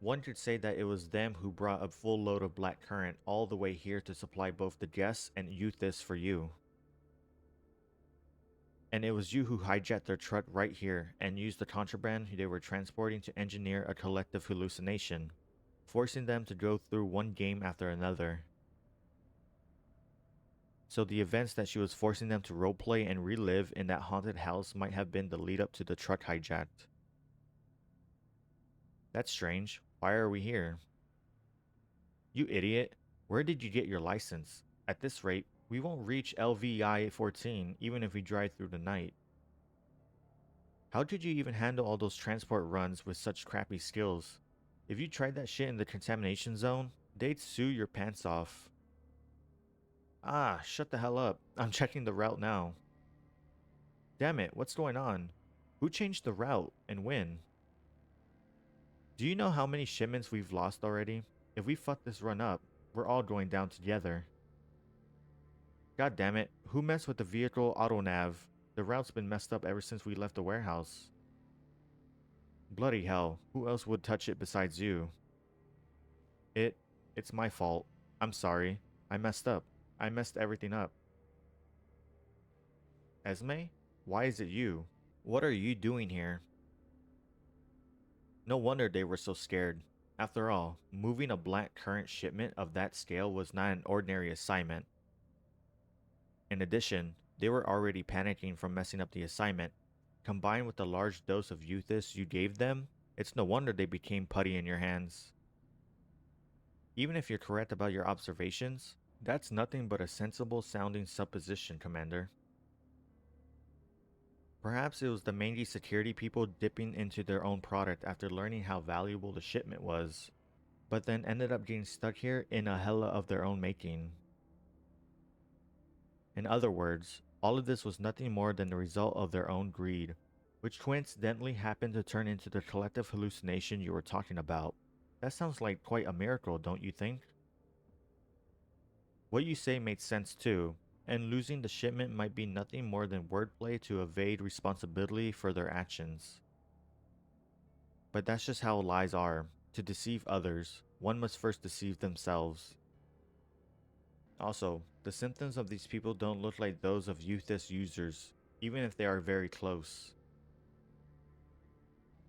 One could say that it was them who brought a full load of Black Current all the way here to supply both the guests and Euthys for you. And it was you who hijacked their truck right here and used the contraband they were transporting to engineer a collective hallucination, forcing them to go through one game after another. So the events that she was forcing them to roleplay and relive in that haunted house might have been the lead up to the truck hijacked. That's strange. Why are we here? You idiot. Where did you get your license? At this rate, we won't reach LVI 14 even if we drive through the night. How did you even handle all those transport runs with such crappy skills? If you tried that shit in the contamination zone, they'd sue your pants off. Ah, shut the hell up. I'm checking the route now. Damn it, what's going on? Who changed the route and when? Do you know how many shipments we've lost already? If we fuck this run up, we're all going down together. God damn it, who messed with the vehicle auto nav? The route's been messed up ever since we left the warehouse. Bloody hell, who else would touch it besides you? It's my fault. I'm sorry. I messed up. I messed everything up. Esme? Why is it you? What are you doing here? No wonder they were so scared. After all, moving a black current shipment of that scale was not an ordinary assignment. In addition, they were already panicking from messing up the assignment. Combined with the large dose of Euthys you gave them, it's no wonder they became putty in your hands. Even if you're correct about your observations, that's nothing but a sensible sounding supposition, Commander. Perhaps it was the mangy security people dipping into their own product after learning how valuable the shipment was, but then ended up getting stuck here in a hella of their own making. In other words, all of this was nothing more than the result of their own greed, which coincidentally happened to turn into the collective hallucination you were talking about. That sounds like quite a miracle, don't you think? What you say made sense too, and losing the shipment might be nothing more than wordplay to evade responsibility for their actions. But that's just how lies are. To deceive others, one must first deceive themselves. Also, the symptoms of these people don't look like those of Euthys users, even if they are very close.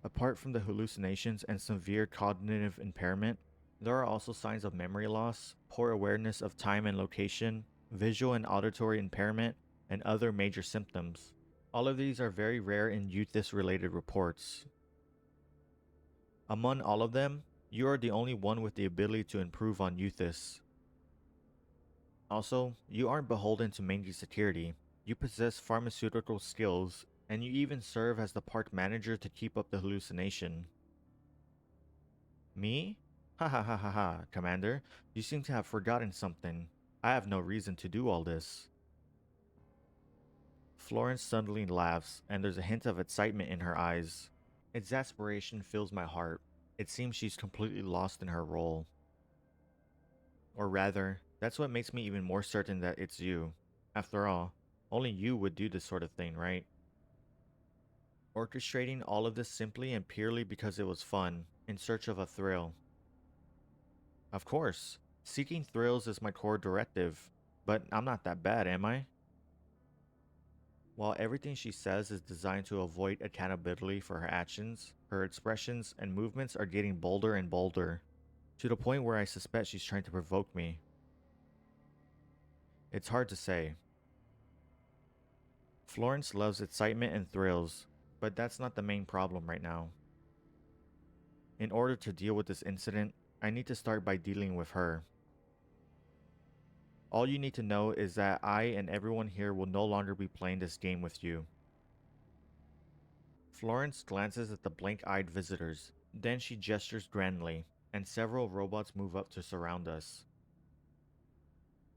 Apart from the hallucinations and severe cognitive impairment, there are also signs of memory loss, poor awareness of time and location, visual and auditory impairment, and other major symptoms. All of these are very rare in Euthys-related reports. Among all of them, you are the only one with the ability to improve on Euthys. Also, you aren't beholden to mangy security. You possess pharmaceutical skills, and you even serve as the park manager to keep up the hallucination. Me? Ha ha ha ha ha, Commander. You seem to have forgotten something. I have no reason to do all this. Florence suddenly laughs, and there's a hint of excitement in her eyes. Exasperation fills my heart. It seems she's completely lost in her role. Or rather, that's what makes me even more certain that it's you. After all, only you would do this sort of thing, right? Orchestrating all of this simply and purely because it was fun, in search of a thrill. Of course, seeking thrills is my core directive, but I'm not that bad, am I? While everything she says is designed to avoid accountability for her actions, her expressions and movements are getting bolder and bolder, to the point where I suspect she's trying to provoke me. It's hard to say. Florence loves excitement and thrills, but that's not the main problem right now. In order to deal with this incident, I need to start by dealing with her. All you need to know is that I and everyone here will no longer be playing this game with you. Florence glances at the blank-eyed visitors, then she gestures grandly, and several robots move up to surround us.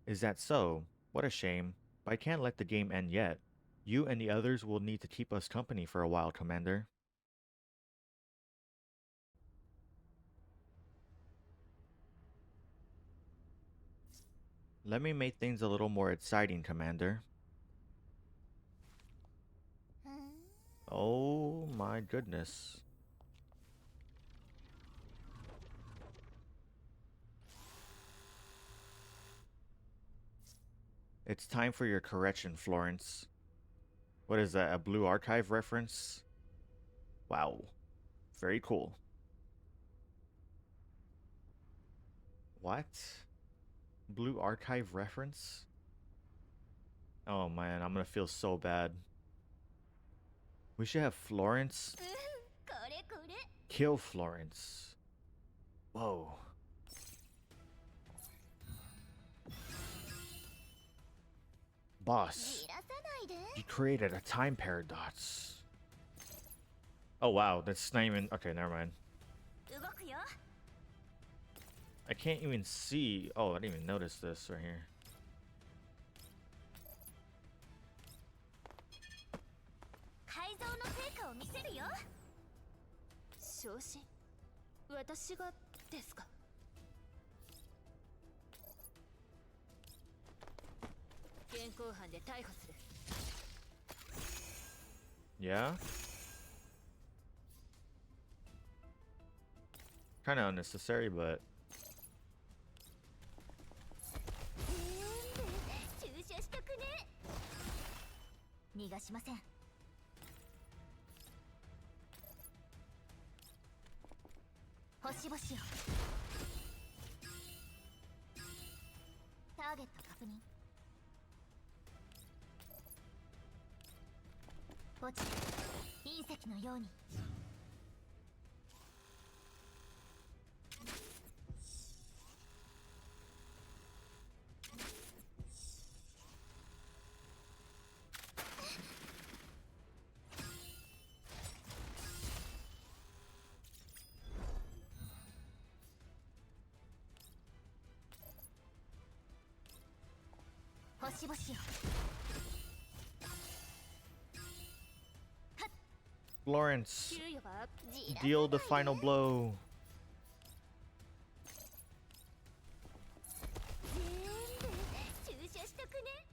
Is that so? What a shame, but I can't let the game end yet. You and the others will need to keep us company for a while, Commander. Let me make things a little more exciting, Commander. Oh my goodness. It's time for your correction, Florence. What is that, a Blue Archive reference? Wow. Very cool. What? Blue Archive reference? Oh man, I'm gonna feel so bad. We should have Florence kill Florence. Whoa. Boss, you created a time paradox. Oh wow, that's not even... Okay, never mind. I can't even see... Oh, I didn't even notice this right here. Yeah? Kinda unnecessary, but... 星々よ。ターゲット確認。落ちて隕石のように。星々よ。 Florence, 給与が deal the final blow. 全部注射しとくね。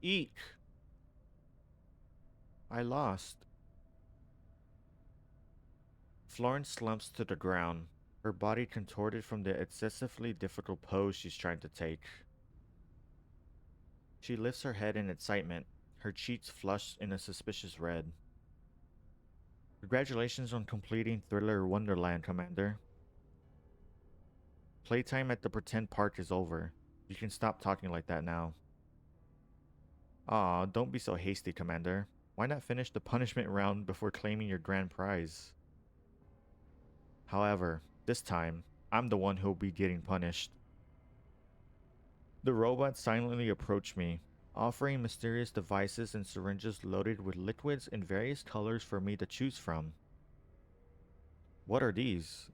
Eek. I lost. Florence slumps to the ground, her body contorted from the excessively difficult pose she's trying to take. She lifts her head in excitement, her cheeks flushed in a suspicious red. Congratulations on completing Thriller Wonderland, Commander. Playtime at the pretend park is over. You can stop talking like that now. Aw, don't be so hasty, Commander. Why not finish the punishment round before claiming your grand prize? However, this time, I'm the one who'll be getting punished. The robot silently approached me, offering mysterious devices and syringes loaded with liquids in various colors for me to choose from. What are these?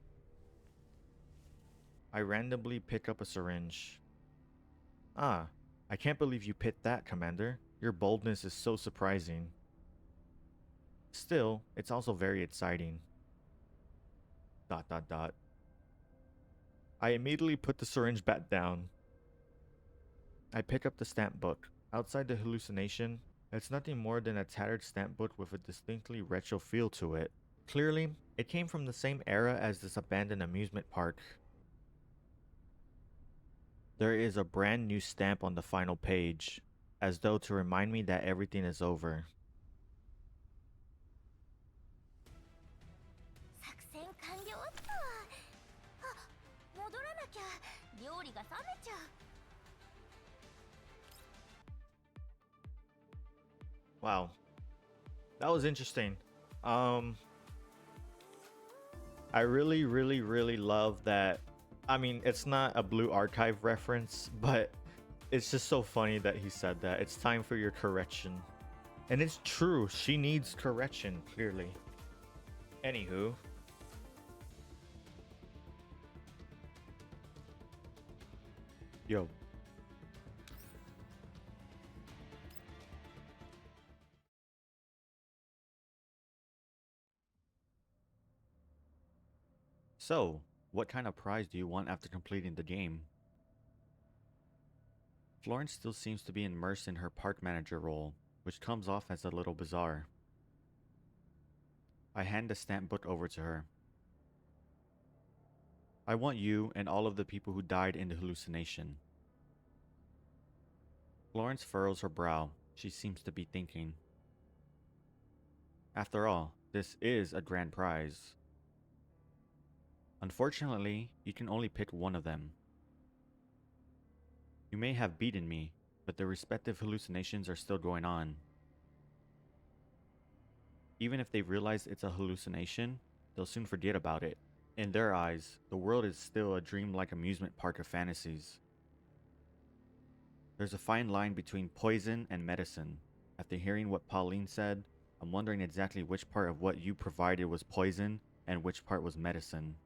I randomly pick up a syringe. Ah, I can't believe you picked that, Commander. Your boldness is so surprising. Still, it's also very exciting. ... I immediately put the syringe back down. I pick up the stamp book. Outside the hallucination, it's nothing more than a tattered stamp book with a distinctly retro feel to it. Clearly, it came from the same era as this abandoned amusement park. There is a brand new stamp on the final page, as though to remind me that everything is over. 作戦完了っと。あ、戻らなきゃ料理が冷めちゃう。 Wow. That was interesting. I really love that. I mean, it's not a Blue Archive reference, but it's just so funny that he said that. It's time for your correction. And it's true. She needs correction, clearly. Anywho. Yo. So, what kind of prize do you want after completing the game? Florence still seems to be immersed in her park manager role, which comes off as a little bizarre. I hand the stamp book over to her. I want you and all of the people who died in the hallucination. Florence furrows her brow. She seems to be thinking. After all, this is a grand prize. Unfortunately, you can only pick one of them. You may have beaten me, but the respective hallucinations are still going on. Even if they realize it's a hallucination, they'll soon forget about it. In their eyes, the world is still a dreamlike amusement park of fantasies. There's a fine line between poison and medicine. After hearing what Pauline said, I'm wondering exactly which part of what you provided was poison and which part was medicine.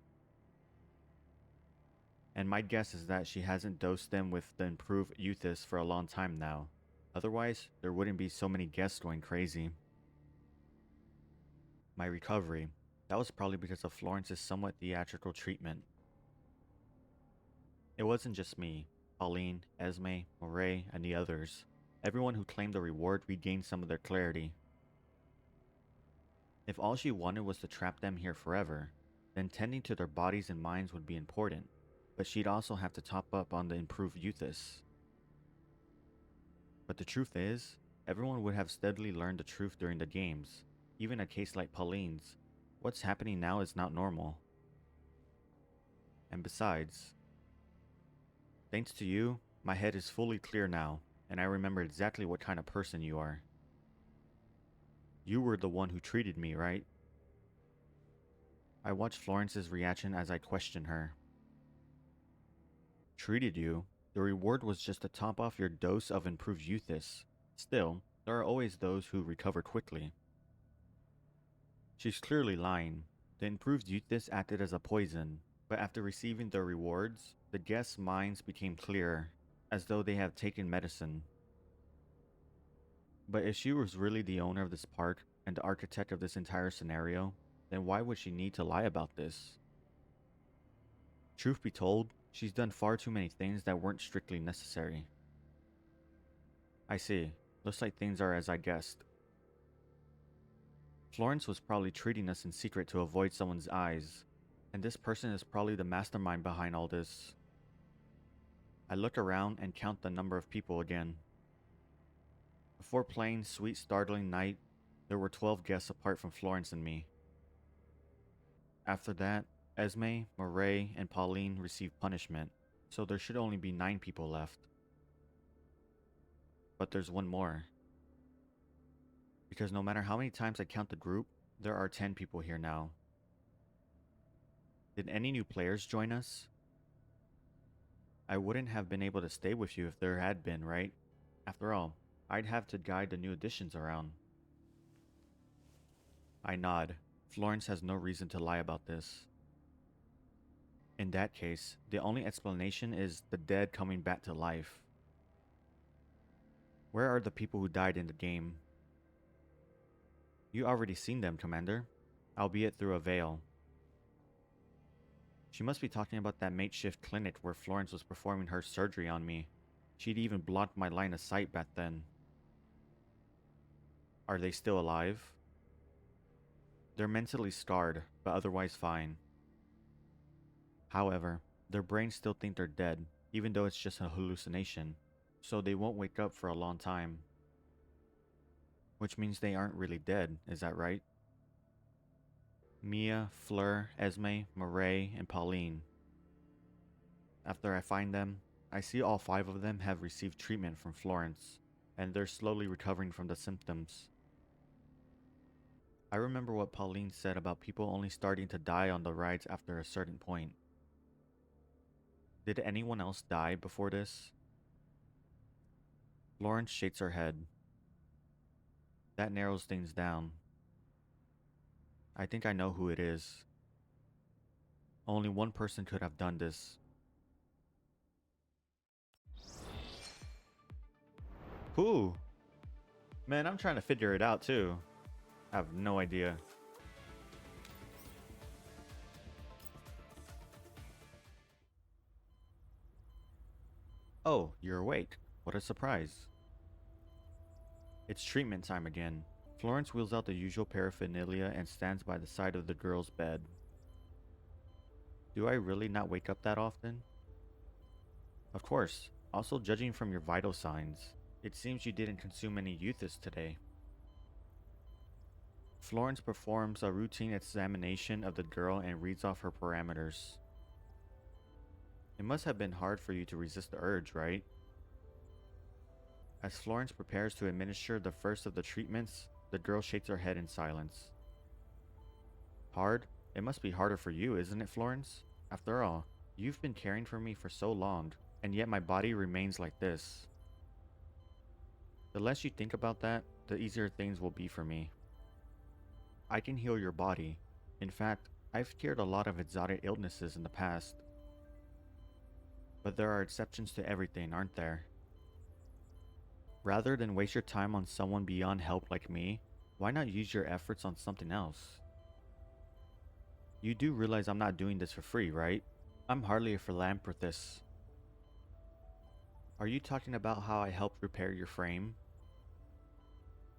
And my guess is that she hasn't dosed them with the improved Euthys for a long time now. Otherwise, there wouldn't be so many guests going crazy. My recovery. That was probably because of Florence's somewhat theatrical treatment. It wasn't just me. Pauline, Esme, Moray, and the others. Everyone who claimed the reward regained some of their clarity. If all she wanted was to trap them here forever, then tending to their bodies and minds would be important. But she'd also have to top up on the improved Euthys. But the truth is, everyone would have steadily learned the truth during the games. Even a case like Pauline's. What's happening now is not normal. And besides, thanks to you, my head is fully clear now, and I remember exactly what kind of person you are. You were the one who treated me, right? I watched Florence's reaction as I questioned her. Treated you? The reward was just to top off your dose of improved Euthys. Still, there are always those who recover quickly. She's clearly lying. The improved Euthys acted as a poison, but after receiving their rewards, the guests' minds became clearer, as though they have taken medicine. But if she was really the owner of this park and the architect of this entire scenario, then why would she need to lie about this? Truth be told, she's done far too many things that weren't strictly necessary. I see. Looks like things are as I guessed. Florence was probably treating us in secret to avoid someone's eyes, and this person is probably the mastermind behind all this. I look around and count the number of people again. Before playing Sweet Startling Night, there were 12 guests apart from Florence and me. After that, Esme, Murray, and Pauline received punishment, so there should only be 9 people left. But there's one more. Because no matter how many times I count the group, there are 10 people here now. Did any new players join us? I wouldn't have been able to stay with you if there had been, right? After all, I'd have to guide the new additions around. I nod. Florence has no reason to lie about this. In that case, the only explanation is the dead coming back to life. Where are the people who died in the game? You already seen them, Commander, albeit through a veil. She must be talking about that makeshift clinic where Florence was performing her surgery on me. She'd even blocked my line of sight back then. Are they still alive? They're mentally scarred, but otherwise fine. However, their brains still think they're dead, even though it's just a hallucination, so they won't wake up for a long time. Which means they aren't really dead, is that right? Mia, Fleur, Esme, Murray, and Pauline. After I find them, I see all 5 of them have received treatment from Florence, and they're slowly recovering from the symptoms. I remember what Pauline said about people only starting to die on the rides after a certain point. Did anyone else die before this? Florence shakes her head. That narrows things down. I think I know who it is. Only one person could have done this. Who? Man, I'm trying to figure it out too. I have no idea. Oh, you're awake. What a surprise. It's treatment time again. Florence wheels out the usual paraphernalia and stands by the side of the girl's bed. Do I really not wake up that often? Of course. Also, judging from your vital signs, it seems you didn't consume any Euthys today. Florence performs a routine examination of the girl and reads off her parameters. It must have been hard for you to resist the urge, right? As Florence prepares to administer the first of the treatments, the girl shakes her head in silence. Hard? It must be harder for you, isn't it, Florence? After all, you've been caring for me for so long, and yet my body remains like this. The less you think about that, the easier things will be for me. I can heal your body. In fact, I've cured a lot of exotic illnesses in the past. But there are exceptions to everything, aren't there? Rather than waste your time on someone beyond help like me, why not use your efforts on something else? You do realize I'm not doing this for free, right? I'm hardly a philanthropist. Are you talking about how I helped repair your frame?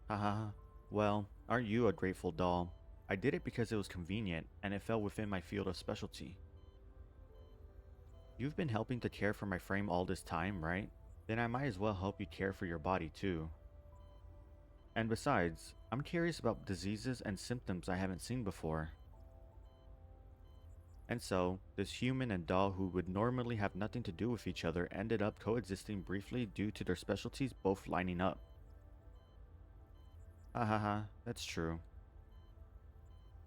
Haha, well, aren't you a grateful doll? I did it because it was convenient and it fell within my field of specialty. You've been helping to care for my frame all this time, right? Then I might as well help you care for your body too. And besides, I'm curious about diseases and symptoms I haven't seen before. And so, this human and doll who would normally have nothing to do with each other ended up coexisting briefly due to their specialties both lining up. Ha ha ha, that's true.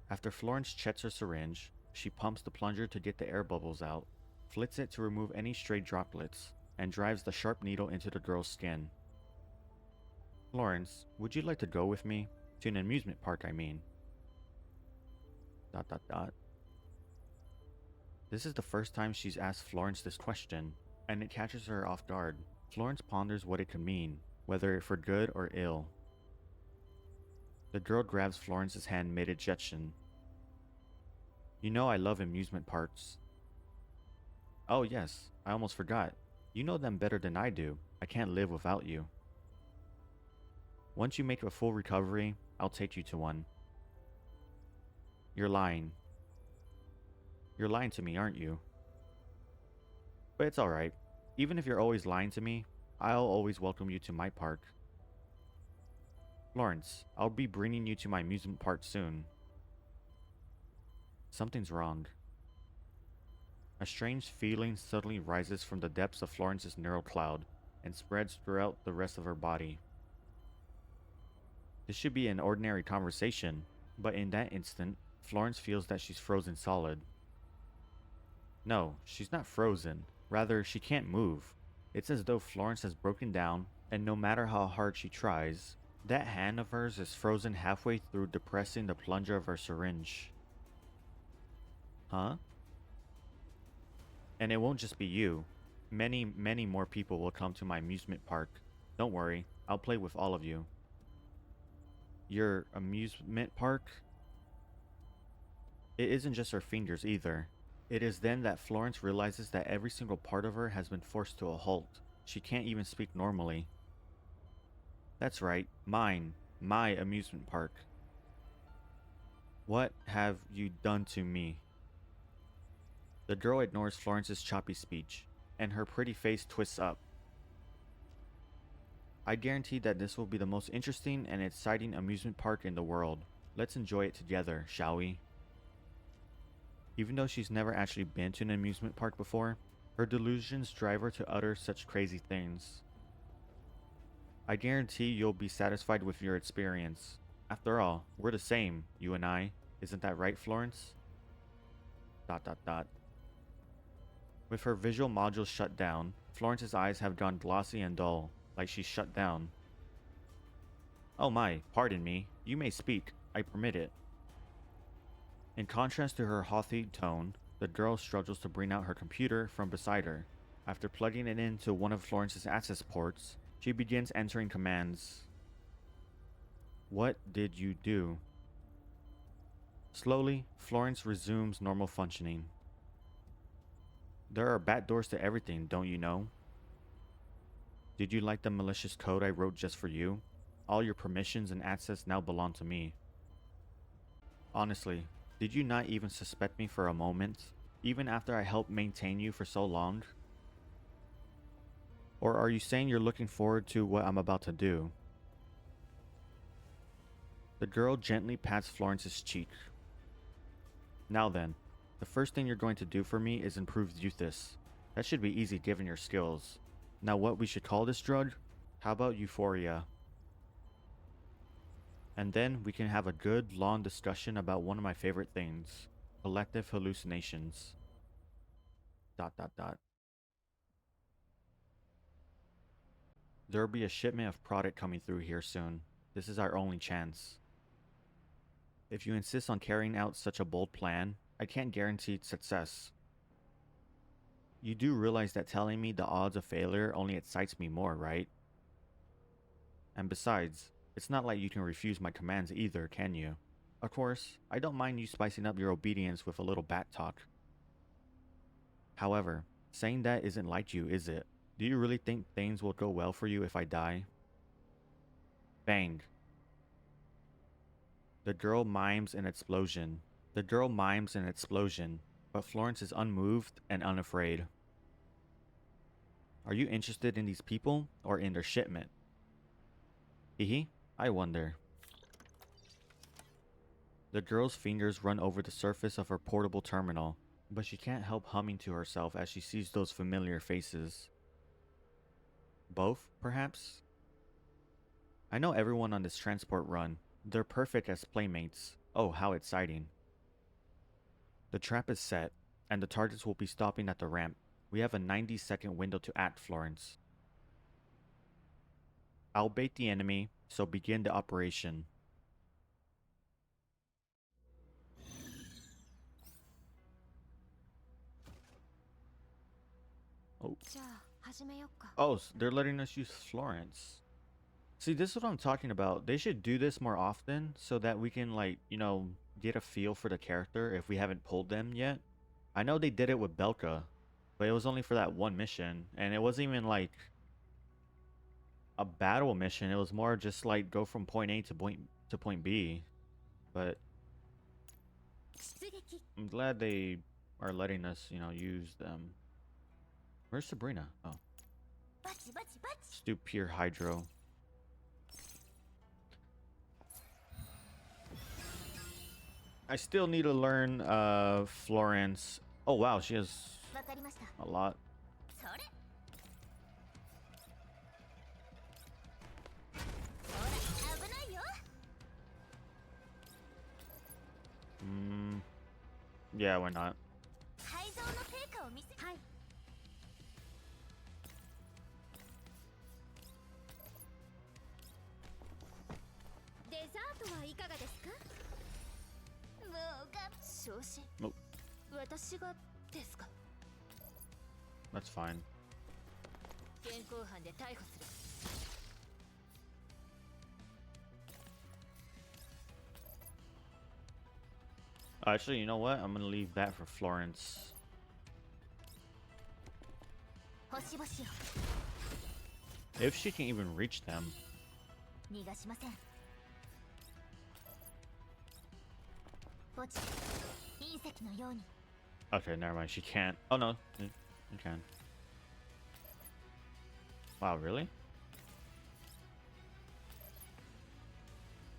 After Florence checks her syringe, she pumps the plunger to get the air bubbles out, flits it to remove any stray droplets, and drives the sharp needle into the girl's skin. Florence, would you like to go with me? To an amusement park, I mean. ... This is the first time she's asked Florence this question, and it catches her off guard. Florence ponders what it could mean, whether for good or ill. The girl grabs Florence's hand mid-ejection. You know I love amusement parks. Oh yes, I almost forgot. You know them better than I do. I can't live without you. Once you make a full recovery, I'll take you to one. You're lying. You're lying to me, aren't you? But it's alright. Even if you're always lying to me, I'll always welcome you to my park. Florence, I'll be bringing you to my amusement park soon. Something's wrong. A strange feeling suddenly rises from the depths of Florence's neural cloud and spreads throughout the rest of her body. This should be an ordinary conversation, but in that instant, Florence feels that she's frozen solid. No, she's not frozen. Rather, she can't move. It's as though Florence has broken down, and no matter how hard she tries, that hand of hers is frozen halfway through depressing the plunger of her syringe. Huh? And it won't just be you. Many, many more people will come to my amusement park. Don't worry, I'll play with all of you. Your amusement park? It isn't just her fingers either. It is then that Florence realizes that every single part of her has been forced to a halt. She can't even speak normally. That's right, mine. My amusement park. What have you done to me? The girl ignores Florence's choppy speech, and her pretty face twists up. I guarantee that this will be the most interesting and exciting amusement park in the world. Let's enjoy it together, shall we? Even though she's never actually been to an amusement park before, her delusions drive her to utter such crazy things. I guarantee you'll be satisfied with your experience. After all, we're the same, you and I. Isn't that right, Florence? ... With her visual modules shut down, Florence's eyes have gone glossy and dull, like she's shut down. Oh my, pardon me. You may speak. I permit it. In contrast to her haughty tone, the girl struggles to bring out her computer from beside her. After plugging it into one of Florence's access ports, she begins entering commands. What did you do? Slowly, Florence resumes normal functioning. There are backdoors to everything, don't you know? Did you like the malicious code I wrote just for you? All your permissions and access now belong to me. Honestly, did you not even suspect me for a moment, even after I helped maintain you for so long? Or are you saying you're looking forward to what I'm about to do? The girl gently pats Florence's cheek. Now then, the first thing you're going to do for me is improve Euthys. That should be easy given your skills. Now what we should call this drug? How about Euphoria? And then we can have a good, long discussion about one of my favorite things. Collective hallucinations. ... There'll be a shipment of product coming through here soon. This is our only chance. If you insist on carrying out such a bold plan, I can't guarantee success. You do realize that telling me the odds of failure only excites me more, right? And besides, it's not like you can refuse my commands either, can you? Of course, I don't mind you spicing up your obedience with a little bat talk. However, saying that isn't like you, is it? Do you really think things will go well for you if I die? Bang. The girl mimes an explosion. But Florence is unmoved and unafraid. Are you interested in these people or in their shipment? Hehe, I wonder. The girl's fingers run over the surface of her portable terminal, but she can't help humming to herself as she sees those familiar faces. Both, perhaps? I know everyone on this transport run. They're perfect as playmates. Oh, how exciting. The trap is set, and the targets will be stopping at the ramp. We have a 90-second window to act, Florence. I'll bait the enemy, so begin the operation. Oh. じゃあ始めよっか。 Oh, they're letting us use Florence. See, this is what I'm talking about. They should do this more often so that we can, like, you know, get a feel for the character if we haven't pulled them yet. I know they did it with Belka, but it was only for that one mission, and it wasn't even like a battle mission. It was more just like go from point A to point B. But 出撃。 I'm glad they are letting us, you know, use them. Where's Sabrina? Oh, バチバチバチ。 let's do pure hydro. I still need to learn Florence. Oh wow, she has わかりました。 a lot. それ。ほら、危ないよ。 Yeah, why not? 改造の成果を見せ。はい。デザートはいかがですか。もうが。昇進 Nope. 私がですか。 That's fine. 現行犯で逮捕する。 Actually, you know what? I'm gonna leave that for Florence. 星々を If she can even reach them. 逃がしません。落ちて隕石のように。 Okay, never mind. She can't. Oh no, you can. Wow, really?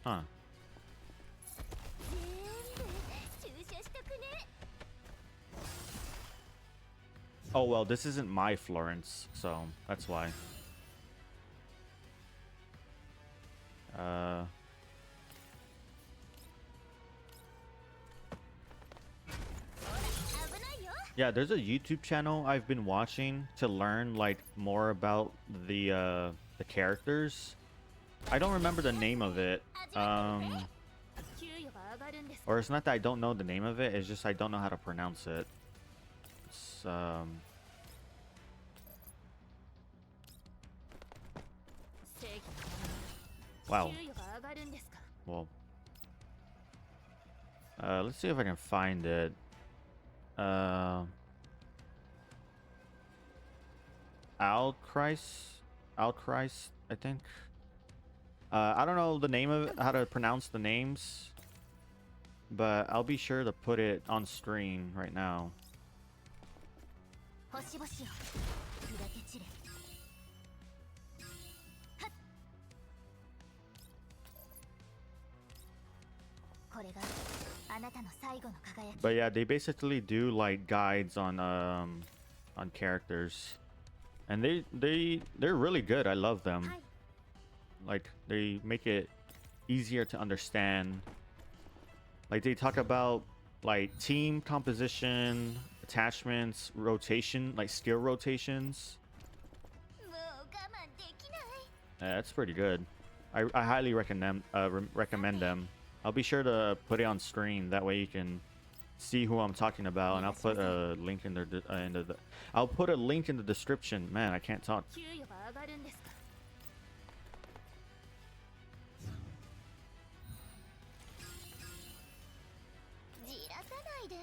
Huh. 全部注射したくね。 Oh well, this isn't my Florence, so that's why. ほら危ないよ。 Yeah, there's a YouTube channel I've been watching to learn like more about the characters. I don't remember the name of it. 始めてね。 給与が上がるんですか。 Or it's not that I don't know the name of it, it's just I don't know how to pronounce it. It's Wow. 給与が上がるんですか。 Well, let's see if I can find it. Alchrist, I think. I don't know the name of it, how to pronounce the names, but I'll be sure to put it on screen right now. 星々を砕け散れ。はっ。これがあなたの最後の輝き。 But yeah, they basically do like guides on characters, and they're really good. I love them. はい。 Like they make it easier to understand. Like they talk about like team composition, attachments, rotation, like skill rotations. もう我慢できない。 Yeah, that's pretty good. I highly recommend them. I'll be sure to put it on screen. That way you can see who I'm talking about, and I'll put a link in I'll put a link in the description. Man, I can't talk. 給与が上がるんですか。 じらさないで。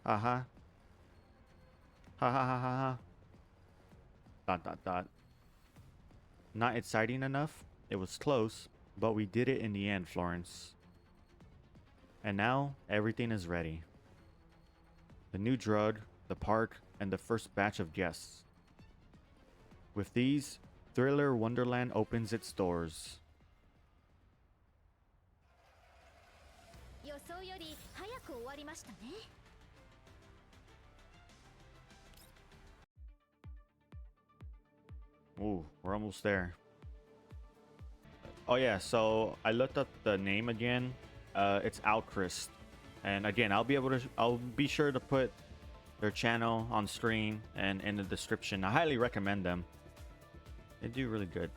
Haha. Ha ha ha ha ha. Dot dot dot. Not exciting enough? It was close, but we did it in the end, Florence. And now, everything is ready. The new drug, the park, and the first batch of guests. With these, Thriller Wonderland opens its doors. 想より早く終わりましたね。 Ooh, we're almost there. Oh yeah, so I looked up the name again. It's Alchrist, and again, I'll be sure to put their channel on screen and in the description. I highly recommend them. They do really good.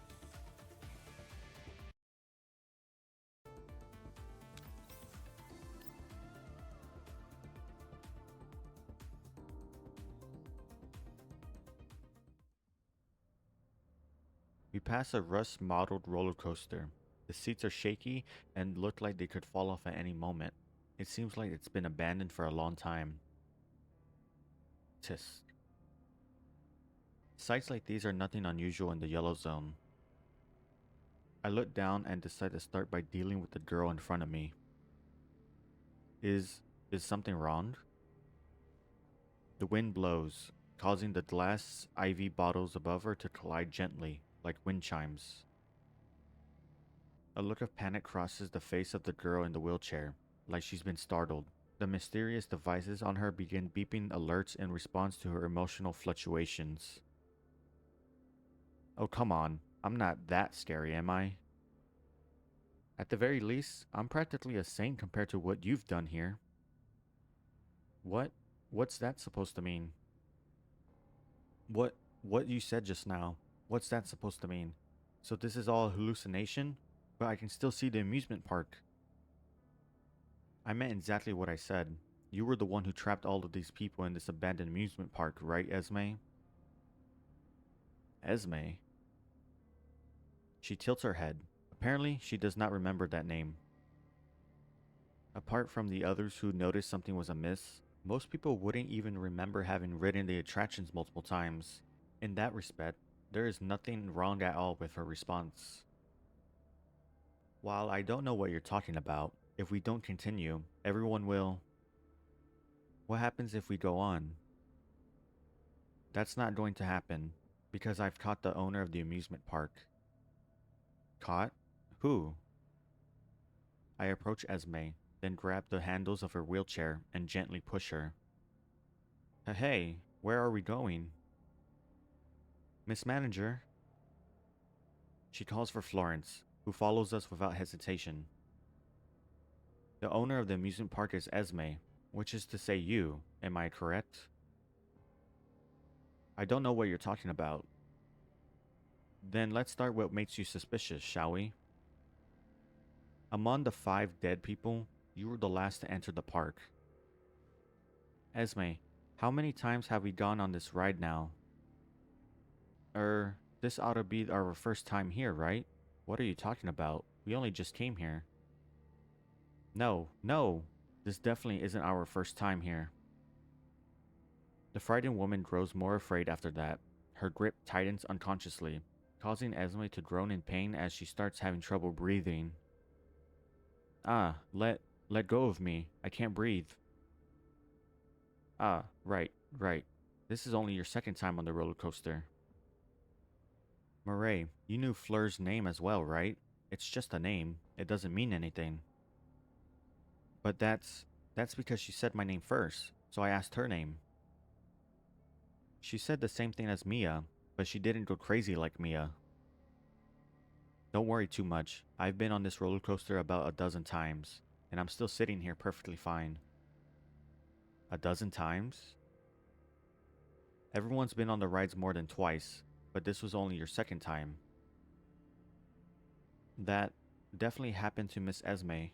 We pass a rust-mottled roller coaster. The seats are shaky and look like they could fall off at any moment. It seems like it's been abandoned for a long time. Tisk. Sights like these are nothing unusual in the yellow zone. I look down and decide to start by dealing with the girl in front of me. Is something wrong? The wind blows, causing the glass IV bottles above her to collide gently, like wind chimes. A look of panic crosses the face of the girl in the wheelchair, like she's been startled. The mysterious devices on her begin beeping alerts in response to her emotional fluctuations. Oh, come on. I'm not that scary, am I? At the very least, I'm practically a saint compared to what you've done here. What's that supposed to mean? What you said just now, what's that supposed to mean? So this is all a hallucination? But I can still see the amusement park. I meant exactly what I said. You were the one who trapped all of these people in this abandoned amusement park, right, Esme? Esme? She tilts her head. Apparently, she does not remember that name. Apart from the others who noticed something was amiss, most people wouldn't even remember having ridden the attractions multiple times. In that respect, there is nothing wrong at all with her response. While I don't know what you're talking about, if we don't continue, everyone will... What happens if we go on? That's not going to happen, because I've caught the owner of the amusement park. Caught? Who? I approach Esme, then grab the handles of her wheelchair and gently push her. Hey, where are we going? Miss Manager. She calls for Florence, who follows us without hesitation. The owner of the amusement park is Esme, which is to say you, am I correct? I don't know what you're talking about. Then let's start what makes you suspicious, shall we? Among the 5 dead people, you were the last to enter the park. Esme, how many times have we gone on this ride now? This ought to be our first time here, right? What are you talking about? We only just came here. No, this definitely isn't our first time here. The frightened woman grows more afraid after that. Her grip tightens unconsciously, causing Esme to groan in pain as she starts having trouble breathing. Ah, let go of me. I can't breathe. Ah, right. This is only your second time on the roller coaster. Murray, you knew Fleur's name as well, right? It's just a name. It doesn't mean anything. But that's because she said my name first, so I asked her name. She said the same thing as Mia, but she didn't go crazy like Mia. Don't worry too much. I've been on this roller coaster about a dozen times, and I'm still sitting here perfectly fine. A dozen times? Everyone's been on the rides more than twice, but this was only your second time. That definitely happened to Miss Esme.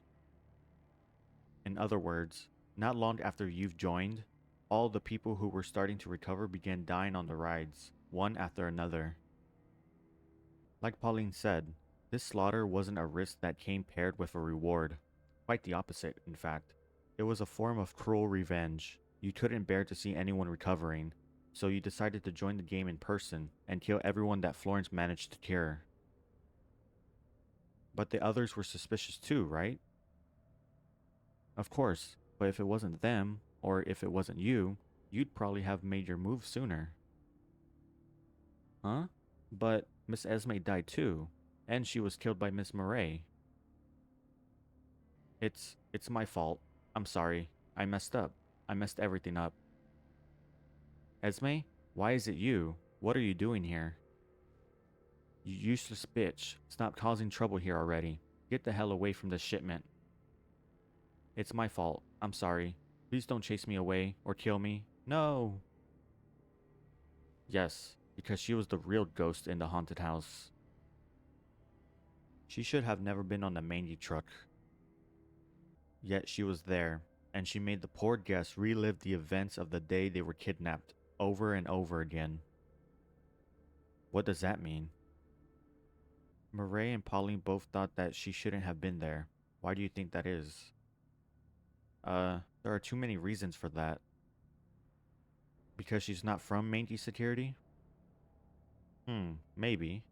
In other words, not long after you've joined, all the people who were starting to recover began dying on the rides, one after another. Like Pauline said, this slaughter wasn't a risk that came paired with a reward. Quite the opposite, in fact. It was a form of cruel revenge. You couldn't bear to see anyone recovering, so you decided to join the game in person and kill everyone that Florence managed to cure. But the others were suspicious too, right? Of course, but if it wasn't them, or if it wasn't you, you'd probably have made your move sooner. Huh? But Miss Esme died too, and she was killed by Miss Murray. It's my fault. I'm sorry. I messed up. I messed everything up. Esme? Why is it you? What are you doing here? You useless bitch. Stop causing trouble here already. Get the hell away from this shipment. It's my fault. I'm sorry. Please don't chase me away or kill me. No! Yes, because she was the real ghost in the haunted house. She should have never been on the Mandy truck. Yet she was there, and she made the poor guests relive the events of the day they were kidnapped over and over again. What does that mean? Murray and Pauline both thought that she shouldn't have been there. Why do you think that is? There are too many reasons for that. Because she's not from Mandy Security? Maybe.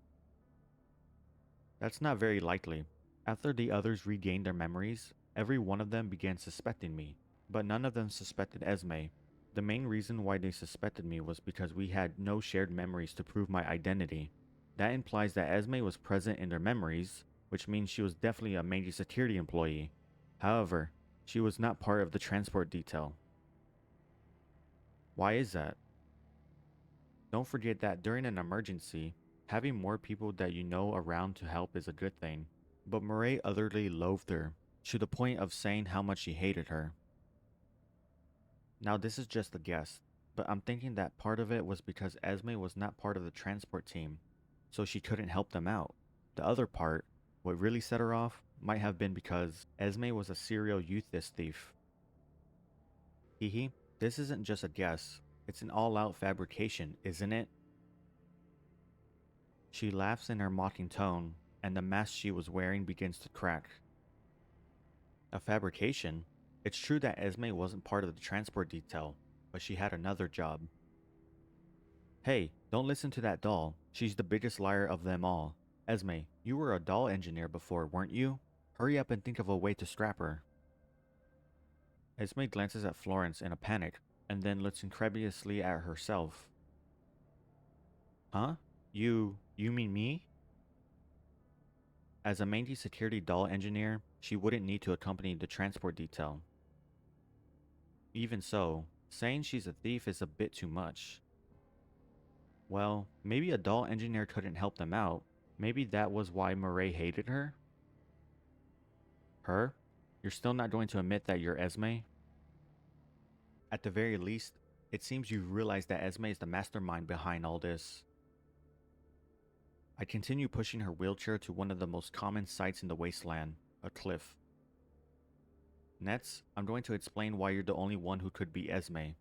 That's not very likely. After the others regained their memories, every one of them began suspecting me, but none of them suspected Esme. The main reason why they suspected me was because we had no shared memories to prove my identity. That implies that Esme was present in their memories, which means she was definitely a Mandy Security employee. However, she was not part of the transport detail. Why is that? Don't forget that during an emergency, having more people that you know around to help is a good thing. But Murray utterly loathed her, to the point of saying how much he hated her. Now this is just a guess, but I'm thinking that part of it was because Esme was not part of the transport team, so she couldn't help them out. The other part, what really set her off, might have been because Esme was a serial youth thief. Hehe, this isn't just a guess, it's an all-out fabrication, isn't it? She laughs in her mocking tone, and the mask she was wearing begins to crack. A fabrication? It's true that Esme wasn't part of the transport detail, but she had another job. Hey, don't listen to that doll. She's the biggest liar of them all. Esme, you were a doll engineer before, weren't you? Hurry up and think of a way to scrap her. Esme glances at Florence in a panic, and then looks incredulously at herself. Huh? You mean me? As a Mandy Security doll engineer, she wouldn't need to accompany the transport detail. Even so, saying she's a thief is a bit too much. Well, maybe a doll engineer couldn't help them out. Maybe that was why Murray hated her? Her? You're still not going to admit that you're Esme? At the very least, it seems you've realized that Esme is the mastermind behind all this. I continue pushing her wheelchair to one of the most common sights in the wasteland, a cliff. Nets, I'm going to explain why you're the only one who could be Esme.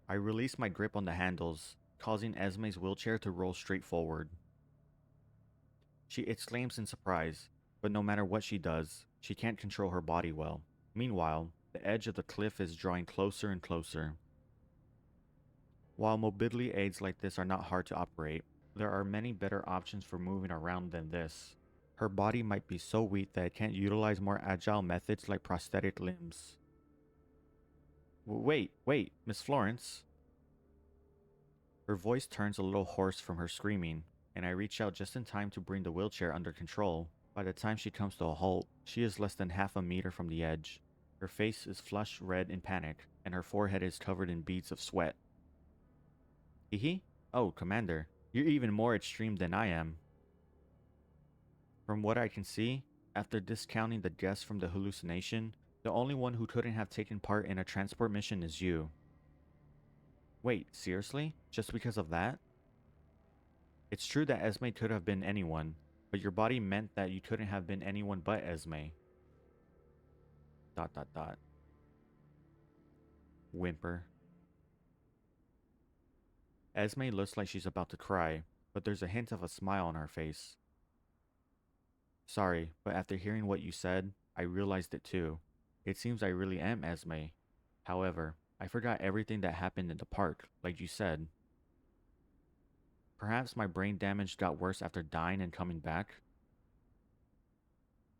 I release my grip on the handles, causing Esme's wheelchair to roll straight forward. She exclaims in surprise, but no matter what she does, she can't control her body well. Meanwhile, the edge of the cliff is drawing closer and closer. While mobility aids like this are not hard to operate, there are many better options for moving around than this. Her body might be so weak that it can't utilize more agile methods like prosthetic limbs. Wait, Miss Florence. Her voice turns a little hoarse from her screaming, and I reach out just in time to bring the wheelchair under control. By the time she comes to a halt, she is less than half a meter from the edge. Her face is flushed red in panic, and her forehead is covered in beads of sweat. Hehe? Oh, Commander, you're even more extreme than I am. From what I can see, after discounting the guests from the hallucination, the only one who couldn't have taken part in a transport mission is you. Wait, seriously? Just because of that? It's true that Esme could have been anyone, but your body meant that you couldn't have been anyone but Esme. ... Whimper. Esme looks like she's about to cry, but there's a hint of a smile on her face. Sorry, but after hearing what you said, I realized it too. It seems I really am Esme. However, I forgot everything that happened in the park, like you said. Perhaps my brain damage got worse after dying and coming back?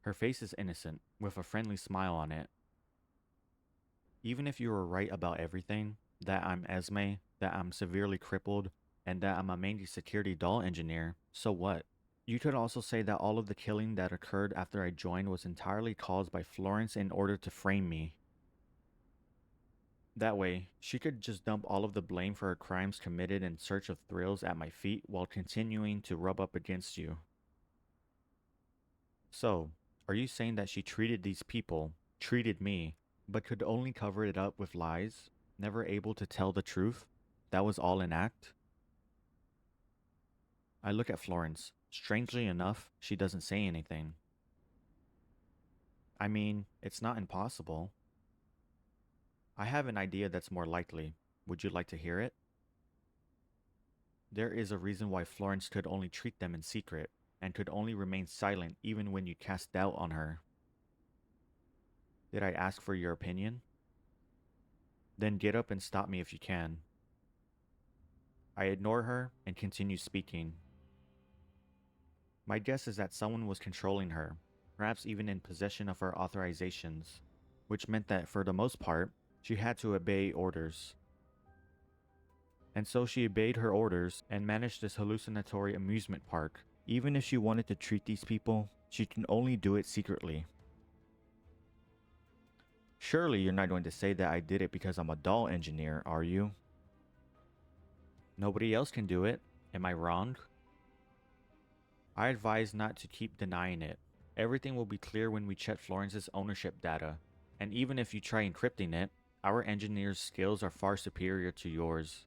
Her face is innocent, with a friendly smile on it. Even if you were right about everything, that I'm Esme, that I'm severely crippled, and that I'm a Mandy Security doll engineer, so what? You could also say that all of the killing that occurred after I joined was entirely caused by Florence in order to frame me. That way, she could just dump all of the blame for her crimes committed in search of thrills at my feet while continuing to rub up against you. So, are you saying that she treated these people, treated me, but could only cover it up with lies, never able to tell the truth? That was all an act? I look at Florence. Strangely enough, she doesn't say anything. I mean, it's not impossible. I have an idea that's more likely. Would you like to hear it? There is a reason why Florence could only treat them in secret, and could only remain silent even when you cast doubt on her. Did I ask for your opinion? Then get up and stop me if you can. I ignore her and continue speaking. My guess is that someone was controlling her, perhaps even in possession of her authorizations, which meant that for the most part, she had to obey orders. And so she obeyed her orders and managed this hallucinatory amusement park. Even if she wanted to treat these people, she can only do it secretly. Surely you're not going to say that I did it because I'm a doll engineer, are you? Nobody else can do it. Am I wrong? I advise not to keep denying it. Everything will be clear when we check Florence's ownership data, and even if you try encrypting it, our engineers' skills are far superior to yours.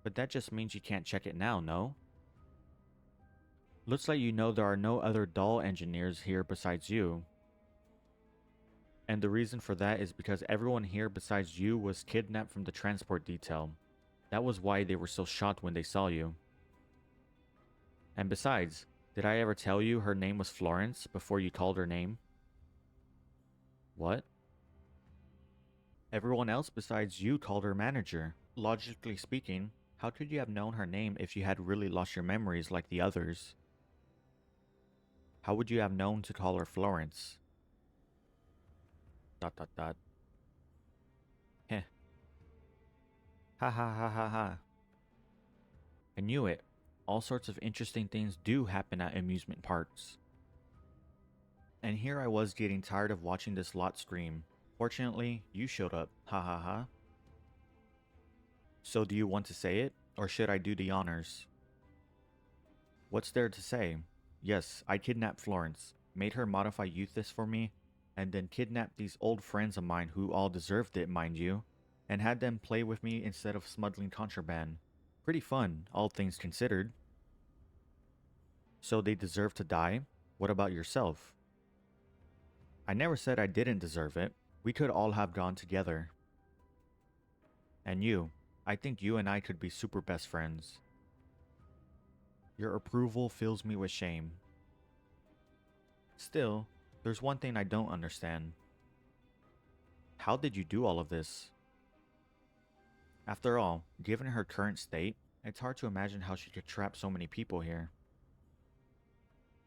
But that just means you can't check it now, no? Looks like you know there are no other doll engineers here besides you. And the reason for that is because everyone here besides you was kidnapped from the transport detail. That was why they were so shocked when they saw you. And besides, did I ever tell you her name was Florence before you called her name? What? Everyone else besides you called her manager. Logically speaking, how could you have known her name if you had really lost your memories like the others? How would you have known to call her Florence? ... Heh. Ha ha ha ha ha. I knew it. All sorts of interesting things do happen at amusement parks. And here I was getting tired of watching this lot scream. Fortunately, you showed up. Ha ha ha. So do you want to say it, or should I do the honors? What's there to say? Yes, I kidnapped Florence, made her modify Euthys for me, and then kidnapped these old friends of mine who all deserved it, mind you, and had them play with me instead of smuggling contraband. Pretty fun, all things considered. So they deserve to die? What about yourself? I never said I didn't deserve it. We could all have gone together. And you, I think you and I could be super best friends. Your approval fills me with shame. Still, there's one thing I don't understand. How did you do all of this? After all, given her current state, it's hard to imagine how she could trap so many people here.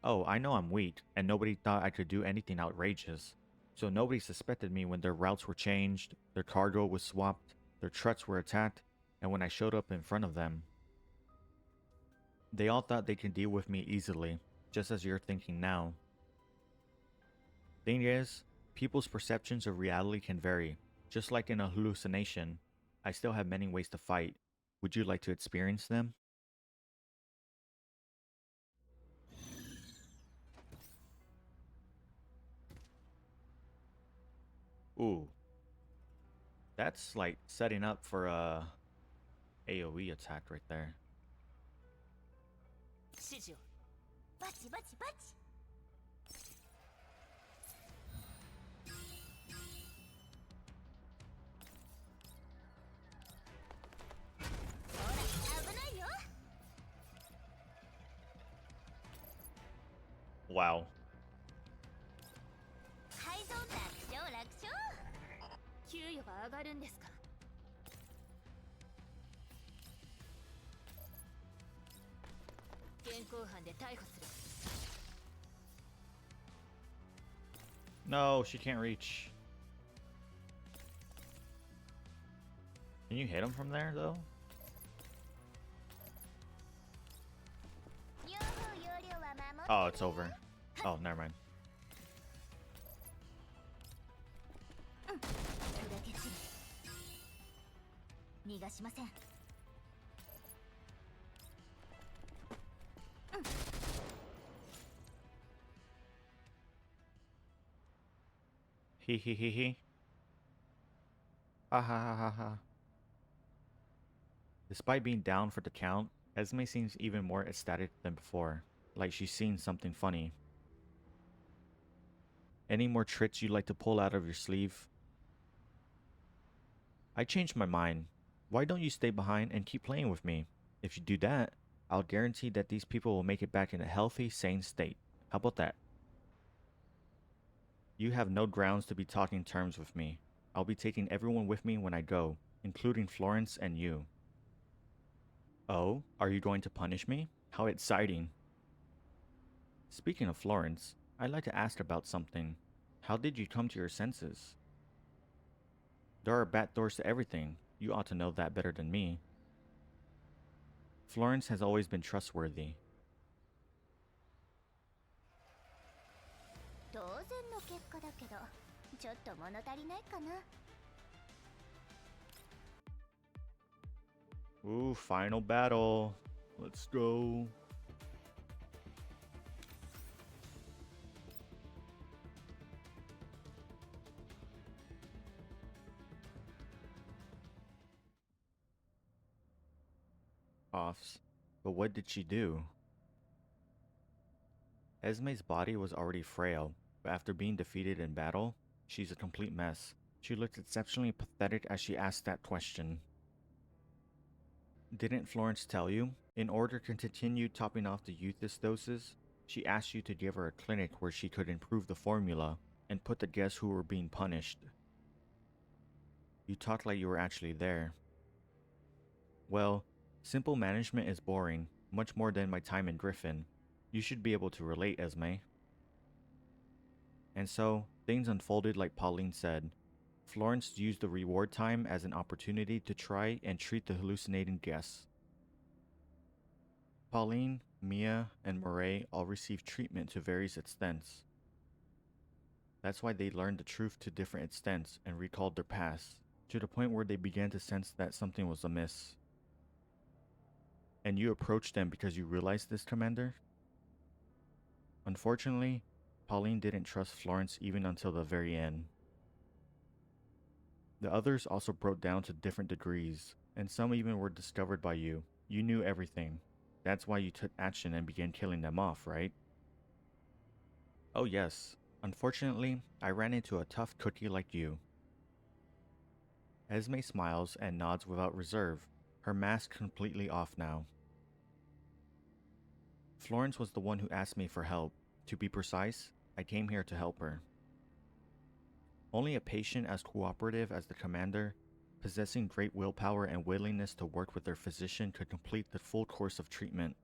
Oh, I know I'm weak, and nobody thought I could do anything outrageous. So nobody suspected me when their routes were changed, their cargo was swapped, their trucks were attacked, and when I showed up in front of them. They all thought they could deal with me easily, just as you're thinking now. Thing is, people's perceptions of reality can vary. Just like in a hallucination, I still have many ways to fight. Would you like to experience them? Ooh. That's like setting up for a AoE attack right there. 指示を。バチバチバチ。ほら、危ないよ。Wow. 改造楽勝楽勝。給与が上がるんですか。現行犯で逮捕する。No, she can't reach. Can you hit him from there, though? よー Oh, it's over. Oh, never mind. 砕け散る。逃がしません。He he he he. Ha ha ha ha ha. Despite being down for the count, Esme seems even more ecstatic than before, like she's seen something funny. Any more tricks you'd like to pull out of your sleeve? I changed my mind. Why don't you stay behind and keep playing with me? If you do that, I'll guarantee that these people will make it back in a healthy, sane state. How about that? You have no grounds to be talking terms with me. I'll be taking everyone with me when I go, including Florence and you. Oh, are you going to punish me? How exciting. Speaking of Florence, I'd like to ask about something. How did you come to your senses? There are back doors to everything. You ought to know that better than me. Florence has always been trustworthy. 当然の結果だけど、ちょっと物足りないかな。Ooh, final battle. Let's go. Offs. But what did she do? Esme's body was already frail, but after being defeated in battle, she's a complete mess. She looked exceptionally pathetic as she asked that question. Didn't Florence tell you? In order to continue topping off the Euthys doses, she asked you to give her a clinic where she could improve the formula and put the guests who were being punished. You talked like you were actually there. Well, simple management is boring, much more than my time in Griffin. You should be able to relate, Esme. And so, things unfolded like Pauline said. Florence used the reward time as an opportunity to try and treat the hallucinating guests. Pauline, Mia, and Murray all received treatment to various extents. That's why they learned the truth to different extents and recalled their past, to the point where they began to sense that something was amiss. And you approached them because you realized this, Commander? Unfortunately, Pauline didn't trust Florence even until the very end. The others also broke down to different degrees, and some even were discovered by you. You knew everything. That's why you took action and began killing them off, right? Oh yes. Unfortunately, I ran into a tough cookie like you. Esme smiles and nods without reserve, her mask completely off now. Florence was the one who asked me for help. To be precise, I came here to help her. Only a patient as cooperative as the commander, possessing great willpower and willingness to work with their physician, could complete the full course of treatment.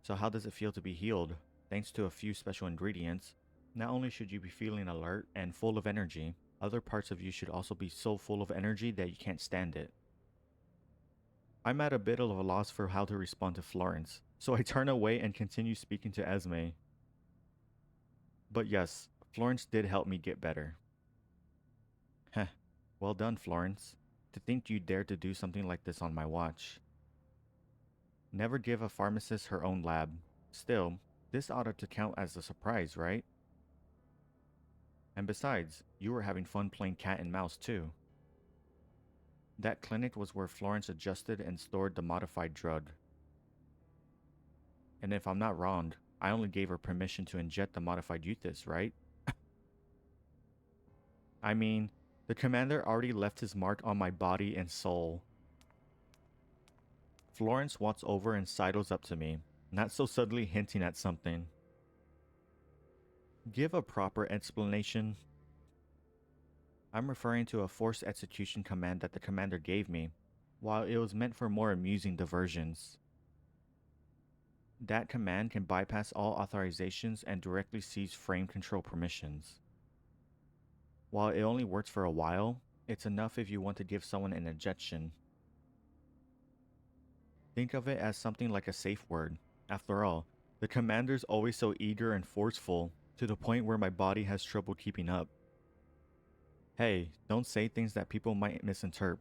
So how does it feel to be healed? Thanks to a few special ingredients, not only should you be feeling alert and full of energy, other parts of you should also be so full of energy that you can't stand it. I'm at a bit of a loss for how to respond to Florence, so I turn away and continue speaking to Esme. But yes, Florence did help me get better. Heh, well done, Florence. To think you dared to do something like this on my watch. Never give a pharmacist her own lab. Still, this ought to count as a surprise, right? And besides, you were having fun playing cat and mouse too. That clinic was where Florence adjusted and stored the modified drug. And if I'm not wrong, I only gave her permission to inject the modified Euthys, right? I mean, the commander already left his mark on my body and soul. Florence walks over and sidles up to me, not so subtly hinting at something. Give a proper explanation. I'm referring to a forced execution command that the commander gave me, while it was meant for more amusing diversions. That command can bypass all authorizations and directly seize frame control permissions. While it only works for a while, it's enough if you want to give someone an ejection. Think of it as something like a safe word. After all, The commander's always so eager and forceful, to the point where my body has trouble keeping up. Hey, don't say things that people might misinterpret.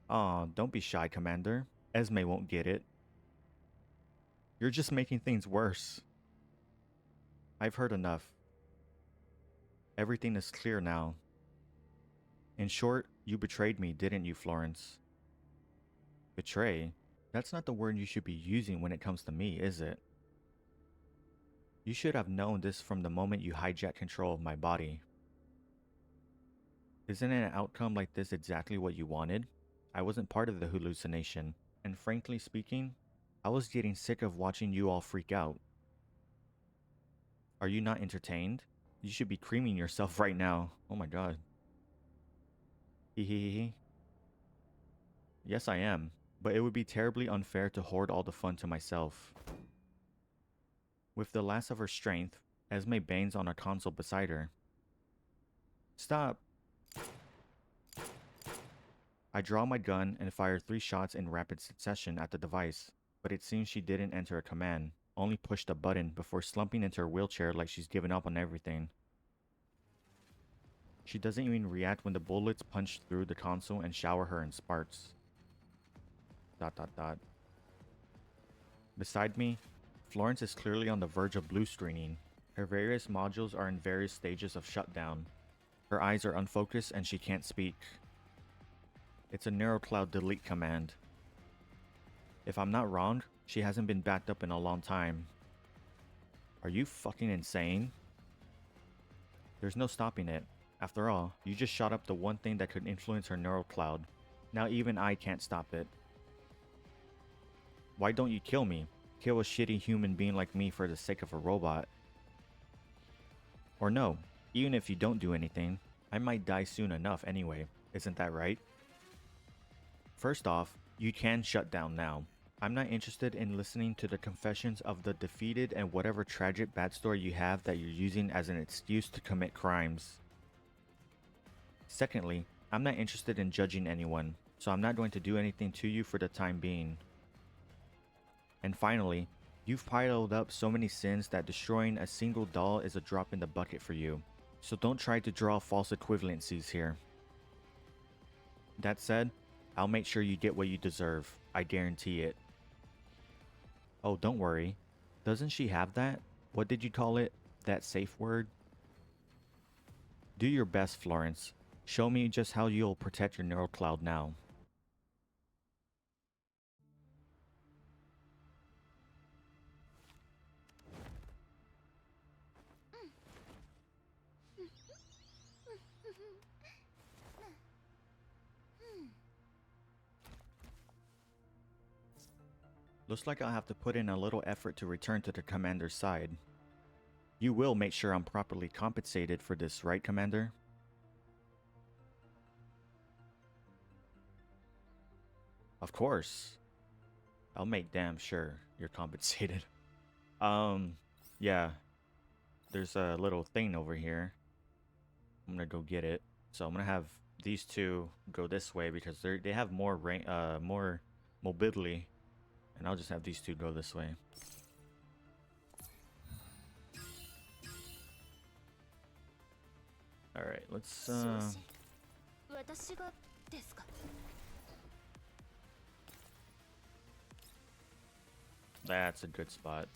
Aw, don't be shy, Commander. Esme won't get it. You're just making things worse. I've heard enough. Everything is clear now. In short, you betrayed me, didn't you, Florence? Betray? That's not the word you should be using when it comes to me, is it? You should have known this from the moment you hijacked control of my body. Isn't an outcome like this exactly what you wanted? I wasn't part of the hallucination, and frankly speaking, I was getting sick of watching you all freak out. Are you not entertained? You should be creaming yourself right now. Oh my god. Hehehe. Yes, I am, but it would be terribly unfair to hoard all the fun to myself. With the last of her strength, Esme bangs on a console beside her. Stop! I draw my gun and fire 3 shots in rapid succession at the device, but it seems she didn't enter a command, only pushed a button before slumping into her wheelchair like she's given up on everything. She doesn't even react when the bullets punch through the console and shower her in sparks. ... Beside me, Florence is clearly on the verge of blue screening. Her various modules are in various stages of shutdown. Her eyes are unfocused and she can't speak. It's a neurocloud delete command. If I'm not wrong, she hasn't been backed up in a long time. Are you fucking insane? There's no stopping it. After all, you just shot up the one thing that could influence her neurocloud. Now even I can't stop it. Why don't you kill me? Kill a shitty human being like me for the sake of a robot. Or no, even if you don't do anything, I might die soon enough anyway. Isn't that right? First off, you can shut down now. I'm not interested in listening to the confessions of the defeated and whatever tragic backstory you have that you're using as an excuse to commit crimes. Secondly, I'm not interested in judging anyone, so I'm not going to do anything to you for the time being. And finally, you've piled up so many sins that destroying a single doll is a drop in the bucket for you, so don't try to draw false equivalencies here. That said, I'll make sure you get what you deserve. I guarantee it. Oh, don't worry. Doesn't she have that? What did you call it? That safe word? Do your best, Florence. Show me just how you'll protect your neurocloud now. Looks like I'll have to put in a little effort to return to the commander's side. You will make sure I'm properly compensated for this, right, Commander? Of course. I'll make damn sure you're compensated. Yeah. There's a little thing over here. I'm gonna go get it. So I'm gonna have these two go this way because they have more more mobility. And I'll just have these two go this way. Alright, let's that's a good spot.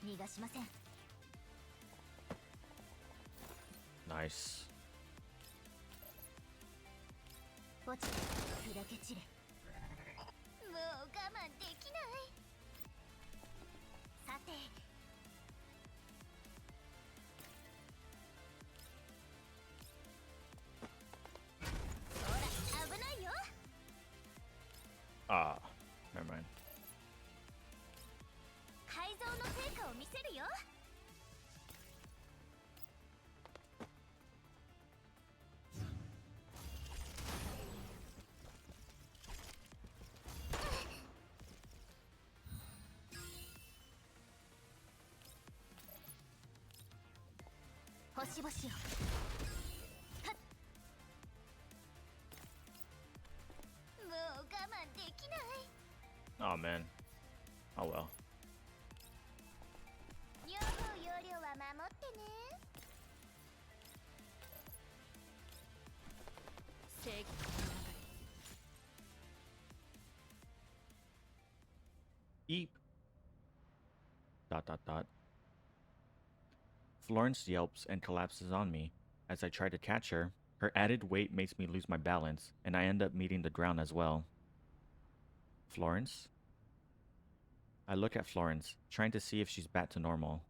逃がしません。 Nice. 落ちて砕け散れ。もう我慢できない。さて、ほら危ないよ。 Ah, never mind. 改造の成果を見せるよ。星々を。はっ。もう我慢できない。 Oh man. Oh well. 両方容量は守ってね。 正義の流れ。 Eep. Dot dot dot. Florence yelps and collapses on me. As I try to catch her, her added weight makes me lose my balance, and I end up meeting the ground as well. Florence? I look at Florence, trying to see if she's back to normal.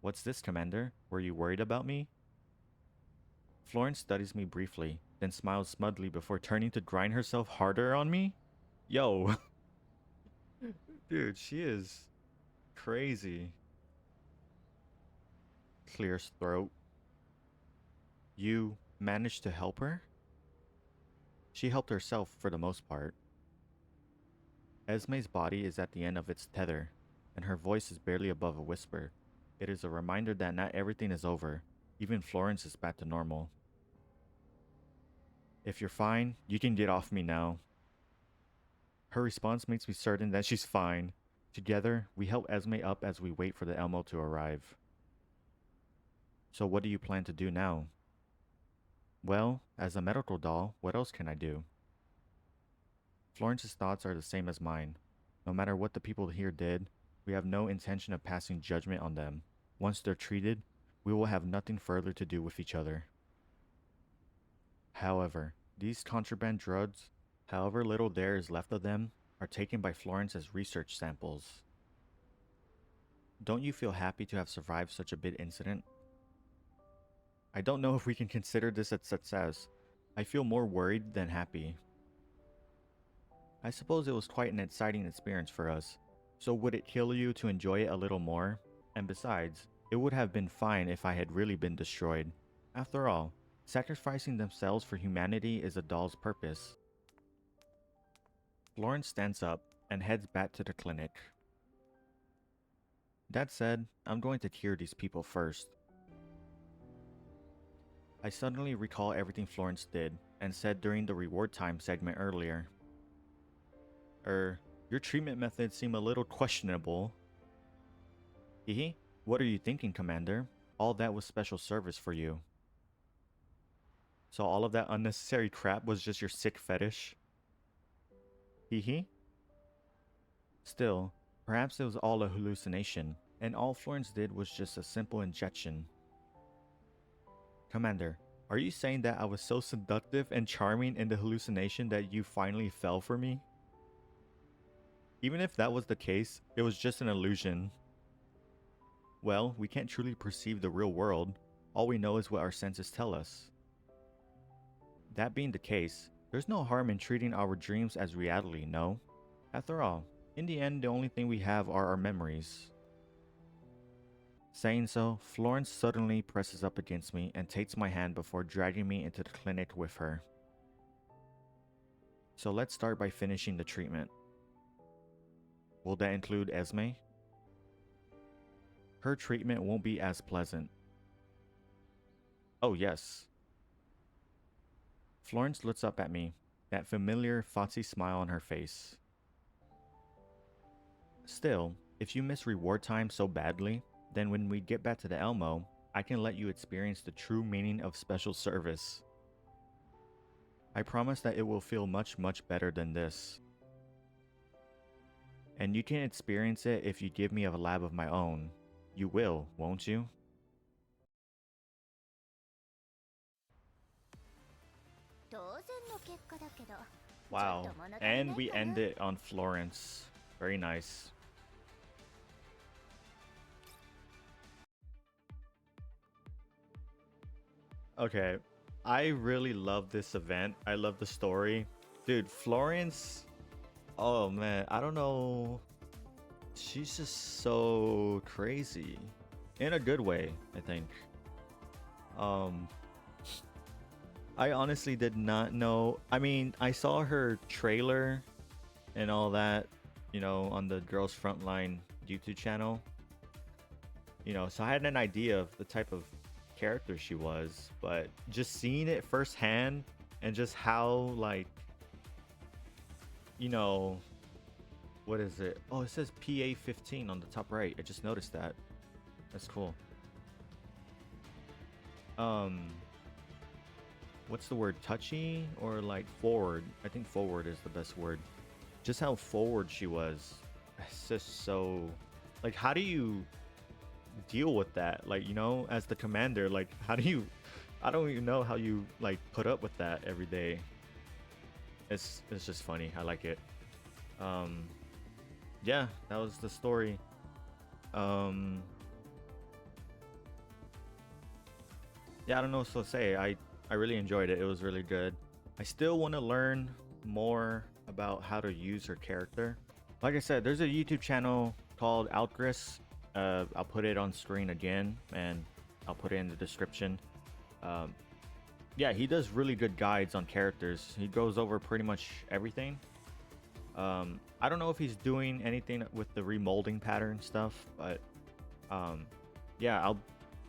What's this, Commander? Were you worried about me? Florence studies me briefly, then smiles smugly before turning to grind herself harder on me? Yo. Dude, she is crazy. Clears throat. You managed to help her? She helped herself for the most part. Esme's body is at the end of its tether, and her voice is barely above a whisper. It is a reminder that not everything is over. Even Florence is back to normal. If you're fine, you can get off me now. Her response makes me certain that she's fine. Together, we help Esme up as we wait for the Elmo to arrive. So what do you plan to do now? Well, as a medical doll, what else can I do? Florence's thoughts are the same as mine. No matter what the people here did, we have no intention of passing judgment on them. Once they're treated, we will have nothing further to do with each other. However, these contraband drugs, however little there is left of them, are taken by Florence as research samples. Don't you feel happy to have survived such a big incident? I don't know if we can consider this a success. I feel more worried than happy. I suppose it was quite an exciting experience for us. So would it kill you to enjoy it a little more? And besides, it would have been fine if I had really been destroyed. After all, sacrificing themselves for humanity is a doll's purpose. Florence stands up and heads back to the clinic. That said, I'm going to cure these people first. I suddenly recall everything Florence did and said during the reward time segment earlier. Your treatment methods seem a little questionable. What are you thinking, Commander? All that was special service for you. So all of that unnecessary crap was just your sick fetish? Still, perhaps it was all a hallucination, and all Florence did was just a simple injection. Commander, are you saying that I was so seductive and charming in the hallucination that you finally fell for me? Even if that was the case, it was just an illusion. Well, we can't truly perceive the real world. All we know is what our senses tell us. That being the case, there's no harm in treating our dreams as reality, no? After all, in the end, the only thing we have are our memories. Saying so, Florence suddenly presses up against me and takes my hand before dragging me into the clinic with her. So let's start by finishing the treatment. Will that include Esme? Her treatment won't be as pleasant. Oh yes. Florence looks up at me, that familiar foxy smile on her face. Still, if you miss reward time so badly, then when we get back to the Elmo, I can let you experience the true meaning of special service. I promise that it will feel much, much better than this. And you can experience it if you give me a lab of my own. You will, won't you? 当然の結果だけど Wow. ちょっと物足りない And we かな end it on Florence. Very nice. Okay. I really love this event. I love the story. Dude, Florence. Oh man, I don't know. She's just so crazy. In a good way, I think. Um I honestly did not know. I mean, I saw her trailer and all that, you know, on the Girls Frontline YouTube channel. You know, so I had an idea of the type of character she was, but just seeing it firsthand and just how, like, you know, what is it? Oh, it says PA15 on the top right. I just noticed that. That's cool. What's the word? Touchy or like forward? I think forward is the best word. Just how forward she was. It's just so, like, how do you deal with that? Like, you know, as the commander, like, how do you, I don't even know how you like put up with that every day. It's just funny. I like it. Yeah, that was the story. Yeah, I don't know what to say. I really enjoyed it. It was really good. I still want to learn more about how to use her character. Like I said, there's a YouTube channel called Outgris. I'll put it on screen again, and I'll put it in the description. Yeah, he does really good guides on characters. He goes over pretty much everything. I don't know if he's doing anything with the remolding pattern stuff, but yeah,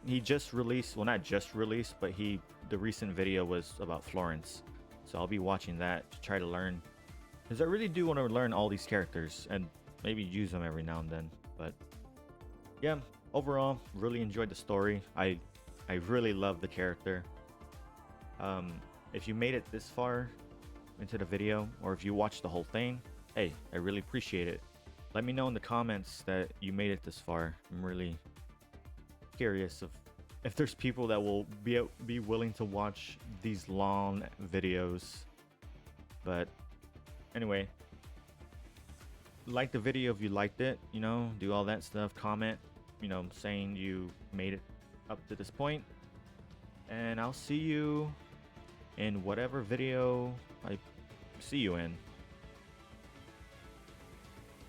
he just released, well, not just released, but the recent video was about Florence, so I'll be watching that to try to learn, because I really do want to learn all these characters and maybe use them every now and then. But yeah, overall, really enjoyed the story. I really love the character. If you made it this far into the video, or if you watched the whole thing, hey, I really appreciate it. Let me know in the comments that you made it this far. I'm really curious if there's people that will be willing to watch these long videos. But anyway, like the video if you liked it, you know, do all that stuff, comment, you know, saying you made it up to this point, and I'll see you in whatever video I see you in.